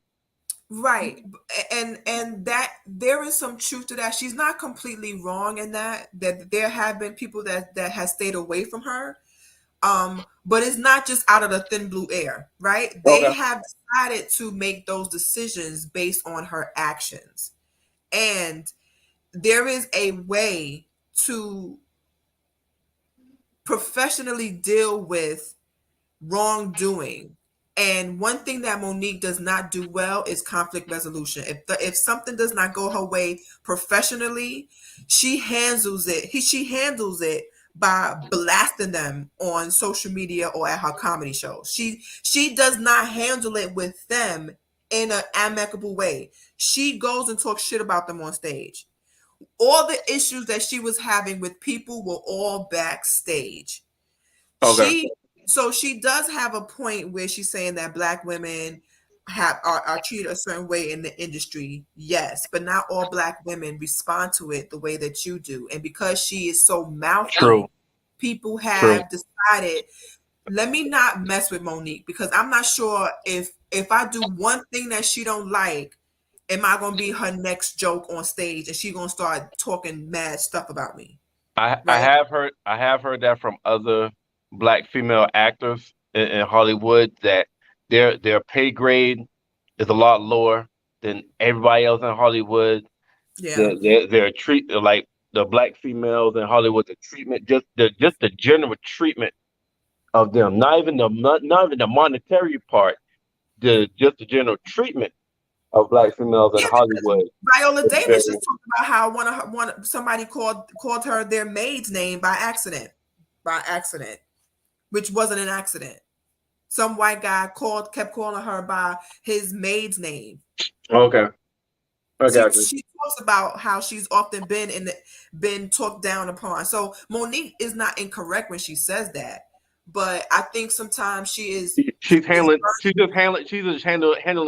Right. And that there is some truth to that. She's not completely wrong in that there have been people that has stayed away from her. But it's not just out of the thin blue air, right? They Okay. have decided to make those decisions based on her actions. And there is a way to professionally deal with wrongdoing. And one thing that Monique does not do well is conflict resolution. If something does not go her way professionally, she handles it. She handles it by blasting them on social media or at her comedy shows. She does not handle it with them in an amicable way. She goes and talks shit about them on stage. All the issues that she was having with people were all backstage. Okay. She does have a point where she's saying that Black women are treated a certain way in the industry. Yes, but not all Black women respond to it the way that you do. And because she is so mouthy, True. people have decided, let me not mess with Monique, because I'm not sure if I do one thing that she don't like, am I gonna be her next joke on stage and she gonna start talking mad stuff about me? I Right? have heard that from other Black female actors in Hollywood, that their pay grade is a lot lower than everybody else in Hollywood. Yeah. Their treat, like the Black females in Hollywood, the treatment, just the general treatment of them, not even the monetary part, just the general treatment of Black females in Yeah, Hollywood. Viola is Davis very- just talked about how somebody called her their maid's name by accident, which wasn't an accident. Some white guy kept calling her by his maid's name. Okay. I got you. She talks about how she's often been talked down upon. So Monique is not incorrect when she says that, but I think sometimes she's just handling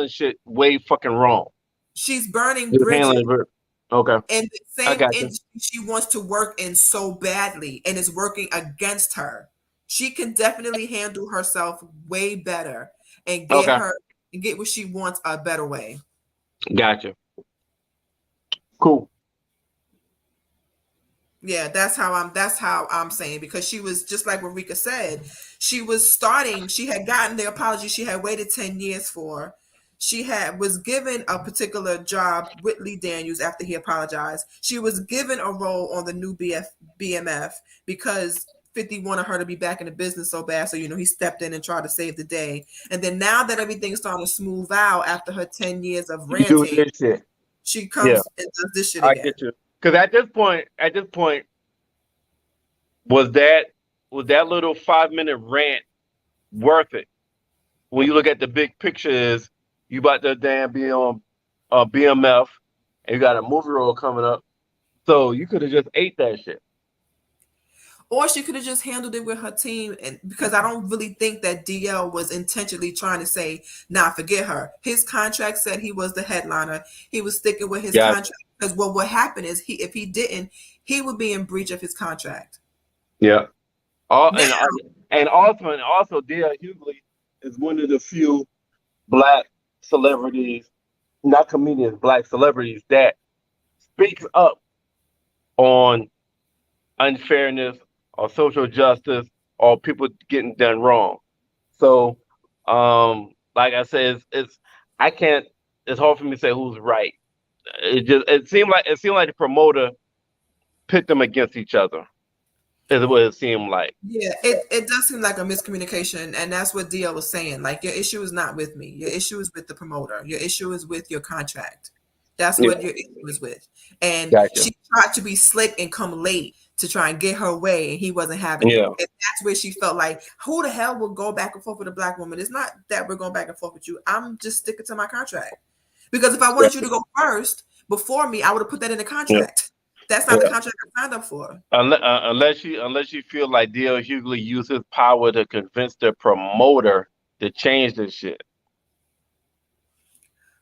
shit way fucking wrong. she's burning She's bridges. handling Okay. And the I same got you. industry she wants to work in so badly, and is working against her. She can definitely handle herself way better and get what she wants a better way. Gotcha. Cool. Yeah, that's how I'm saying, because she was just like what Rika said. She had gotten the apology she had waited 10 years for. She was given a particular job with Lee Daniels after he apologized. She was given a role on the new BMF because 50 wanted her to be back in the business so bad. So, he stepped in and tried to save the day. And then now that everything's starting to smooth out after her 10 years of Doing ranting, this shit. she comes and does this shit I again. get you. Because at this point, was that little 5-minute rant worth it? When you look at the big picture, is you about to damn be on BMF, and you got a movie role coming up, so you could have just ate that shit. Or she could have just handled it with her team, and because I don't really think that DL was intentionally trying to say, nah, forget her. His contract said he was the headliner. He was sticking with his contract, because what would happen is if he didn't, he would be in breach of his contract. Yeah. And also D.L. Hughley is one of the few Black celebrities, not comedians, Black celebrities that speaks up on unfairness or social justice or people getting done wrong. So, like I said, it's hard for me to say who's right. It seemed like the promoter pit them against each other. Is what it seemed like. Yeah, it does seem like a miscommunication, and that's what DL was saying. Like, your issue is not with me. Your issue is with the promoter. Your issue is with your contract. That's what your issue is with. And she tried to be slick and come late to try and get her way, and he wasn't having it. And that's where she felt like, who the hell will go back and forth with a Black woman? It's not that we're going back and forth with you. I'm just sticking to my contract. Because if I wanted you to go first before me, I would have put that in the contract. That's not the contract I signed up for. Unless you feel like D.L. Hughley used his power to convince the promoter to change this shit.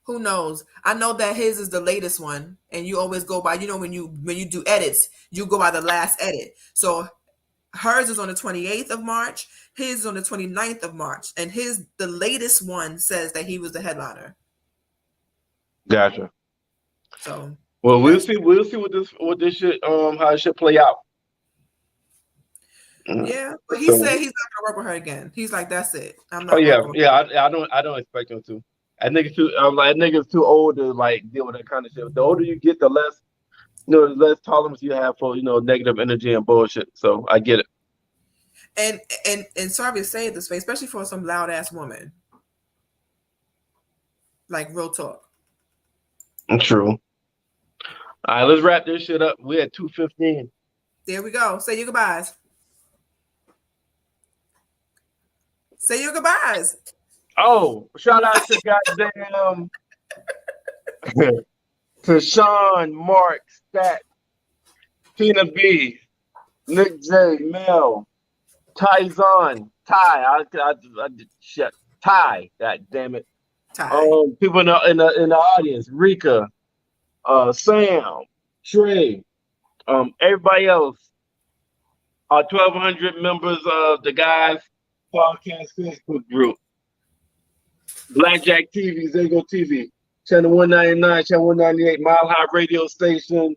Who knows? I know that his is the latest one, and you always go by, when you do edits, you go by the last edit. So hers is on the 28th of March, his is on the 29th of March, and the latest one says that he was the headliner. Gotcha. So Well, we'll see what this shit how it should play out. yeah, but he So- said he's not gonna work with her again. He's like, that's it. I'm Oh not. yeah, working with yeah. I don't expect him to. That nigga's too. I'm like, that nigga's too old to like deal with that kind of shit. The older you get, the less, the less tolerance you have for negative energy and bullshit. So I get it. And sorry to say this way, especially for some loud ass woman. Like real talk. True. All right, let's wrap this shit up. We're at 2:15. There we go. Say your goodbyes. Say your goodbyes. Oh, shout out to goddamn to Sean, Mark, Stat, Tina B, Nick J, Mel, Tyzon, Ty. Shit, Ty. God damn it. Ty. People in the audience, Rika, Sam, Trey, everybody else, our 1,200 members of the Guys Podcast Facebook group, Blackjack TV, Zago TV, Channel 199, Channel 198, Mile High Radio Station.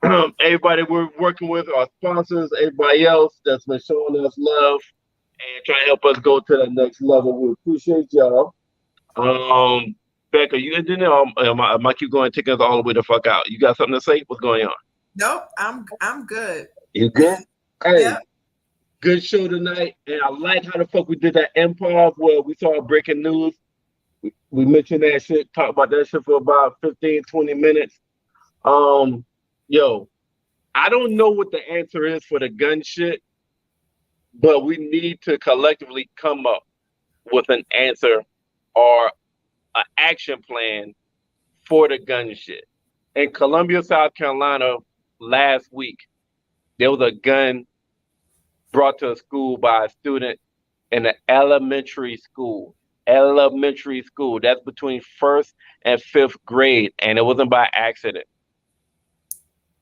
Everybody we're working with, our sponsors, everybody else that's been showing us love and trying to help us go to the next level. We appreciate y'all. Becca, you didn't I might keep going, taking us all the way the fuck out. You got something to say? What's going on? Nope, I'm good. You good? Hey, Yeah. good show tonight. And I like how the fuck we did that improv where we saw breaking news. We mentioned that shit, talked about that shit for about 15, 20 minutes. Yo, I don't know what the answer is for the gun shit, but we need to collectively come up with an answer or an action plan for the gun shit. In Columbia, South Carolina, last week, there was a gun brought to a school by a student in an elementary school. Elementary school. That's between 1st and 5th grade, and it wasn't by accident.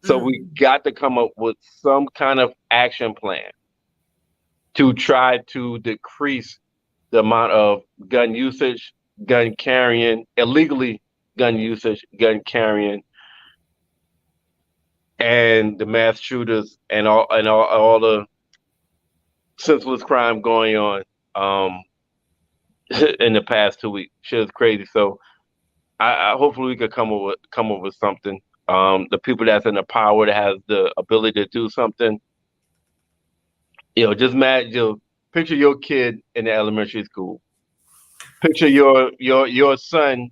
So we got to come up with some kind of action plan to try to decrease the amount of gun usage, gun carrying, illegally gun usage, gun carrying, and the mass shooters and all the senseless crime going on in the past 2 weeks. Shit is crazy. So I hopefully we could come up with something. The people that's in the power that has the ability to do something. Just picture your kid in the elementary school. Picture your son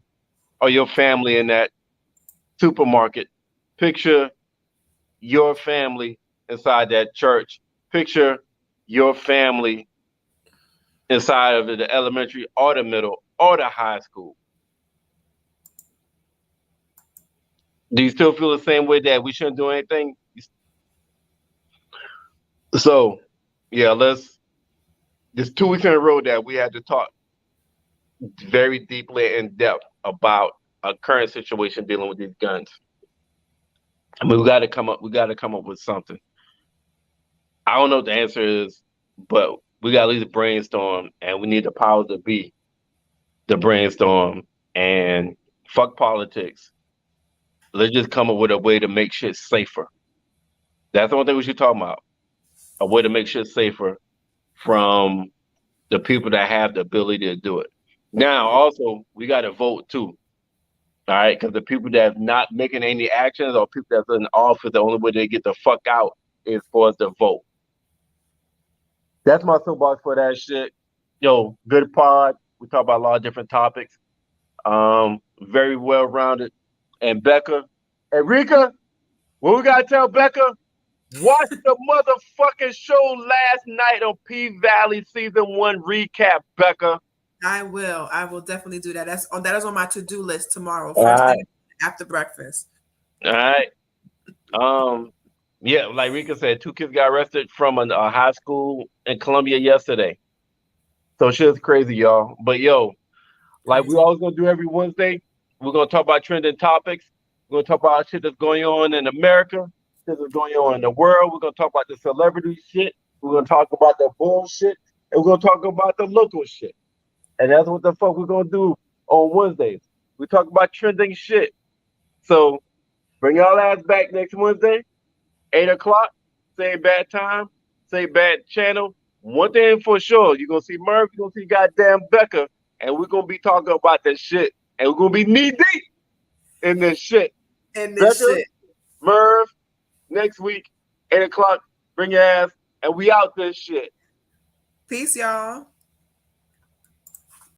or your family in that supermarket. Picture your family inside that church. Picture your family inside of the elementary or the middle or the high school. Do you still feel the same way that we shouldn't do anything? So, yeah, there's 2 weeks in a row that we had to talk very deeply in depth about a current situation dealing with these guns. I mean, we got to come up with something. I don't know what the answer is, but we got to at least brainstorm, and we need the powers to be to brainstorm and fuck politics. Let's just come up with a way to make shit safer. That's the only thing we should talk about. A way to make shit safer from the people that have the ability to do it. Now, also, we got to vote too. All right, because the people that's not making any actions or people that's in office, the only way they get the fuck out is for us to vote. That's my soapbox for that shit. Yo, good pod. We talk about a lot of different topics. Very well rounded. And Becca, Rika, what we gotta tell Becca? Watch the motherfucking show last night on P-Valley Season 1 recap, Becca. I will definitely do that. That is on my to-do list tomorrow. All First right. thing after breakfast. All right. Yeah, like Rika said, 2 kids got arrested from a high school in Columbia yesterday. So shit's crazy, y'all. But yo, like we always gonna do every Wednesday, we're gonna talk about trending topics. We're gonna talk about shit that's going on in America, shit that's going on in the world. We're gonna talk about the celebrity shit. We're gonna talk about the bullshit, and we're gonna talk about the local shit. And that's what the fuck we're gonna do on Wednesdays. We talk about trending shit. So bring y'all ass back next Wednesday, 8 o'clock. Same bad time, same bad channel. One thing for sure, you're gonna see Murph, you're gonna see goddamn Becca, and we're gonna be talking about that shit. And we're gonna be knee deep in this shit. And this Becca, shit. Merv, next week, 8 o'clock, bring your ass, and we out this shit. Peace, y'all.